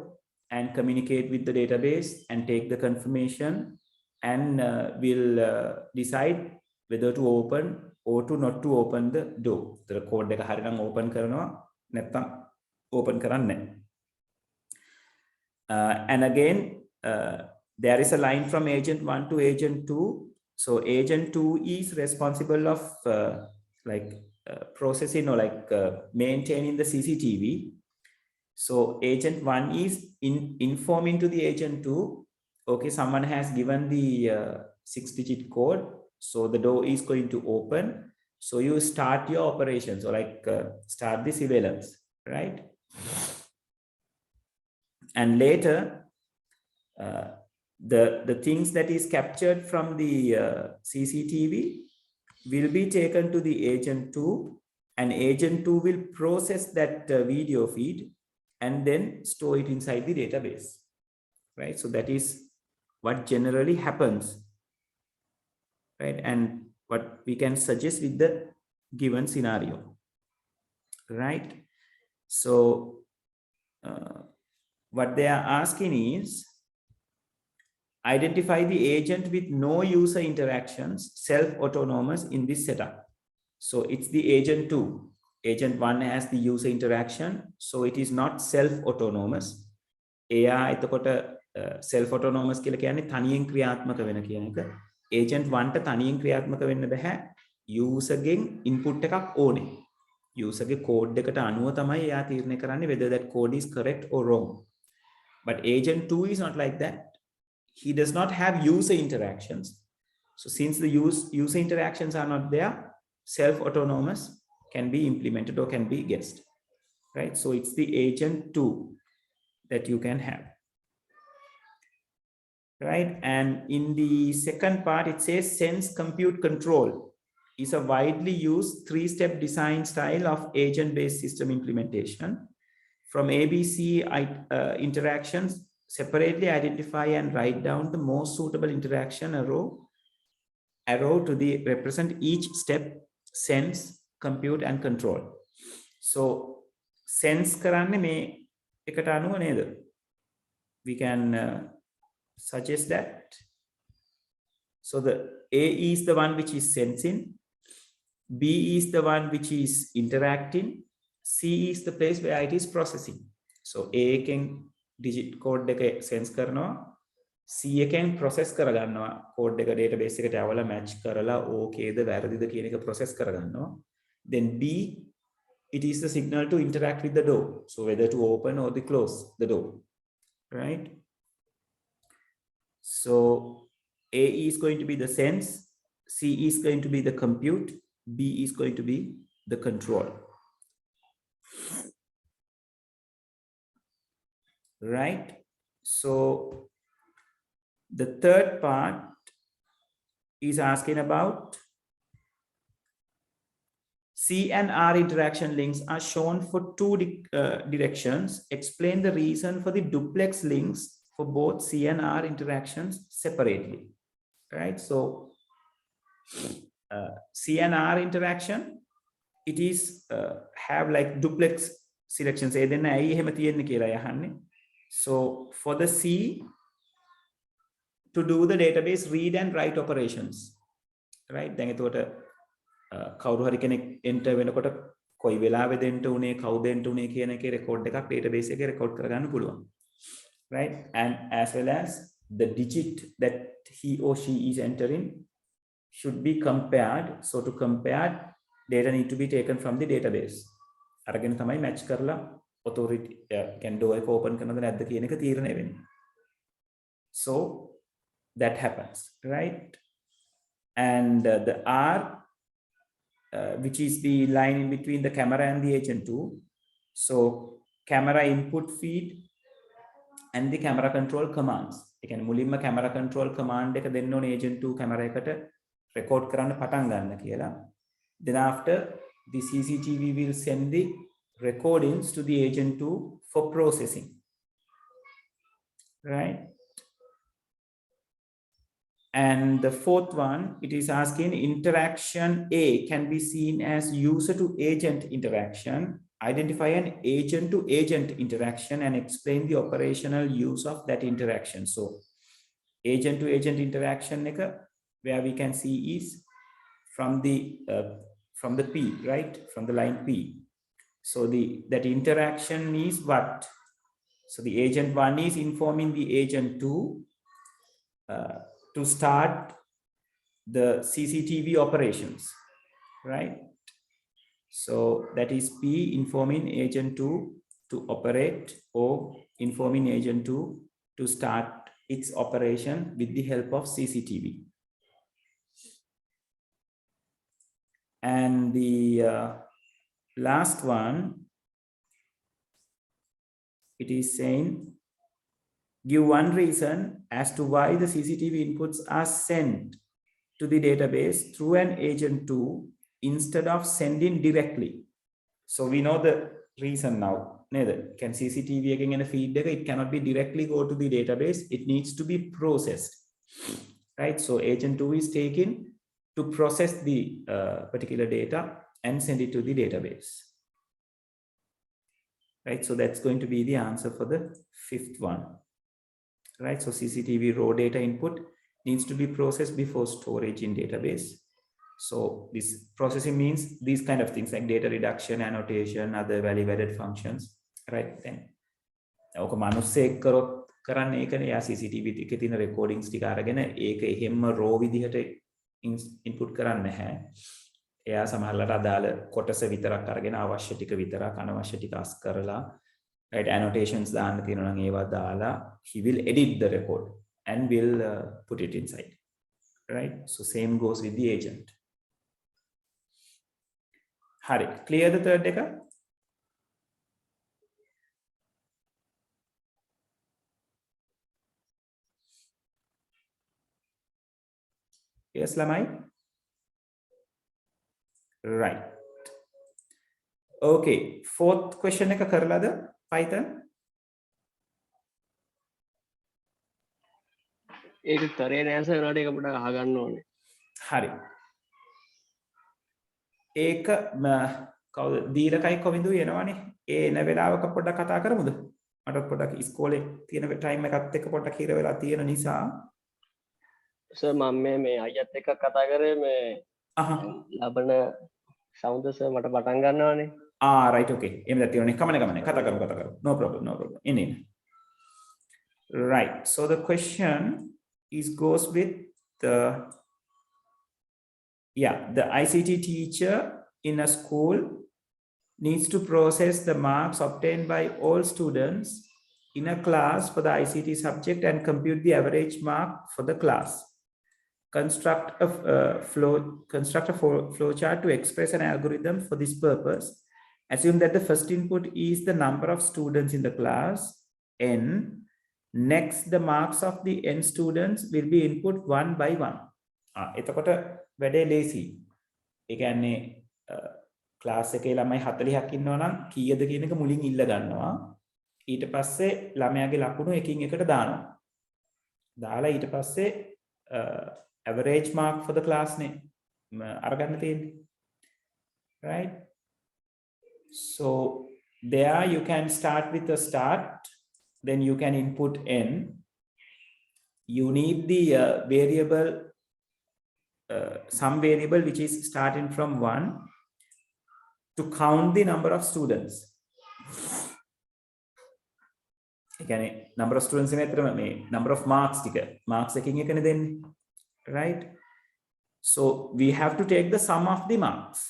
and communicate with the database and take the confirmation, and will decide whether to open or to not to open the door. The code එක හරිනම් open කරනවා, නැත්නම් open කරන්නේ නැහැ. And again, there is a line from agent 1 to agent 2. So agent 2 is responsible of processing or maintaining the CCTV. So agent 1 is informing to the agent 2, okay, someone has given the 6-digit code, so the door is going to open, so you start your operations, or start the surveillance, right? And later the things that is captured from the CCTV will be taken to the agent 2, and agent 2 will process that video feed and then store it inside the database. Right, so that is what generally happens, right, and what we can suggest with the given scenario. Right, so what they are asking is, identify the agent with no user interactions, self-autonomous in this setup. So it's the agent 2. Agent 1 has the user interaction, so it is not self-autonomous. එයා එතකොට self-autonomous කියලා කියන්නේ තනියෙන් ක්‍රියාත්මක වෙන කියන එක. Agent 1ට තනියෙන් ක්‍රියාත්මක වෙන්න බෑ. user ගෙන් input එකක් ඕනේ. user ගේ code එකට අනුව තමයි එයා තීරණය කරන්නේ whether that code is correct or wrong. But agent 2 is not like that. He does not have user interactions. So since the user interactions are not there, self-autonomous can be implemented or can be guessed, right? So it's the agent 2 that you can have, right? And in the second part, it says sense compute control is a widely used 3-step design style of agent-based system implementation. From ABC interactions, separately identify and write down the most suitable interaction arrow to represent each step, sense, compute and control. So sense කරන්නේ මේ එකට අනුව නේද? We can suggest that. So the A is the one which is sensing, B is the one which is interacting, C is the place where it is processing. So A can digit code එක sense කරනවා, C එකෙන් process කරගන්නවා code එක database එකට ඇවලා match කරලා okay ද වැරදිද කියන එක process කරගන්නවා. Then B it is the signal to interact with the door. So whether to open or to close the door, right? So A is going to be the sense, C is going to be the compute, B is going to be the control. Right? So the third part is asking about C and R interaction links are shown for two directions. Explain the reason for the duplex links for both C and R interactions separately. Right? So C and R interaction, it is have like duplex selections. So for the C, to do the database read and write operations, right? Then කවුරු හරි කෙනෙක් enter වෙනකොට කොයි වෙලාවෙද enter උනේ කවුද enter උනේ කියන එකේ record එකක් database එකේ record කරගන්න පුළුවන්, right? And as well as the digit that he or she is entering should be compared. So to compare, data need to be taken from the database. අරගෙන තමයි match කරලා authority can door එක open කරනවද නැද්ද කියන එක තීරණය වෙන්නේ. So that happens, right? And the R, which is the line in between the camera and the agent 2. So camera input feed and the camera control commands. Again, මුලින්ම camera control command එක දෙන්න ඕනේ agent 2 camera එකට record කරන්න පටන් ගන්න කියලා. Then after, the CCTV will send the recordings to the agent 2 for processing. Right? And the fourth one, it is asking interaction A can be seen as user to agent interaction. Identify an agent to agent interaction and explain the operational use of that interaction. So agent to agent interaction where we can see is from the P, right? From the line P. So that interaction is what? So the agent 1 is informing the agent 2 to start the CCTV operations, right? So that is P informing agent 2 to operate or informing agent 2 to start its operation with the help of CCTV. And the last one, it is saying, give one reason as to why the CCTV inputs are sent to the database through an agent 2 instead of sending directly. So we know the reason now. Can CCTV again in a feed data? It cannot be directly go to the database. It needs to be processed, right? So agent 2 is taken to process the particular data and send it to the database, right? So that's going to be the answer for the fifth one. Right, so CCTV raw data input needs to be processed before storage in database. So this processing means these kind of things like data reduction, annotation, other value-added functions, right? Then ඔක මනුස්සයෙක් කරොත් කරන්නේ ඒකනේ. යා CCTV එකේ තියෙන recordings ටික අරගෙන ඒක එහෙම්ම raw විදිහට input කරන්නේ නැහැ. එයා සමහරවිට අදාළ කොටස විතරක් අරගෙන අවශ්‍ය ටික විතරක් අනවශ්‍ය ටික අස් කරලා, right, annotations දාන්න තියෙනවා නම් ඒවා දාලා he will edit the record and will put it inside, right? So same goes with the agent. Hari, clear the third එක? Yes ළමයි? Right. Okay, fourth question එක කරලාද Python? ඒක කරේ නෑ සර්, උනාට ඒක පොඩ්ඩක් අහගන්න ඕනේ. හරි. ඒක කවුද දීලකයි කොවින්දු එනවනේ. ඒ එන වෙලාවක පොඩ්ඩක් කතා කරමුද? මට පොඩ්ඩක් ඉස්කෝලේ තියෙන ටයිම් එකත් එක්ක පොඩ්ඩක් හිර වෙලා තියෙන නිසා. සර් මම මේ අයියත් එක්ක කතා කරේ මේ ලබන සවුන්ද සර් මට පටන් ගන්නවානේ. Right, okay. එහෙම තියෙනනේ. කමනේ. කතා කරමු. No problem. In. Right. So the question goes with the ICT teacher in a school needs to process the marks obtained by all students in a class for the ICT subject and compute the average mark for the class. Construct a flowchart to express an algorithm for this purpose. Assume that the first input is the number of students in the class n. Next, the marks of the n students will be input one by one. එතකොට වැඩේ ලේසි. ඒ කියන්නේ class එකේ ළමයි 40ක් ඉන්නවා නම් කීයද කියන එක මුලින් ඉල්ල ගන්නවා. ඊට පස්සේ ළමයාගේ ලකුණු එකින් එකට දානවා. දාලා ඊට පස්සේ average mark for the class නේ අරගන්න තියෙන්නේ. Right? So there you can start with a start, then you can input n. You need the variable, some variable which is starting from 1 to count the number of students. Again, number of students මේ number of marks ටික marks එකකින් එකනේ දෙන්නේ. Right? So we have to take the sum of the marks.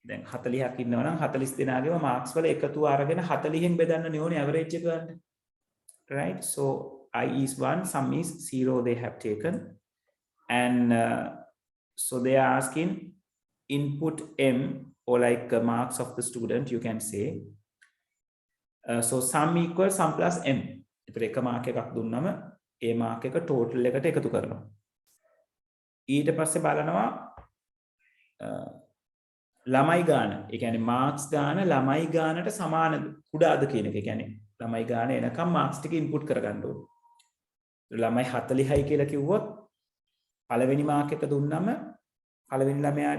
දැන් 40ක් ඉන්නවා නම් 40 දෙනාගේම marks වල එකතුව අරගෙන 40න් බෙදන්න ඕනේ average එක ගන්න. Right? So I is 1, sum is 0 they have taken. And so they are asking input m, or like marks of the student, you can say. So sum equals sum plus m. එතකොට එක mark එකක් දුන්නම ඒ mark එක total එකට එකතු කරනවා. ඊට පස්සේ බලනවා ළමයි ගාන. ඒ කියන්නේ marks ගාන ළමයි ගානට සමානද කුඩාද කියන එක. ඒ කියන්නේ ළමයි ගාන එනකම් marks ටික input කරගන්න ඕනේ. ළමයි 40යි කියලා කිව්වොත් පළවෙනි mark එක දුන්නම පළවෙනි ළමයා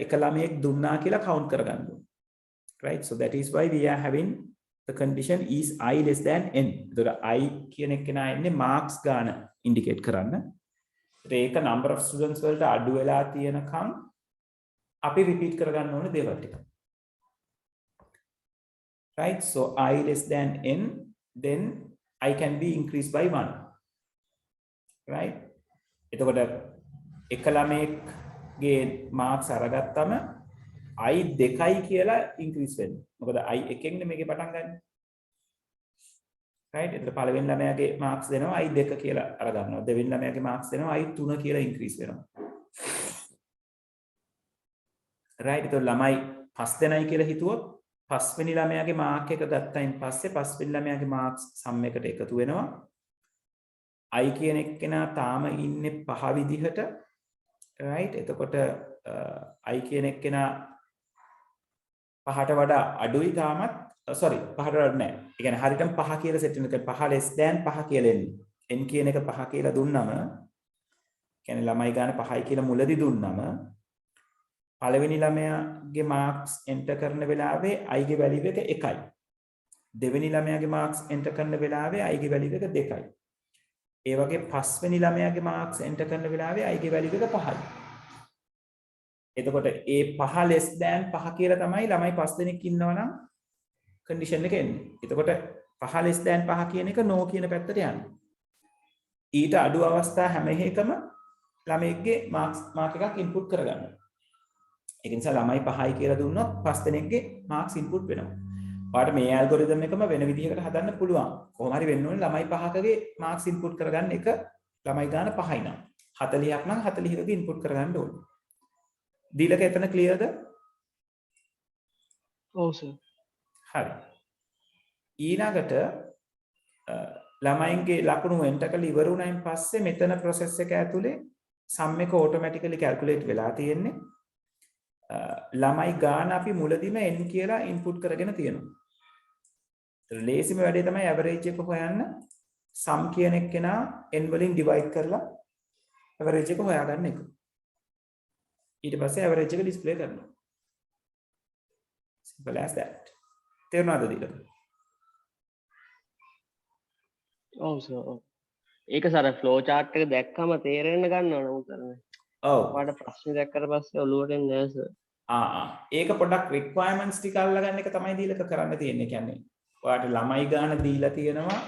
එක ළමයෙක් දුන්නා කියලා count කරගන්න ඕනේ. Right? So that is why we are having the condition is I less than n. එතකොට I කියන එක නා එන්නේ marks ගාන indicate කරන්න. ඒක number of students වලට අඩු වෙලා තියෙනකම් අපි repeat කරගන්න ඕනේ දේවල් ටික. Right? So I less than n, then I can be increased by 1. Right? එතකොට එක ළමයෙක්ගේ marks අරගත්තම I 2යි කියලා increase වෙනවා. මොකද I 1ෙන් මේකේ පටන් ගන්න. Right? එතකොට පළවෙනි ළමයාගේ marks දෙනවා I 2 කියලා අරගන්නවා. දෙවෙනි ළමයාගේ marks දෙනවා I 3 කියලා increase වෙනවා. Right? එතකොට ළමයි 5 දෙනයි කියලා හිතුවොත් පස්වෙනි ළමයාගේ mark එක ගත්තයින් පස්සේ පස්වෙනි ළමයාගේ marks sum එකට එකතු වෙනවා. I කියන එක්කෙනා තාම ඉන්නේ 5 විදිහට. Right? එතකොට I කියන එක්කෙනා 5ට වඩා අඩුයි තාමත්. sorry 5ට වඩා නැහැ. ඒ කියන්නේ හරියටම 5 කියලා set වෙන එක 5 less than 5 කියලා එන්නේ. n කියන එක 5 කියලා දුන්නම කියන්නේ ළමයි ගන්න 5යි කියලා මුලදී දුන්නම පළවෙනි ළමයාගේ marks enter කරන වෙලාවේ I ගේ value එක 1යි. දෙවෙනි ළමයාගේ marks enter කරන වෙලාවේ I ගේ value එක 2යි. ඒ වගේ පස්වෙනි ළමයාගේ marks enter කරන වෙලාවේ I ගේ value එක 5යි. එතකොට ඒ 5 less than 5 කියලා තමයි ළමයි 5 දෙනෙක් ඉන්නවා නම් condition එක එන්නේ. එතකොට 5 less than 5 කියන එක no කියන පැත්තට යනවා. ඊට අඩු අවස්ථා හැම එකම ළමයෙක්ගේ mark එකක් input කරගන්නවා. ඒක නිසා ළමයි 5යි කියලා දුන්නොත් 5 දෙනෙක්ගේ marks input වෙනවා. ඔයාලට මේ algorithm එකම වෙන විදිහකට හදන්න පුළුවන්. කොහොම හරි වෙන්න ඕනේ ළමයි 5කගේ marks input කරගන්න එක ළමයි ගාන 5යි නම් 40ක් නම් 40කගේ input කරගන්න ඕනේ. දීලක එතන clearද? ඔව් සර්. හරි. ඊළඟට ළමයින්ගේ ලකුණු enter කරලා ඉවර වුණායින් පස්සේ මෙතන process එක ඇතුලේ sum එක automatically calculate වෙලා තියෙන්නේ. ළමයි ගාන අපි මුලදීම n කියලා input කරගෙන තියෙනවා. ලේසිම වැඩේ තමයි average එක හොයන්න. sum කියන එක කෙනා n වලින් divide කරලා average එක හොයාගන්න එක. ඊට පස්සේ average එක display කරනවා. Simple as that. තේරුණාද දීලා? ඔව් සර්. ඒක සර flow chart එක දැක්කම තේරෙන්න ගන්නව නමුත් කරන්නේ. ඔව්. ඔයාලට ප්‍රශ්න දැක්කට පස්සේ ඔළුවට එන්නේ නැහැ සර්. ඒක පොඩ්ඩක් requirements ටික අල්ලගන්න එක තමයි දීලක කරන්න තියෙන්නේ. කියන්නේ ඔයාලට ළමයි ගාන දීලා තියෙනවා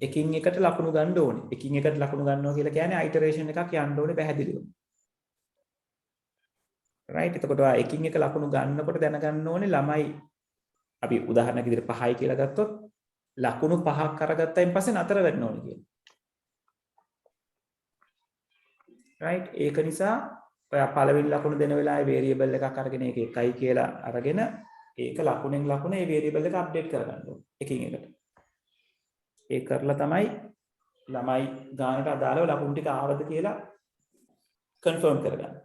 එකින් එකට ලකුණු ගන්න ඕනේ. එකින් එකට ලකුණු ගන්නවා කියලා කියන්නේ iteration එකක් යන්න ඕනේ පැහැදිලිව. right එතකොට එකින් එක ලකුණු ගන්නකොට දැනගන්න ඕනේ ළමයි අපි උදාහරණයක් විදිහට 5යි කියලා ගත්තොත් ලකුණු 5ක් අරගත්තයින් පස්සේ නතර වෙන්න ඕනේ කියලා. right ඒක නිසා ඔයා පළවෙනි ලකුණ දෙන වෙලාවේ variable එකක් අරගෙන ඒක 1යි කියලා අරගෙන ඒක ලකුණෙන් ලකුණ ඒ variable එක අප්ඩේට් කරගන්න ඕනේ එකින් එකට. ඒක කරලා තමයි ළමයි ගානට අදාළව ලකුණු ටික ආවද කියලා confirm කරගන්න.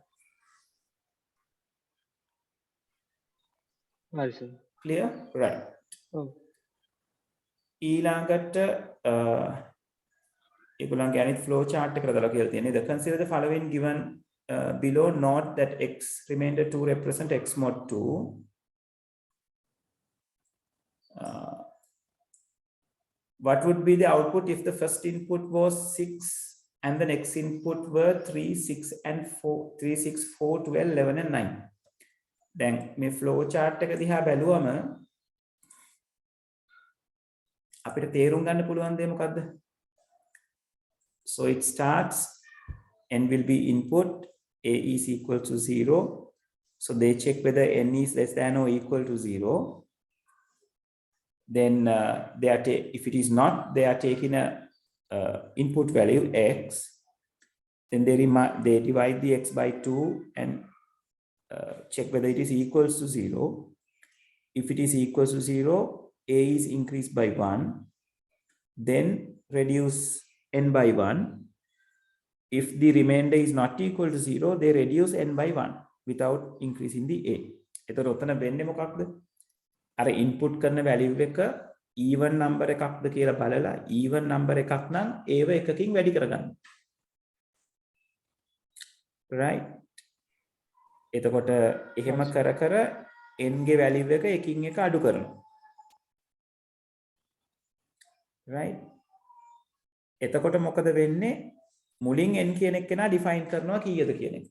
හරි සර්. clear right ඔව්. ඊළඟට ඒගොල්ලන්ගේ අනිත් flow chart එකට දාලා කියලා තියෙන්නේ the consider the following given below note that x remainder 2 represent x mod 2 what would be the output if the first input was 6 and the next input were 3 6 and 4 3 6 4 12 11 and 9 දැන් මේ flow chart එක දිහා බැලුවම අපිට තේරුම් ගන්න පුළුවන් දේ මොකද්ද? So it starts n will be input, a is equal to 0. So they check whether n is less than or equal to 0. Then if it is not, they are taking a input value x. Then they divide the x by 2 and check whether it is equals to 0. If it is equals to 0, a is increased by 1. Then reduce n by 1. If the remainder is not equal to 0, they reduce n by 1 without increasing the a. එතකොට ඔතන වෙන්නේ මොකක්ද? අර input කරන value එක even number එකක්ද කියලා බලලා even number එකක් නම් ඒව එකකින් වැඩි කරගන්න. right? එතකොට එහෙම කර කර n ගේ value එක එකින් එක අඩු කරනවා. right? එතකොට මොකද වෙන්නේ? මුලින් n කියන එක කෙනා define කරනවා කීයද කියන එක.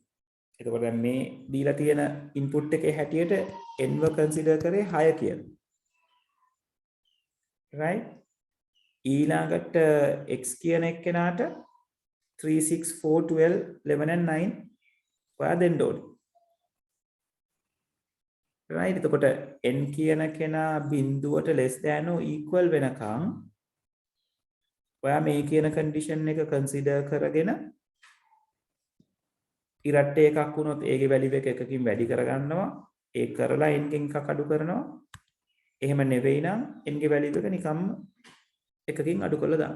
එතකොට දැන් මේ දීලා තියෙන input එකේ හැටියට n ව consider කරේ 6 කියලා. right? ඊළඟට x කියන එක කෙනාට 3 6 4 12 11 and 9 ඔයා දෙන්න ඕනේ. right? එතකොට n කියන කෙනා බිඳුවට less than or equal වෙනකම් ඔයා මේ කියන condition එක consider කරගෙන ඉරට්ට එකක් වුණොත් ඒකේ value එක එකකින් වැඩි කරගන්නවා. ඒක කරලා n ගෙන් එකක් අඩු කරනවා. එහෙම නෙවෙයි නම් n ගේ value එක නිකම්ම එකකින් අඩු කරලා දාන්න.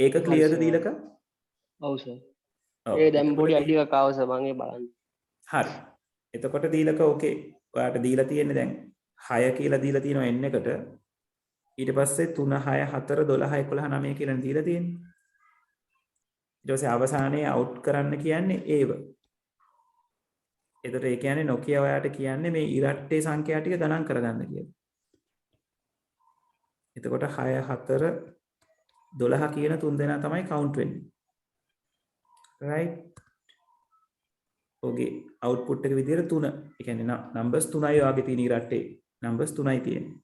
ඒක clearද දීලක? ඔව් සර්. ඒ දැන් පොඩි අයිඩියා එකක් ආව සර් මම ඒ බලන්න. හරි. එතකොට දීලක ඕකේ. ඔයාට දීලා තියෙන්නේ දැන් 6 කියලා දීලා තියෙනවා n එකට. ඊට පස්සේ 3 6 4 12 11 9 කියලා දීලා තියෙන්නේ. ඊට පස්සේ අවසානයේ out කරන්න කියන්නේ ඒව. එතකොට ඒ කියන්නේ Nokia ඔයාට කියන්නේ මේ ඉරට්ටේ සංඛ්‍යා ටික ගණන් කරගන්න කියලා. එතකොට 6 4 12 කියන තුන් දෙනා තමයි count වෙන්නේ. right? ඔගේ output එක විදිහට 3. ඒ කියන්නේ numbers 3යි ඔයාගේ තියෙන ඉරට්ටේ. numbers 3යි තියෙන්නේ.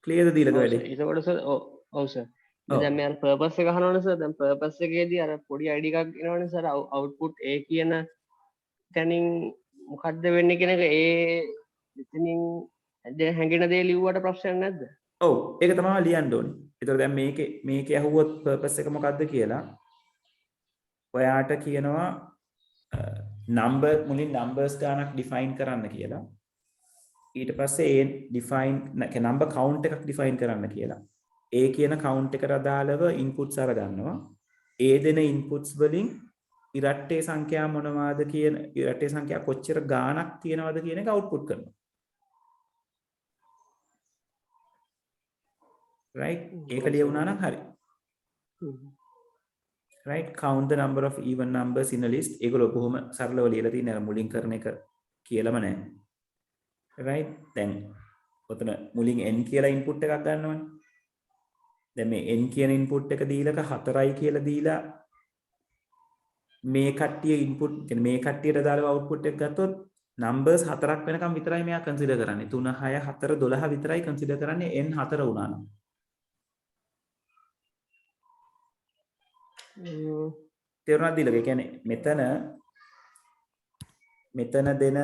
clear දීලක වැඩි. ඒකවල සර් ඔව් සර්. දැන් මේ අර purpose එක අහනවනේ සර්. දැන් purpose එකේදී අර පොඩි ID එකක් එනවනේ සර්. output a කියන තැනින් මොකද්ද වෙන්නේ කියන එක ඒ එතනින් හැංගෙන දේ ලිව්වට ප්‍රශ්නයක් නැද්ද? ඔව් ඒක තමයි ලියන්න ඕනේ. ඒතකොට දැන් මේකේ අහුවොත් purpose එක මොකද්ද කියලා ඔයාට කියනවා number මුලින් numbers ගානක් define කරන්න කියලා. ඊට පස්සේ ඒ define number count එකක් define කරන්න කියලා. ඒ කියන count එකට අදාළව inputs අරගන්නවා. ඒ දෙන inputs වලින් ඉරට්ටේ සංඛ්‍යා මොනවාද කියන ඉරට්ටේ සංඛ්‍යා කොච්චර ගාණක් තියෙනවද කියන එක output කරනවා. right? ඒක ලියුණා නම් හරි. right? Count the number of even numbers in a list. ඒගොල්ලෝ කොහොම සරලව ලියලා තියෙන අර මුලින් කරන එක කියලාම නැහැ. right? දැන් ඔතන මුලින් n කියලා input එකක් ගන්නවනේ. දැන් මේ n කියන input එක දීලක 4යි කියලා දීලා මේ කට්ටිය input කියන්නේ මේ කට්ටියට දාලා output එක ගත්තොත් numbers 4ක් වෙනකම් විතරයි මෙයා consider කරන්නේ. 3 6 4 12 විතරයි consider කරන්නේ n 4 වුණා නම්. තේරුණාද ඊළඟ? ඒ කියන්නේ මෙතන දෙන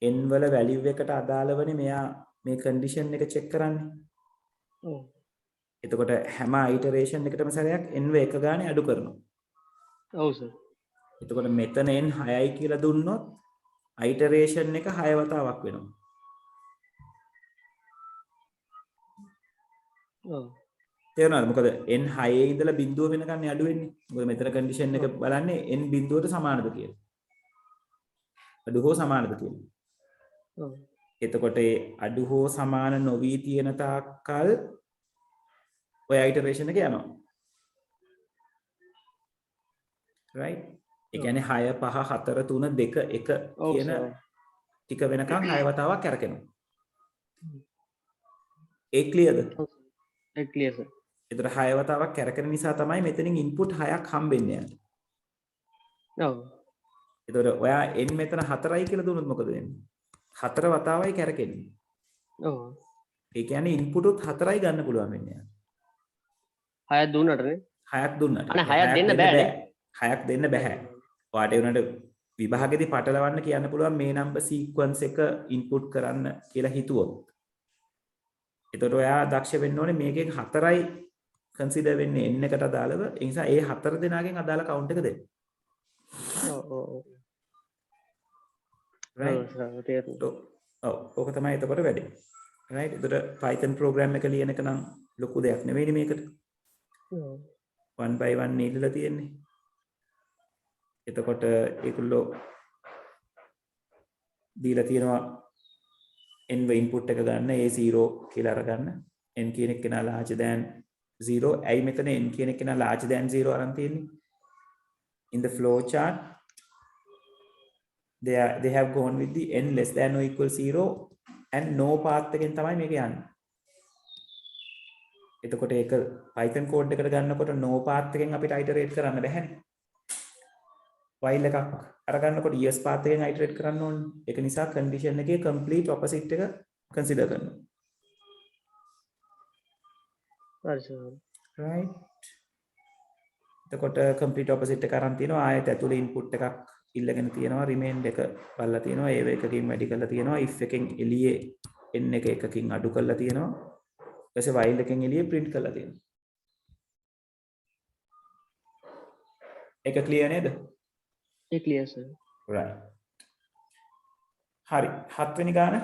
n වල value එකට අදාළවනේ මෙයා මේ condition එක check කරන්නේ. ඔව්. එතකොට හැම iteration එකටම සැරයක් n ව එක ගානේ අඩු කරනවා. ඔව් සර්. එතකොට මෙතන n 6යි කියලා දුන්නොත් iteration එක 6 වතාවක් වෙනවා. ඔව්. තේරුණාද? මොකද n 6 ඉඳලා බිඳුව වෙනකන් අඩු වෙන්නේ. මොකද මෙතන condition එක බලන්නේ n බිඳුවට සමානද කියලා. අඩු හෝ සමානද කියලා. ඔව්. එතකොට ඒ අඩු හෝ සමාන නොවි තියෙන තාක්කල් ඔය iteration එක යනවා. right? ඒ කියන්නේ 6 5 4 3 2 1 ඔව් කියන සර්. ටික වෙනකන් 6 වතාවක් කරකිනවා. ඒ ක්ලියර්ද? ඒ ක්ලියර් සර්. ඒතර 6 වතාවක් කරකින නිසා තමයි මෙතනින් ඉන්පුට් 6ක් හම්බෙන්නේ යාට. ඔව්. ඒතර ඔයා n මෙතන 4යි කියලා දුන්නොත් මොකද වෙන්නේ? 4 වතාවයි කරකින්නේ. ඔව්. ඒ කියන්නේ ඉන්පුට් උත් 4යි ගන්න පුළුවන් වෙන්නේ යාට. 6ක් දුන්නටනේ. 6ක් දුන්නට. අනේ 6ක් දෙන්න බෑනේ. 6ක් දෙන්න බෑ. ඔයාට ඒ උනට විභාගෙදී පටලවන්න කියන්න පුළුවන් මේ නම්බර් සීක්වන්ස් එක ඉන්පුට් කරන්න කියලා හිතුවොත්. එතකොට ඔයා දක්ෂ වෙන්න ඕනේ මේකෙන් 4යි කන්සිඩර් වෙන්නේ n එකට අදාළව. ඒ නිසා ඒ 4 දෙනාගෙන් අදාළ කවුන්ට් එක දෙන්න. ඔව් ඔව්. right? ඔව් සර් තේරුණා. ඔව් ඕක තමයි එතකොට වැඩේ. right? එතකොට Python program එක ලියන එක නම් ලොකු දෙයක් නෙවෙයි මේකට. ඔව්. 1 by 1 නීදලා තියෙන්නේ. එතකොට ඒගොල්ලෝ දීලා තියෙනවා n ව ඉන්පුට් එක ගන්න a0 කියලා අරගන්න. n කියන එක කෙනා larger than 0. ඇයි මෙතන n කියන එක කෙනා larger than 0 අරන් තියෙන්නේ? In the flow chart they have gone with the n less than or equal 0 and no path එකෙන් තමයි මේක යන්නේ. එතකොට ඒක Python code එකට ගන්නකොට no path එකෙන් අපිට iterate කරන්න බැහැනේ. while එකක් අරගන්නකොට yes path එකෙන් iterate කරන්න ඕනේ. ඒක නිසා condition එකේ complete opposite එක consider කරනවා. හරි සර්. right? එතකොට complete opposite එක අරන් තියෙනවා. ආයෙත් ඇතුලේ input එකක් ඉල්ලගෙන තියෙනවා. remain එක බලලා තියෙනවා. ඒව එකකින් වැඩි කරලා තියෙනවා. if එකෙන් එළියේ n එක එකකින් අඩු කරලා තියෙනවා. ඊට පස්සේ while එකෙන් එළියේ print කරලා තියෙනවා. ඒක clear නේද? ඒ ක්ලියර් සර්. right. හරි. 7 වෙනි ගාන.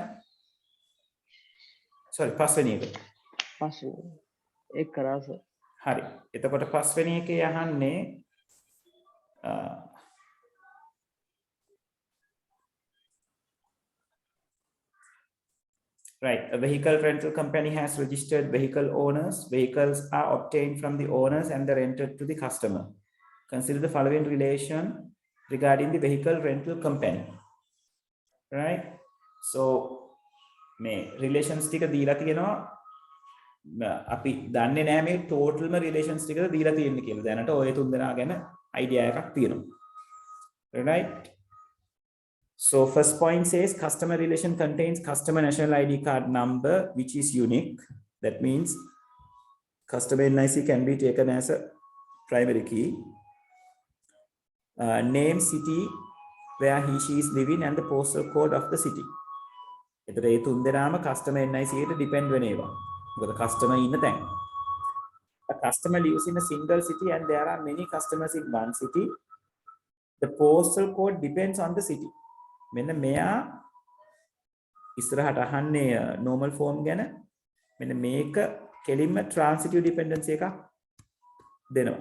sorry 5 වෙනි එක. පස්සේ ඒක කරා සර්. හරි. එතකොට 5 වෙනි එකේ අහන්නේ right, a vehicle rental company has registered vehicle owners. Vehicles are obtained from the owners and they're rented to the customer. Consider the following relation regarding the vehicle rental company. Right? So, මේ relations ටික දීලා තියෙනවා. අපි දන්නේ නැහැ මේ totalම relations ටිකද දීලා තියෙන්නේ කියලා. දැනට ඔය තුන් දෙනා ගැන idea එකක් තියෙනවා. Right? So first point says customer relation contains customer national ID card number which is unique. That means customer NIC can be taken as a primary key. Name, city where he she is living and the postal code of the city. එතකොට මේ තුන් දෙනාම customer NIC එකට depend වෙන ඒවා. මොකද customer ඉන්න තැන. A customer lives in a single city and there are many customers in one city. The postal code depends on the city. මෙන්න මෙයා ඉස්සරහට අහන්නේ normal form ගැන. මෙන්න මේක කෙලින්ම transitive dependency එකක් දෙනවා.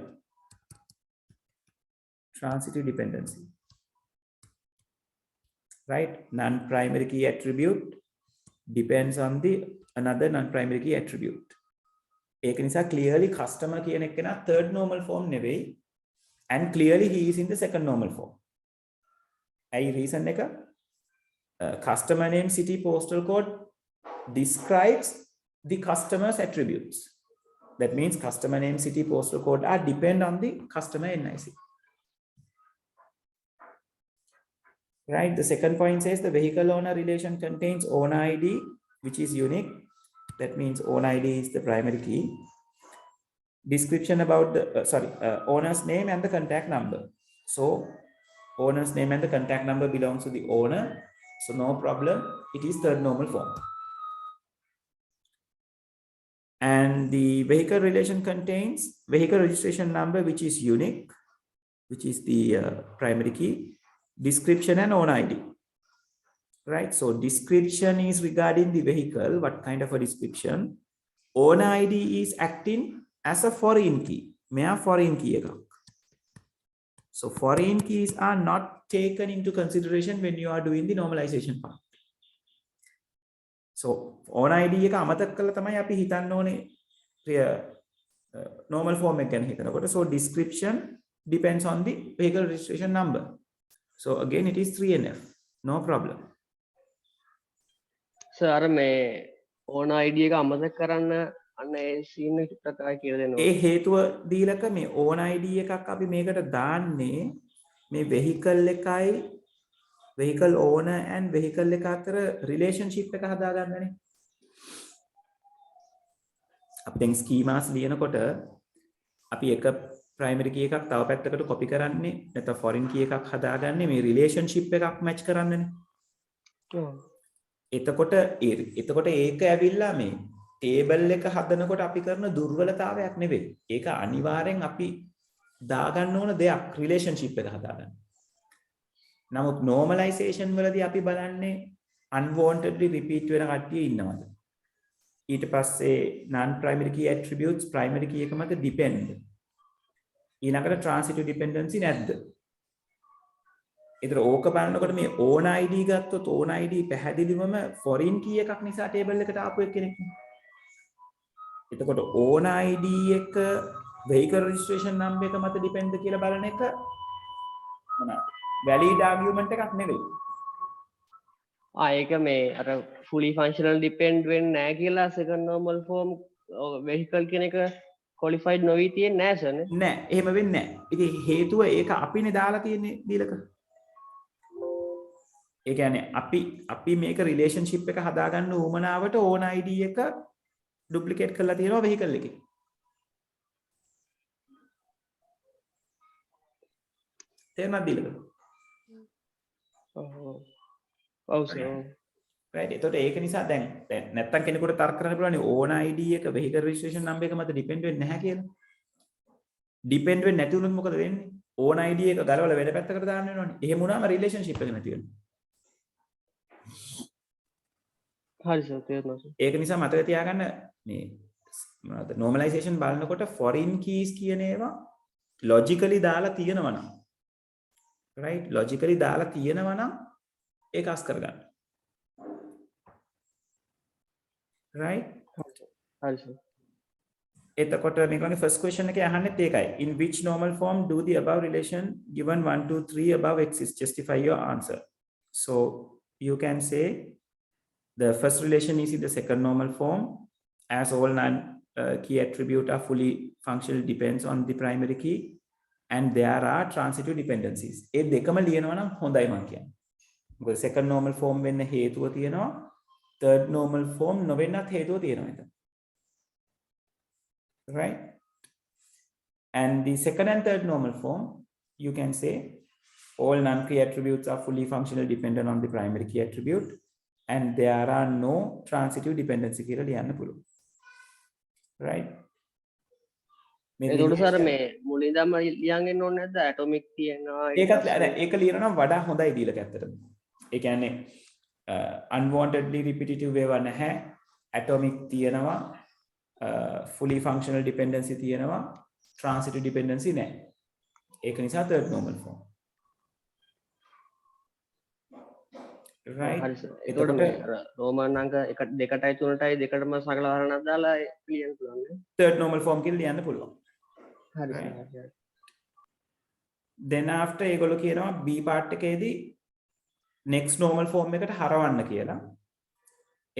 Transitive dependency. Right? Non-primary key attribute depends on the another non-primary key attribute. ඒක නිසා clearly customer කියන එක නා third normal form නෙවෙයි and clearly he is in the second normal form. ඇයි reason එක customer name, city, postal code describes the customer's attributes. That means customer name, city, postal code are depend on the customer NIC. Right? The second point says the vehicle owner relation contains owner ID which is unique. That means owner ID is the primary key. description about the owner's name and the contact number. So owner's name and the contact number belongs to the owner. So no problem. It is third normal form. And the vehicle relation contains vehicle registration number, which is unique, which is the primary key, description and owner ID. Right. So description is regarding the vehicle. What kind of a description? Owner ID is acting as a foreign key. May a foreign key. So foreign keys are not taken into consideration when you are doing the normalization part. So owner ID එක අමතක කළා තමයි අපි හිතන්න ඕනේ normal form එක ගැන හිතනකොට. So description depends on the vehicle registration number. So again it is 3NF. No problem. Sir අර මේ ඕන ID එක අමතක කරන්න අන්න ඒ සීන් එක ප්‍රකාශ කියලා දෙනවා. ඒ හේතුව දීලක මේ ඕන ID එකක් අපි මේකට දාන්නේ මේ vehicle එකයි vehicle owner and vehicle එක අතර relationship එක හදාගන්නනේ. අපි දැන් schemas ලියනකොට අපි එක primary key එකක් තව පැත්තකට copy කරන්නේ නැත්නම් foreign key එකක් හදාගන්නේ මේ relationship එකක් match කරන්නනේ. එතකොට ඒක ඇවිල්ලා මේ ටේබල් එක හදනකොට අපි කරන දුර්වලතාවයක් නෙවෙයි. ඒක අනිවාර්යෙන් අපි දාගන්න ඕන දෙයක් රිලේෂන්ෂිප් එක හදාගන්න. නමුත් normalization වලදී අපි බලන්නේ unwantedly repeat වෙන කට්ටිය ඉන්නවද? ඊට පස්සේ non primary key attributes primary key එක මත depend. ඊළඟට transitive dependency නැද්ද? ඒතර ඕක බලනකොට මේ own id ගත්තොත් own id පැහැදිලිවම foreign key එකක් නිසා table එකට ආපු කෙනෙක් නේ. එතකොට own id එක vehicle registration number එක මත depend කියලා බලන එක මොනවාද? valid argument එකක් නෙවෙයි. ඒක මේ අර fully functional depend වෙන්නේ නැහැ කියලා second normal form vehicle කියන එක qualified නොවි තියෙන්නේ නැහැ සර් නේ. නෑ එහෙම වෙන්නේ නැහැ. ඉතින් හේතුව ඒක අපිනේ දාලා තියෙන්නේ දීලක. ඒ කියන්නේ අපි මේක රිලේෂන්ෂිප් එක හදාගන්න උවමනාවට own id එක ඩුප්ලිකේට් කරලා තියෙනවා vehicle එකේ. තේරුණාද දීලක? ඔව් සර්. right එතකොට ඒක නිසා දැන් නැත්තම් කෙනෙකුට තර්ක කරන්න පුළුවන් own id එක vehicle registration number එක මත depend වෙන්නේ නැහැ කියලා. depend වෙන්නේ නැති වුණොත් මොකද වෙන්නේ? own id එක ගලවලා වෙන පැත්තකට දාන්න වෙනවනේ. එහෙම වුණාම රිලේෂන්ෂිප් එක නැති වෙනවා. හරි සර් තේරුණා සර්. ඒක නිසා මතක තියාගන්න මේ මොනවද normalization බලනකොට foreign keys කියන ඒවා logically දාලා තියෙනවා නම් right logically දාලා තියෙනවා නම් ඒක අස් කරගන්න. right හරි සර්. එතකොට මේකනේ first question එකේ අහන්නෙත් ඒකයි. In which normal form do the above relation given 1 2 3 above exists? Justify your answer. So you can say the first relation is in the second normal form as all non-key attributes are fully functional depends on the primary key and there are transitive dependencies. ඒ දෙකම ලියනවා නම් හොඳයි මම කියන්නේ. මොකද second normal form වෙන්න හේතුව තියෙනවා third normal form නොවෙන්නත් හේතුව තියෙනවා එතන. Right? And the second and third normal form you can say all non-key attributes are fully functional dependent on the primary key attribute and there are no transitive dependency කියලා ලියන්න පුළුවන්. right ඒකට sir මේ මුලින්දම ලියන් එන්න ඕනේ නැද්ද atomic තියෙනවා ඒක ලියනවා නම් වඩා හොඳයි දීලක ඇත්තටම. ඒ කියන්නේ unwantedly repetitive ඒවා නැහැ. atomic තියෙනවා fully functional dependency තියෙනවා transitive dependency නැහැ. ඒක නිසා third normal form. right හරි සර්. ඒකට මේ රෝමන් අංක 1 2ටයි 3ටයි දෙකටම සකලවරණක් දාලා ලියන්න පුළුවන් නේ. third normal form කියලා ලියන්න පුළුවන්. හරි සර්. then after ඒගොල්ලෝ කියනවා B part එකේදී next normal form eකට හරවන්න කියලා.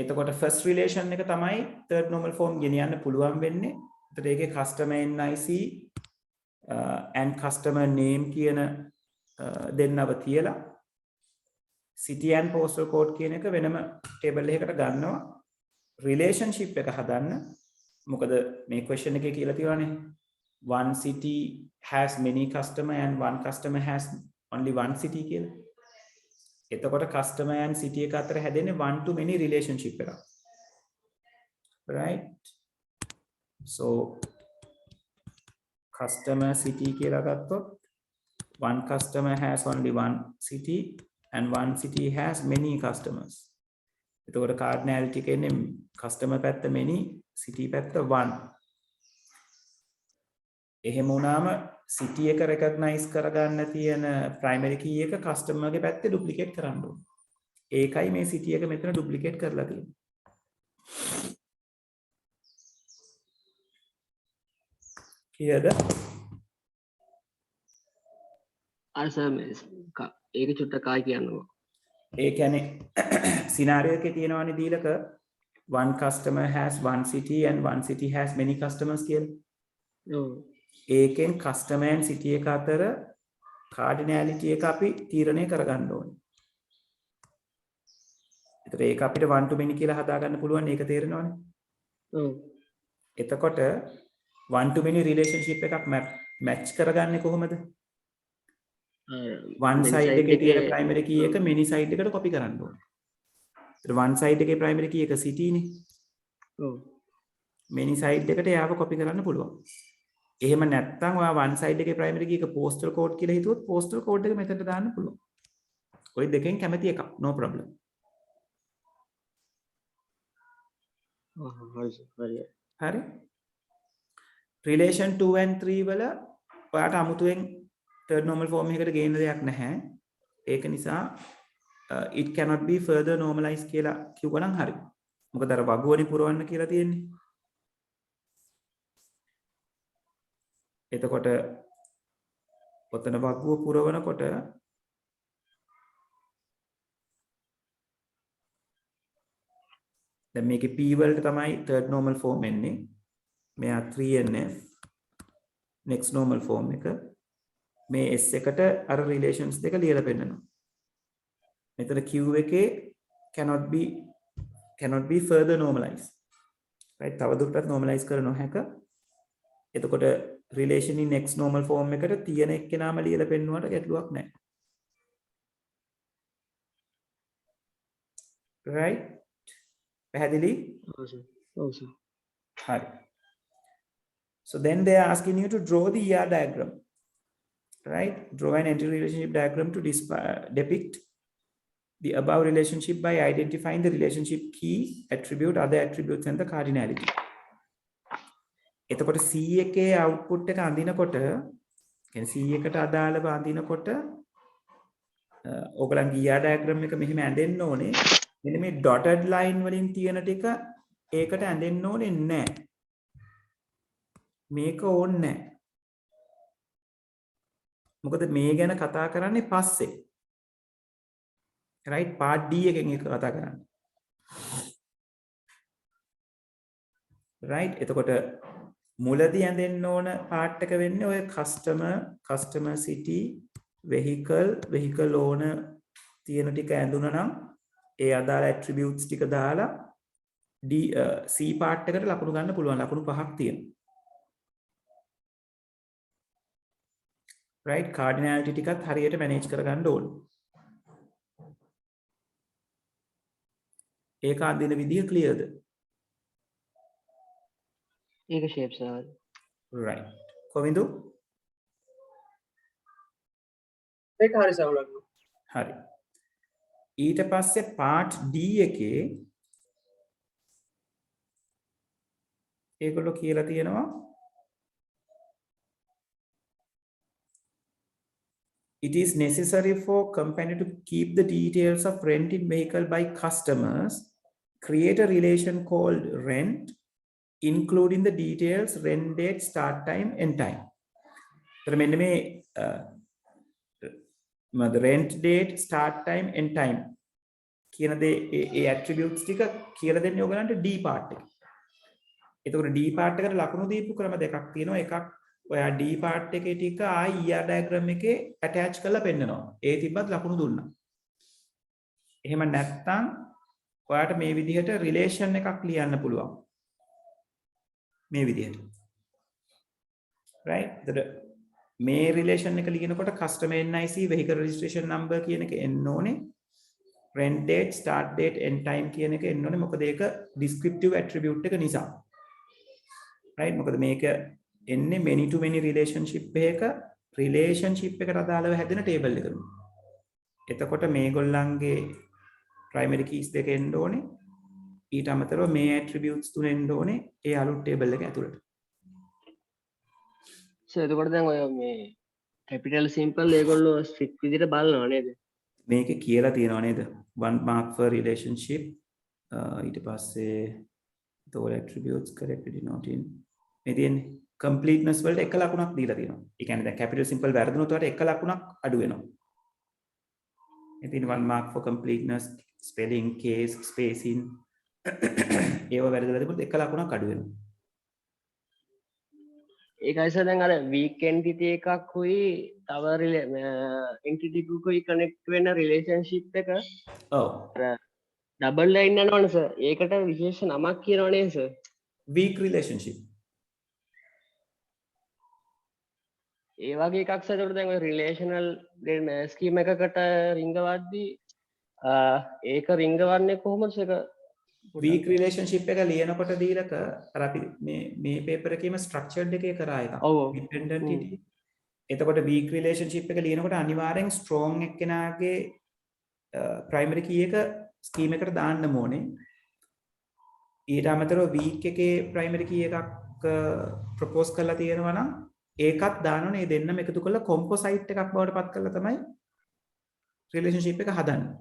එතකොට first relation එක තමයි third normal form ගෙනියන්න පුළුවන් වෙන්නේ. එතකොට ඒකේ customer NIC and customer name කියන දෙන්නව තියලා city and postal code කියන එක වෙනම table එකකට ගන්නවා relationship එක හදන්න. මොකද මේ question එකේ කියලා තියෙනවානේ one city has many customer and one customer has only one city කියලා. එතකොට customer and city එක අතර හැදෙන්නේ one to many relationship එකක්. Right? So customer city කියලා ගත්තොත් one customer has only one city and one city has many customers. එතකොට cardinality කියන්නේ customer පැත්ත many city පැත්ත one. එහෙම වුණාම city එක recognize කරගන්න තියෙන primary key එක customer ගේ පැත්තේ duplicate කරන්න ඕනේ. ඒකයි මේ city එක මෙතන duplicate කරලා තියෙන්නේ. Clearද? අර සර් ඒක චුට්ටක් ආයි කියන්නකෝ. ඒ කියන්නේ scenario එකේ තියෙනවානේ දීලක one customer has one city and one city has many customers කියලා. ඔව්. ඒකෙන් customer and city එක අතර cardinality එක අපි තීරණය කරගන්න ඕනේ. ඒතර ඒක අපිට one to many කියලා හදාගන්න පුළුවන් ඒක තේරෙනවනේ. ඔව්. එතකොට one to many relationship එකක් match කරගන්නේ කොහොමද? one side එකේ තියෙන primary key එක many side එකට copy කරන්න ඕනේ. ඒතර one side එකේ primary key එක city නේ. ඔව්. many side එකට යාව copy කරන්න පුළුවන්. එහෙම නැත්නම් ඔයා one side එකේ primary key එක postal code කියලා හිතුවොත් postal code එක මෙතනට දාන්න පුළුවන්. ඔය දෙකෙන් කැමති එකක් no problem. හරි. relation 2 and 3 වල ඔයාට අමුතුවෙන් third normal form එකකට ගේන්න දෙයක් නැහැ. ඒක නිසා it cannot be further normalized කියලා කිව්වනම් හරි. මොකද අර වගුවනේ පුරවන්න කියලා තියෙන්නේ. එතකොට ඔතන වගුව පුරවනකොට දැන් මේකේ p වලට තමයි third normal form එන්නේ. මෙයා 3nf next normal form එක මේ s එකට අර relations දෙක ලියලා පෙන්නනවා. මෙතන q එකේ cannot be further normalized. right? තවදුරටත් normalize කර නොහැක. එතකොට relation in next normal form එකට තියෙන එක්කෙනාම ලියලා පෙන්නුවාට ගැටලුවක් නැහැ. right? පැහැදිලි? ඔව් සර්. හරි. So then they are asking you to draw the ER diagram. Right? Draw an anti-relationship diagram to depict the above relationship by identifying the relationship key, attribute, other attributes and the cardinality. එතකොට C එකේ output එක අඳිනකොට කියන්නේ C එකට අදාළව අඳිනකොට ඔයගලන්ගේ ER diagram එක මෙහෙම ඇඳෙන්න ඕනේ. මෙන්න මේ dotted line වලින් තියෙන ටික ඒකට ඇඳෙන්න ඕනේ නැහැ. මේක ඕනේ නැහැ. මොකද මේ ගැන කතා කරන්නේ පස්සේ. right? part D එකෙන් එක කතා කරන්නේ. right? එතකොට මුලදී ඇඳෙන්න ඕන part එක වෙන්නේ ඔය customer city vehicle owner තියෙන ටික ඇඳුනා නම් ඒ අදාළ attributes ටික දාලා C part එකට ලකුණු ගන්න පුළුවන්. ලකුණු 5ක් තියෙනවා. right? cardinality ටිකත් හරියට manage කරගන්න ඕනේ. ඒක අඳින විදිය clearද? ඒක shape සර්. right. කොවින්දු? ඒක හරි සවුලක්. හරි. ඊට පස්සේ part D එකේ ඒගොල්ලෝ කියලා තියෙනවා it is necessary for company to keep the details of rented vehicle by customers, create a relation called rent, including the details rent date, start time, end time. So මෙන්න මේ rent date, start time, end time කියන දේ ඒ attributes ටික කියලා දෙන්නේ ඔයගලන්ට D part එකේ. එතකොට D part එකට ලකුණු දීපු ක්‍රම දෙකක් තියෙනවා. එකක් ඔයා D part එකේ ටික ආයි ER diagram එකේ attach කරලා පෙන්නනවා. ඒ තිබ්බත් ලකුණු දුන්නා. එහෙම නැත්නම් ඔයාට මේ විදිහට relation එකක් ලියන්න පුළුවන්. මේ විදිහට. right මේ relation එක ලියනකොට customer NIC vehicle registration number කියන එක එන්න ඕනේ. rent date, start date, end time කියන එක එන්න ඕනේ. මොකද ඒක descriptive attribute එක නිසා. right මොකද මේක එන්නේ many to many relationship එකට අදාළව හැදෙන table එකක. එතකොට මේගොල්ලන්ගේ primary keys දෙක එන්න ඕනේ. ඊට අමතරව මේ attributes තුන එන්න ඕනේ ඒ අලුත් table එක ඇතුළට. එතකොට දැන් ඔය මේ කැපිටල් සිම්පල් ඒගොල්ලෝ ස්ට්‍රික්ට් විදිහට බලනවා නේද? මේකේ කියලා තියෙනවා නේද? one mark for relationship ඊට පස්සේ all attributes correctly not in මේ තියෙන්නේ completeness වලට එක ලකුණක් දීලා තියෙනවා. ඒ කියන්නේ දැන් capital simple වැරදුනොත් ඔයාලට එක ලකුණක් අඩු වෙනවා. ඉතින් one mark for completeness, spelling, case, spacing ඒව වැරදිලා තිබුණොත් එක ලකුණක් අඩු වෙනවා. ඒකයි සර් දැන් අර weak entity එකක් හොයි තව entity එකකුයි connect වෙන relationship එක ඔව් double line යනවනේ සර්. ඒකට විශේෂ නමක් කියනවනේ සර්. weak relationship. ඒ වගේ එකක් සර්. ඒකට දැන් ඔය relational scheme එකකට රිංගවද්දී ඒක රිංගවන්නේ කොහොමද සර්? weak relationship එක ලියනකොට දීලක අර අපි මේ paper එකේම structured එකේ කරා එක. dependent entity. එතකොට weak relationship එක ලියනකොට අනිවාර්යෙන් strong එක්කෙනාගේ primary key එක scheme එකට දාන්න ඕනේ. ඊට අමතරව weak එකේ primary key එකක් propose කරලා තියෙනවා නම් ඒකත් දාන්න ඕනේ. මේ දෙන්නම එකතු කරලා composite එකක් බවට පත් කරලා තමයි relationship එක හදන්නේ.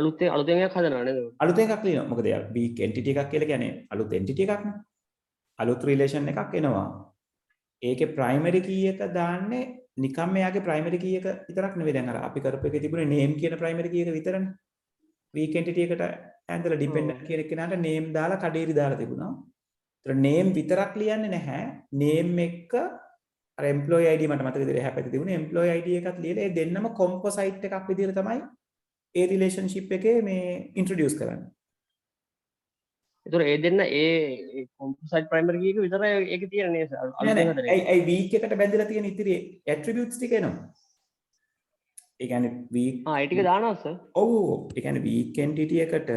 අලුතෙන් එකක් හදනවා නේද? අලුතෙන් එකක් ලියනවා. මොකද යා weak entity එකක් කියලා කියන්නේ අලුත් entity එකක් නේ. අලුත් relation එකක් එනවා. ඒකේ primary key එක දාන්නේ නිකම්ම යාගේ primary key එක විතරක් නෙවෙයි. දැන් අර අපි කරපු එකේ තිබුණේ name කියන primary key එක විතරනේ. weak entity එකට ඇඳලා dependent කියන කෙනාට name දාලා කඩේරි දාලා තිබුණා. ඒතර name විතරක් ලියන්නේ නැහැ. name එක අර employee ID මට මතක විදිහට එහා පැත්තේ තිබුණේ employee ID එකත් ලියලා ඒ දෙන්නම composite එකක් විදිහට තමයි ඒ රිලේෂන්ෂිප් එකේ මේ ඉන්ට්‍රොඩියුස් කරන්නේ. ඒතර ඒ දෙන්න ඒ කොම්පොසයිට් ප්‍රයිමරි කී එක විතරයි ඒකේ තියෙන නේද? ඒ වීක් එකට බැඳලා තියෙන ඉතිරි ඇට්‍රිබියුට්ස් ටික එනවා. ඒ කියන්නේ වීක් ඒ ටික දානවා සර්. ඔව් ඒ කියන්නේ වීක් එන්ටිටි එකට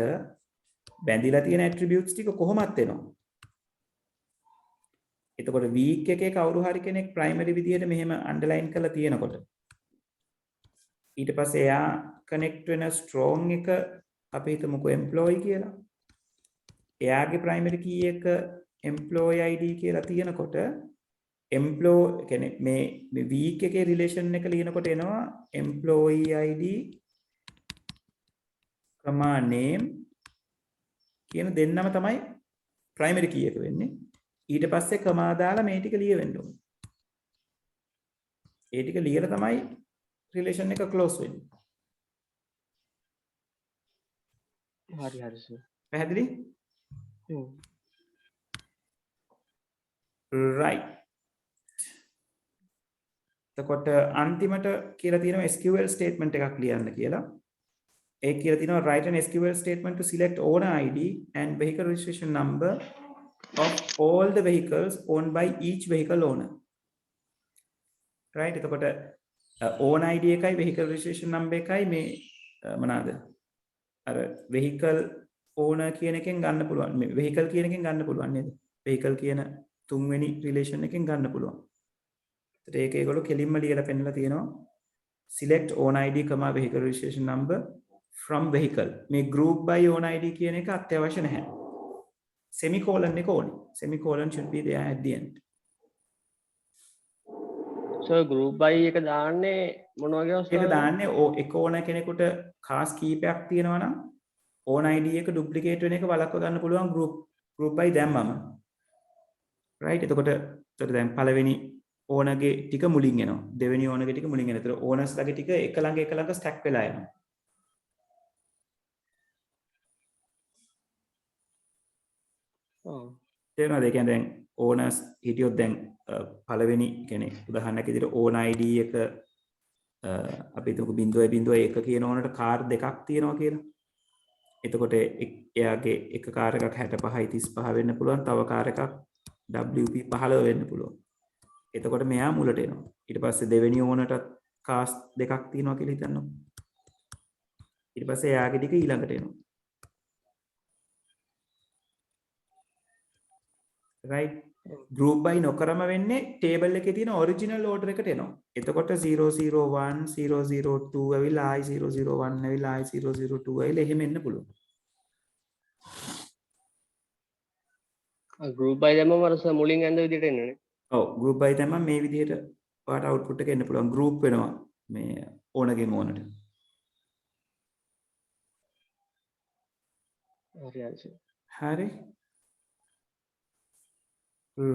බැඳලා තියෙන ඇට්‍රිබියුට්ස් ටික කොහොමත් එනවා. එතකොට වීක් එකේ කවුරු හරි කෙනෙක් ප්‍රයිමරි විදියට මෙහෙම අන්ඩර්ලයින් කරලා තියෙනකොට ඊට පස්සේ එයා කනෙක්ට් වෙන ස්ට්‍රෝං එක අපි හිතමුකෝ එම්ප්ලොයි කියලා. එයාගේ ප්‍රයිමරි කී එක එම්ප්ලොයි ID කියලා තියෙනකොට එම්ප්ලොයි කියන්නේ මේ වීක් එකේ රිලේෂන් එක ලියනකොට එනවා එම්ප්ලොයි ID name කියන දෙන්නම තමයි ප්‍රයිමරි කී එක වෙන්නේ. ඊට පස්සේ කමා දාලා මේ ටික ලියවෙන්න ඕනේ. ඒ ටික ලියලා තමයි relation එක close වෙන්නේ. හරි හරි සර්. පැහැදිලි? right. එතකොට අන්තිමට කියලා තියෙනවා SQL statement එකක් ලියන්න කියලා. ඒ කියලා තියෙනවා write an SQL statement to select owner ID and vehicle registration number of all the vehicles owned by each vehicle owner. right. එතකොට owner ID එකයි vehicle registration number එකයි මේ මොනවාද? අර vehicle owner කියන එකෙන් ගන්න පුළුවන්. මේ vehicle කියන එකෙන් ගන්න පුළුවන් නේද? vehicle කියන තුන්වෙනි relation එකෙන් ගන්න පුළුවන්. ඒත් ඒක ඒගොල්ලෝ කෙලින්ම ලියලා පෙන්නලා තියෙනවා. select owner ID, vehicle registration number from vehicle. මේ group by owner ID කියන එක අත්‍යවශ්‍ය නැහැ. semicolon එක ඕනේ. semicolon should be there at the end. so group by එක දාන්නේ මොන වගේ අවස්ථාවකද? ඒක දාන්නේ එක ඕන කෙනෙකුට කාස් කීපයක් තියෙනවා නම් ඕන ID එක ඩුප්ලිකේට් වෙන එක වළක්ව ගන්න පුළුවන් group by දැම්මම. right. එතකොට දැන් පළවෙනි ඕනගේ ටික මුලින් එනවා. දෙවෙනි ඕනගේ ටික මුලින් එනවා. ඒතර ඕනර්ස් ලගේ ටික එක ළඟ ස්ටැක් වෙලා යනවා. තේරෙනවද? ඒ කියන්නේ දැන් ඕනර්ස් හිටියොත් දැන් පළවෙනි කියන්නේ උදාහරණයක් විදිහට ඕන ID එක අපි හිතමු 0.01 කියන ඕනට කාර් දෙකක් තියෙනවා කියලා. එතකොට එයාගේ එක කාර් එකක් 65යි 35 වෙන්න පුළුවන්. තව කාර් එකක් WP 15 වෙන්න පුළුවන්. එතකොට මෙයා මුලට එනවා. ඊට පස්සේ දෙවෙනි ඕනටත් කාස් දෙකක් තියෙනවා කියලා හිතන්නකො. ඊට පස්සේ එයාගේ ටික ඊළඟට එනවා. right group by නොකරම වෙන්නේ table එකේ තියෙන original order එකට එනවා. එතකොට 001 002 ඇවිල්ලා ආයි 001 ඇවිල්ලා ආයි 002 ඇවිල්ලා එහෙම එන්න පුළුවන්. ගෲප් බයි දැම්මම අර සර් මුලින් ඇඳ විදිහට එන්නේ නේ. ඔව් group by තමයි මේ විදිහට ඔයාට output එක එන්න පුළුවන්. group වෙනවා මේ ඕනගෙන් ඕනට. හරි හරි සර්. හරි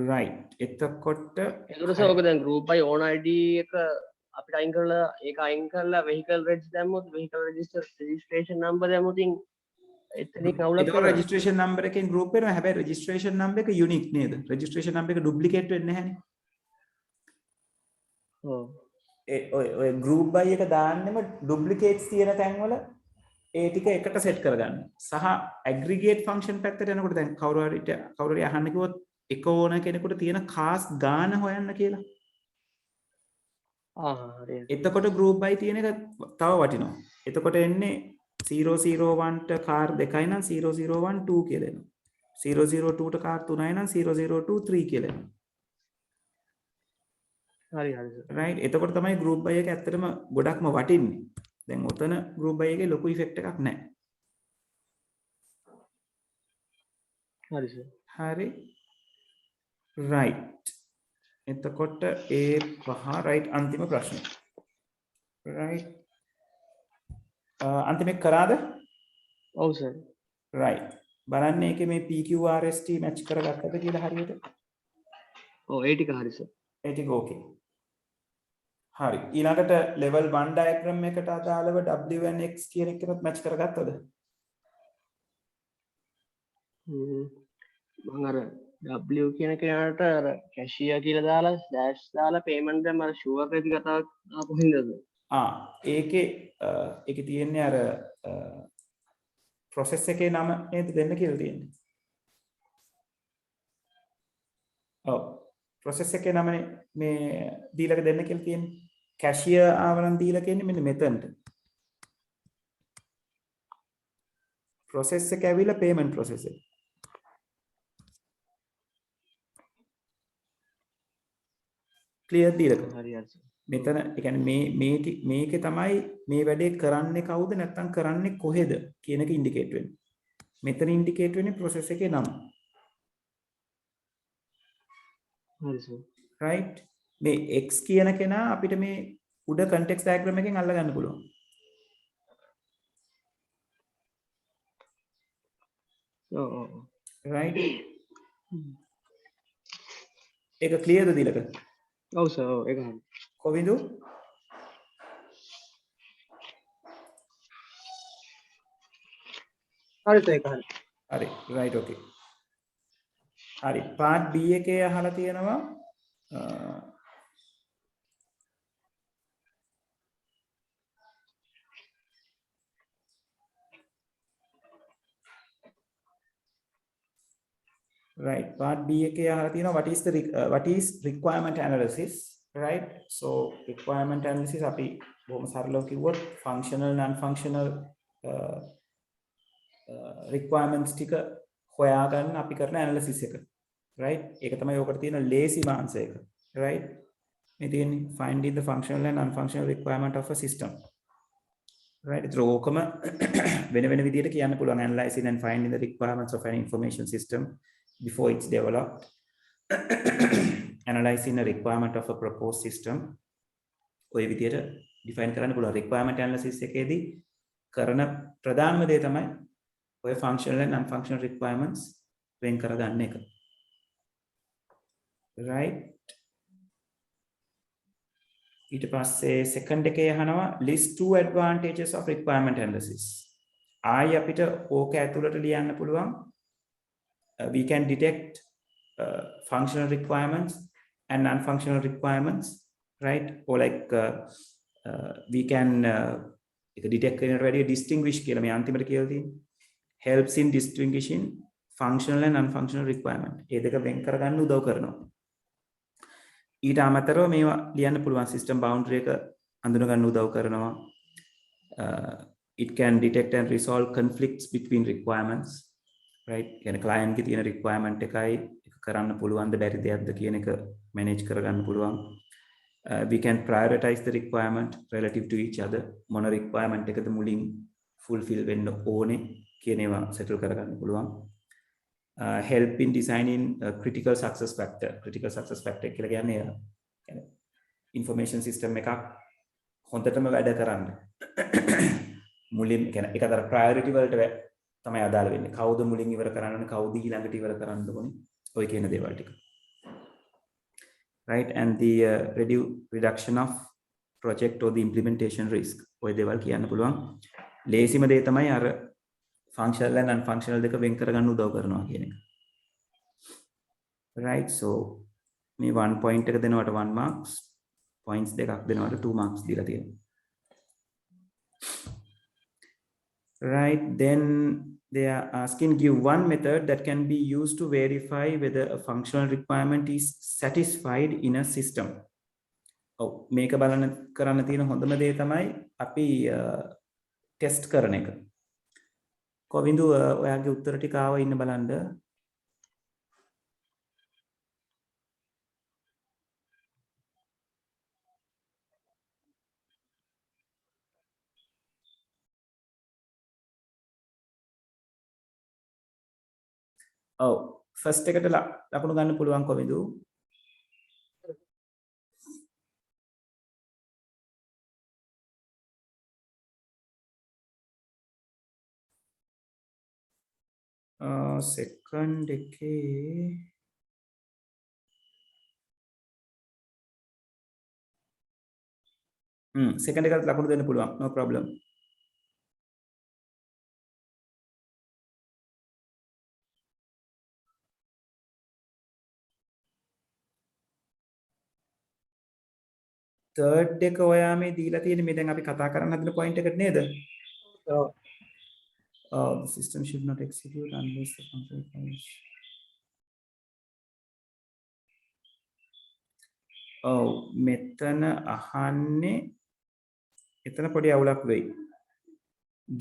right එතකොට ඒකට සර් ඔක දැන් ගෲප් බයි ඕන ID එක අපිට අයින් කරලා ඒක අයින් කරලා vehicle reg දැම්මොත් vehicle registration number දැම්මොත් එතනින් අවුලක් එතකොට registration number එකෙන් group වෙනවා. හැබැයි registration number එක unique නේද? registration number එක duplicate වෙන්නේ නැහැනේ. ඔව්. ඔය group by එක දාන්නෙම duplicates තියෙන තැන්වල ඒ ටික එකට set කරගන්න. සහ aggregate function පැත්තට යනකොට දැන් කවුරු හරි අහන්න කිව්වොත් එක ඕන කෙනෙකුට තියෙන කාස් ගාන හොයන්න කියලා. හරි. එතකොට group by තියෙන එක තව වටිනවා. එතකොට එන්නේ 001 ට කාර් දෙකයි නම් 001 2 කියලා එනවා. 002 ට කාර් තුනයි නම් 002 3 කියලා එනවා. හරි හරි සර්. right එතකොට තමයි group by එක ඇත්තටම ගොඩක්ම වටින්නේ. දැන් ඔතන group by එකේ ලොකු effect එකක් නැහැ. හරි සර්. හරි right එතකොට ඒ පහ right අන්තිම ප්‍රශ්නේ right අන්තිම එක කරාද? ඔව් සර්. right බලන්න ඒකේ මේ PQRST match කරගත්තද කියලා හරියට? ඔව් ඒ ටික හරි සර්. ඒ ටික okay. හරි ඊළඟට level 1 diagram එකට අදාළව W and X කියන එකත් match කරගත්තද? මම අර W කියන කෙනාට අර කැෂියර් කියලා දාලා ස්ලෑෂ් දාලා පේමන්ට් දැම්ම අර ෂුවර් රේට් කතාවක් ආපු හින්දාද? ඒකේ තියෙන්නේ අර process එකේ නම නේද දෙන්න කියලා තියෙන්නේ. ඔව් process එකේ නම මේ දීලා දෙන්න කියලා තියෙන්නේ. cashier ආවරන් දීලා කියන්නේ මෙන්න මෙතනට. process එක ඇවිල්ලා payment process එක. clear දීලා. හරි හරි. මෙතන ඒ කියන්නේ මේකේ තමයි මේ වැඩේ කරන්නේ කවුද නැත්නම් කරන්නේ කොහෙද කියන එක ඉන්ඩිකේට් වෙන්නේ. මෙතන ඉන්ඩිකේට් වෙන්නේ process එකේ නම. හරි සර්. right මේ x කියන කෙනා අපිට මේ උඩ context diagram එකෙන් අල්ල ගන්න පුළුවන්. ඔව්. right ඒක clear ද දීලක? ඔව් සර්. ඔව් ඒක හරි. කොවිදු? හරි ඒක හරි. හරි right okay. හරි part B එකේ අහලා තියෙනවා right part B එකේ අහලා තියෙනවා what is requirement analysis right so requirement analysis අපි බොහොම සරලව කිව්වොත් functional non functional requirements ටික හොයාගන්න අපි කරන analysis එක right ඒක තමයි ඔකට තියෙන lazy answer එක right මේ තියෙන්නේ finding the functional and non functional requirement of a system right ඒක ඕකම වෙන විදිහට කියන්න පුළුවන් analyzing and finding the requirements of an information system before it's developed analyzing the requirement of a proposed system ඔය විදිහට define කරන්න පුළුවන් requirement analysis එකේදී කරන ප්‍රධානම දේ තමයි ඔය functional and non functional requirements වෙන් කර ගන්න එක right ඊට පස්සේ second එකේ අහනවා list two advantages of requirement analysis ආයි අපිට ඕක ඇතුළට ලියන්න පුළුවන් we can detect functional requirements and non-functional requirements right or like we can detect කරනට වැඩිය distinguish කියලා මේ අන්තිමට කියලා තියෙන්නේ helps in distinguishing functional and non-functional requirement. ඒ දෙක වෙන් කරගන්න උදව් කරනවා. ඊට අමතරව මේවා ලියන්න පුළුවන් system boundary එක අඳුන ගන්න උදව් කරනවා. It can detect and resolve conflicts between requirements, right? කියන්නේ client ගේ තියෙන requirement එකයි එක කරන්න පුළුවන් ද බැරි දෙයක්ද කියන එක manage කරගන්න පුළුවන්. We can prioritize the requirement relative to each other. මොන requirement එකද මුලින් fulfill වෙන්න ඕනේ කියන ඒවා settle කරගන්න පුළුවන්. Help in designing a critical success factor. Critical success factor කියලා කියන්නේ information system එකක් හොඳටම වැඩ කරන්න. මුලින් කියන්නේ ඒක අතර priority වලට තමයි අදාළ වෙන්නේ. කවුද මුලින් ඉවර කරන්න ඕනේ, කවුද ඊළඟට ඉවර කරන්න ඕනේ. ඔය කියන දේවල් ටික. Right, and the reduction of project or the implementation risk. ඔය දේවල් කියන්න පුළුවන්. ලේසිම දේ තමයි අර functional and non-functional දෙක වෙන් කරගන්න උදව් කරනවා කියන එක. Right, so මේ 1 point එක දෙනවට 1 marks, points දෙකක් දෙනවට 2 marks දීලා තියෙනවා. Right, then they are asking give one method that can be used to verify whether a functional requirement is satisfied in a system. ඔව් මේක බලන්න කරන්න තියෙන හොඳම දේ තමයි අපි ටෙස්ට් කරන එක. කොවින්දු ඔයාගේ උත්තර ටික ආව ඉන්න බලන්න. ඔව් ෆස්ට් එකට ලකුණු ගන්න පුළුවන් කොවින්දු. සෙකන්ඩ් එකේ සෙකන්ඩ් එකට ලකුණු දෙන්න පුළුවන් no problem. තර්ඩ් එක ඔයා මේ දීලා තියෙන මේ දැන් අපි කතා කරන්න හදන පොයින්ට් එකට නේද? The system should not execute unless the function requires. මෙතන අහන්නේ එතන පොඩි අවුලක් වෙයි.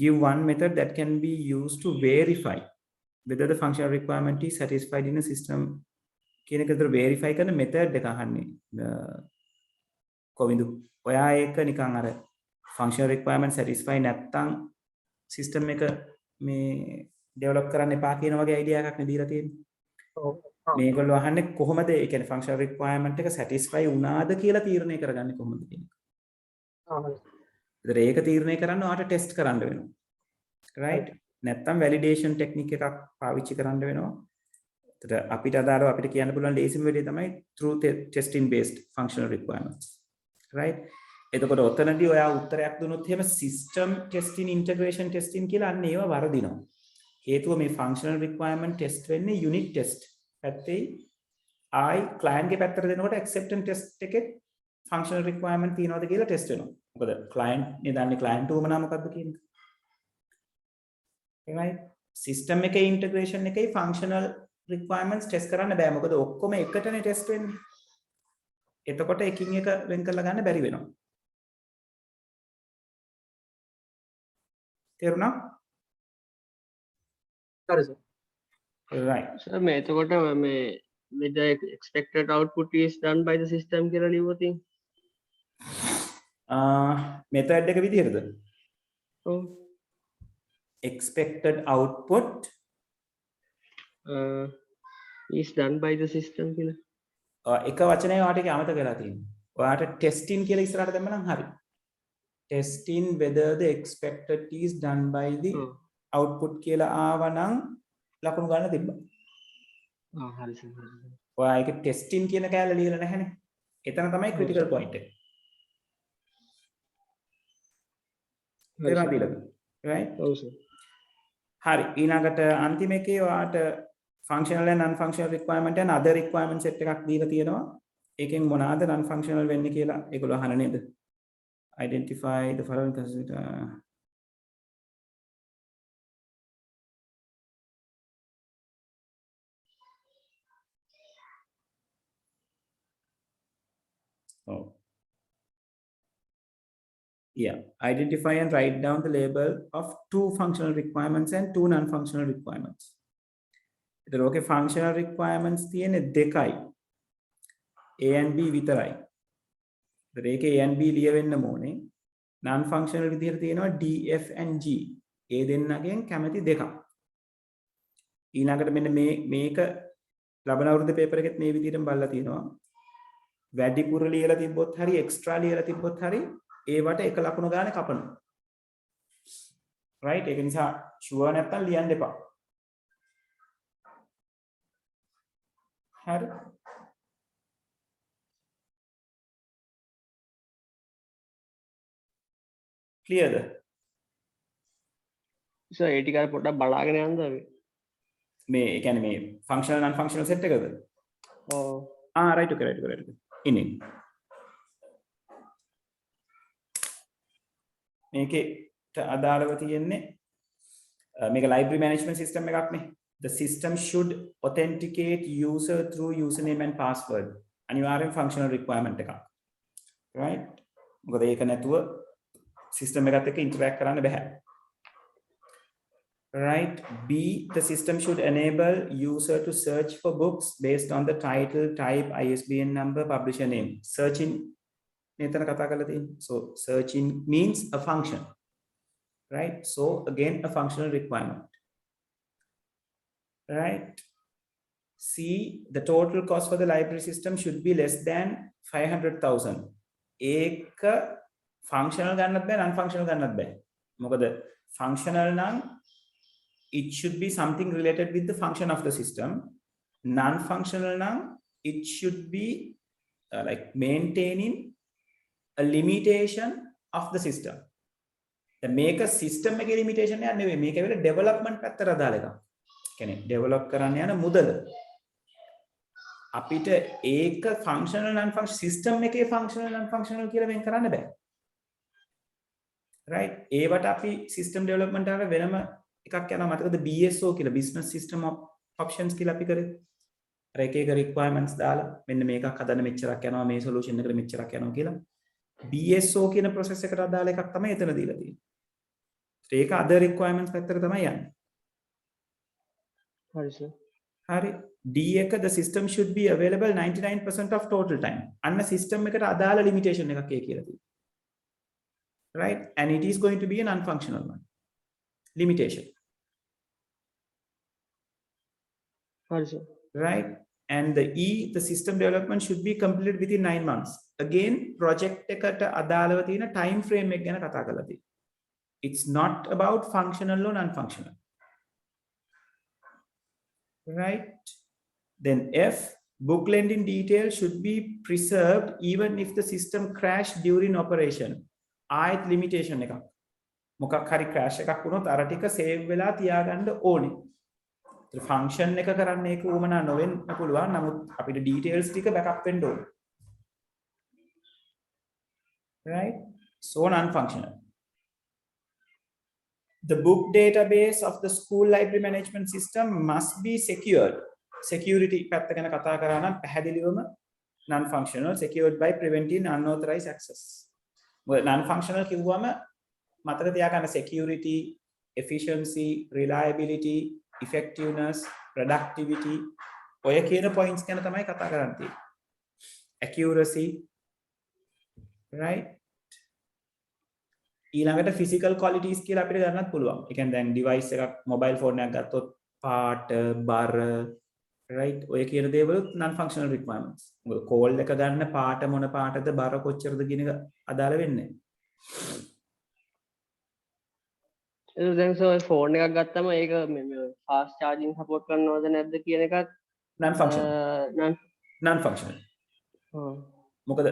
Give one method that can be used to verify whether the functional requirement is satisfied in a system. කියන එක විතර verify කරන method එක අහන්නේ. කොවින්දු ඔයා ඒක නිකන් අර functional requirement satisfy නැත්තම් system එක මේ develop කරන්න එපා කියන වගේ idea එකක් නේ දීලා තියෙන්නේ. ඔව්. මේගොල්ලෝ අහන්නේ කොහොමද ඒ කියන්නේ functional requirement එක satisfy වුණාද කියලා තීරණය කරගන්නේ කොහොමද කියන එක. ඒක තීරණය කරන්න ඔයාට test කරන්න වෙනවා. right? නැත්තම් validation technique එකක් පාවිච්චි කරන්න වෙනවා. ඒතර අපිට අදාළව අපිට කියන්න පුළුවන් ලේසිම වෙලේ තමයි through testing based functional requirements. right? එතකොට ඔතනදී ඔයා උත්තරයක් දුන්නොත් එහෙම system testing integration testing කියලා අන්න ඒවා වරදිනවා. හේතුව මේ functional requirement test වෙන්නේ unit test පැත්තේ ආයි client ගේ පැත්තට දෙනකොට acceptance test එකේ functional requirement තියනවද කියලා test වෙනවා. මොකද client නේ දන්නේ client උවමනා මොකද්ද කියන එක. right? system එකේ integration එකේ functional requirements test කරන්න බෑ. මොකද ඔක්කොම එකටනේ test වෙන්නේ. එතකොට එකින් එක වෙන් කරලා ගන්න බැරි වෙනවා. තේරුණා? හරි සර්. right. සර් මේ එතකොට මේ with the expected output is done by the system කියලා ලියුවොත් method එක විදිහටද? ඔව්. expected output is done by the system කියලා. එක වචනයක් ඔයාට ඒක අමතක වෙලා තියෙනවා. ඔයාට testing කියලා ඉස්සරහට දැම්මනම් හරි. testing whether the expected is done by the output කියලා ආවනම් ලකුණු ගන්න තිබ්බා. හරි සර්. ඔයා ඒක testing කියන කෑල්ල ලියලා නැහැනේ. එතන තමයි critical point එක. right? ඔව් සර්. හරි. ඊළඟට අන්තිම එකේ ඔයාට functional and non-functional requirement and other requirement set එකක් දීලා තියෙනවා. ඒකෙන් මොනවාද non-functional වෙන්නේ කියලා ඒගොල්ලෝ අහන නේද? Identify the following Oh. Yeah, identify and write down the label of 2 functional requirements and 2 non-functional requirements. ඒතර ඕකේ functional requirements තියෙන්නේ දෙකයි. A and B විතරයි. ඒතර ඒකේ A and B ලියවෙන්න ඕනේ. non-functional විදිහට තියෙනවා D, F and G. ඒ දෙන්නගෙන් කැමති දෙකක්. ඊළඟට මෙන්න මේක ලබන අවුරුද්දේ පේපර් එකෙත් මේ විදිහටම බලලා තියෙනවා. වැඩිපුර ලියලා තිබ්බොත් හරි එක්ස්ට්‍රා ලියලා තිබ්බොත් හරි ඒවට එක ලකුණු ගානේ කපනවා. right ඒක නිසා ෂුවර් නැත්තම් ලියන්න එපා. හරි. clearද? සර් ඒ ටික අර පොඩ්ඩක් බලාගෙන යන්න අපි. මේ ඒ කියන්නේ මේ functional non functional set එකද? ඔව්. right okay right. ඉන්නේ. මේකේට අදාළව තියෙන්නේ මේක library management system එකක් නේ. The system should authenticate user through username and password. අනිවාර්යෙන් functional requirement එකක්. right? මොකද ඒක නැතුව system එකත් එක්ක interact කරන්න බෑ. right? B, the system should enable user to search for books based on the title, type, ISBN number, publisher name. Searching नेतन कथा करते हैं. So searching means a function, right? So again a functional requirement, right? C, the total cost for the library system should be less than 500,000. एक functional गन्नत बे, non-functional गन्नत बे. मोकद functional नाम it should be something related with the function of the system. Non-functional नाम it should be like maintaining a limitation of the system. The make a system එක limitation එක නෙවෙයි මේක වෙල development පැත්තට අදාළ එකක්. කියන්නේ develop කරන්න යන මුදල. අපිට ඒක functional non functional system එකේ functional non functional කියලා වෙන් කරන්න බෑ. right? ඒවට අපි system development වල වෙනම එකක් යනවා මතකද BSO කියලා business system options කියලා අපි කරේ. අර එක එක requirements දාලා මෙන්න මේකක් හදන්න මෙච්චරක් යනවා මේ solution එකට මෙච්චරක් යනවා කියලා. BSO කියන process එකට අදාළ එකක් තමයි එතන දීලා තියෙන්නේ. ඒක other requirements පැත්තට තමයි යන්නේ. හරි සර්. හරි. D එක the system should be available 99% of total time. අන්න system එකට අදාළ limitation එකක් ඒ කියලා තියෙනවා. right? And it is going to be a non-functional one. Limitation. හරි sir. right? And the E, the system development should be completed within 9 months. Again, project එකට අදාළව තියෙන time frame එක ගැන කතා කරලා තියෙනවා. It's not about functional or non-functional. Right? Then F, book lending details should be preserved even if the system crashed during operation. ආයත් limitation එකක්. මොකක් හරි crash එකක් වුණොත් අර ටික save වෙලා තියාගන්න ඕනේ. function එක කරන්න ඒක උවමනා නොවෙන්න පුළුවන්. නමුත් අපිට details ටික backup වෙන්න ඕනේ. right? So non-functional. The book database of the school library management system must be secured. Security පැත්ත ගැන කතා කරා නම් පැහැදිලිවම non-functional, secured by preventing unauthorized access. Non-functional කිව්වම මතක තියාගන්න security, efficiency, reliability, effectiveness, productivity ඔය කියන points ගැන තමයි කතා කරන්න තියෙන්නේ. Accuracy, right? ඊළඟට physical qualities කියලා අපිට ගන්නත් පුළුවන්. ඒ කියන්නේ දැන් device එකක් mobile phone එකක් ගත්තොත් පාට, බර, right? ඔය කියන දේවලුත් non functional requirements. මොකද call එක ගන්න පාට මොන පාටද, බර කොච්චරද කියන එක අදාළ වෙන්නේ නැහැ. ඒක දැන් සර් ෆෝන් එකක් ගත්තම ඒක fast charging support කරනවද නැද්ද කියන එකත් non functional. non functional. මොකද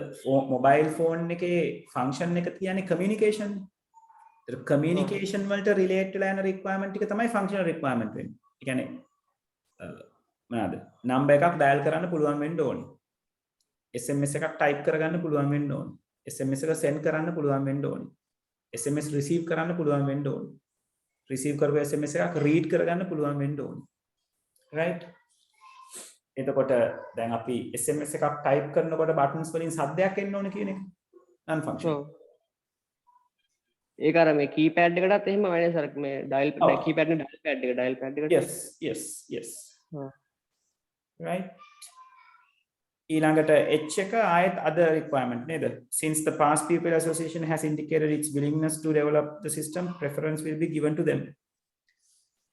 mobile phone එකේ function එක කියන්නේ communication. ඒක communication වලට relate වෙලා යන requirement ටික තමයි functional requirement වෙන්නේ. ඒ කියන්නේ මොනවාද? number එකක් dial කරන්න පුළුවන් වෙන්න ඕනේ. SMS එකක් type කරගන්න පුළුවන් වෙන්න ඕනේ. SMS එක send කරන්න පුළුවන් වෙන්න ඕනේ. SMS receive කරන්න පුළුවන් වෙන්න ඕනේ. receive කරපු SMS එකක් read කරගන්න පුළුවන් වෙන්න ඕනේ. right? එතකොට දැන් අපි SMS එකක් type කරනකොට buttons වලින් සද්දයක් එන්න ඕනේ කියන එක non function. ඔව්. ඒක අර මේ keypad එකටත් එහෙම වෙන්නේ සර් මේ dial ඔව්. keypad නේ dial pad එකට. yes. ඔව්. Right. ඊළඟට H එක ආයෙත් other requirement නේද? Since the past people association has indicated its willingness to develop the system, preference will be given to them.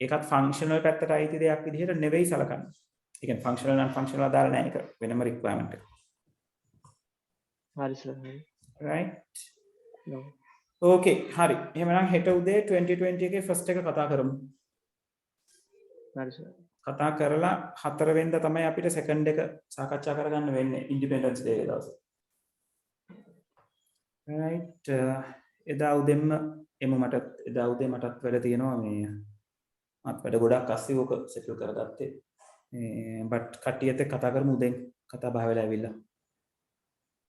ඒකත් functional පැත්තට අයිති දෙයක් විදිහට නෙවෙයි සලකන්නේ. ඒ කියන්නේ functional non functional අදාළ නැහැ ඒක වෙනම requirement එක. හරි සර්. Right. ඔව්. Okay හරි. එහෙනම් හෙට උදේ 2020 එකේ first එක කතා කරමු. හරි සර්. කතා කරලා 4 වෙනිදා තමයි අපිට second එක සාකච්ඡා කරගන්න වෙන්නේ Independence Day එක දවසේ. Right. එදා උදේම එමු එදා උදේ මටත් වැඩ තියෙනවා මේ මත් වැඩ ගොඩක් අස්සේ ඕක settle කරගත්තේ. but කට්ටියත් එක්ක කතා කරමු උදෙන් කතා බහ වෙලා ඇවිල්ලා.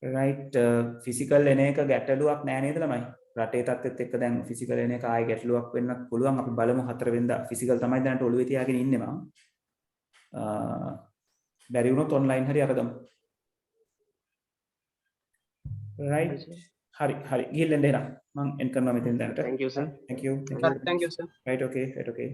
Right. physical එන එක ගැටලුවක් නෑ නේද ළමයි? රටේ තත්ත්වෙත් එක්ක දැන් physical එන එක ආයේ ගැටලුවක් වෙන්නත් පුළුවන්. අපි බලමු 4 වෙනිදා physical තමයි දැනට ඔළුවේ තියාගෙන ඉන්නේ මම. බැරි වුණොත් online හරි අරගමු. Right. හරි ගිහින් එන්න එහෙනම් මම end කරනවා මෙතෙන් දැනට. Thank you sir. Thank you. Thank you, sir. Right, okay.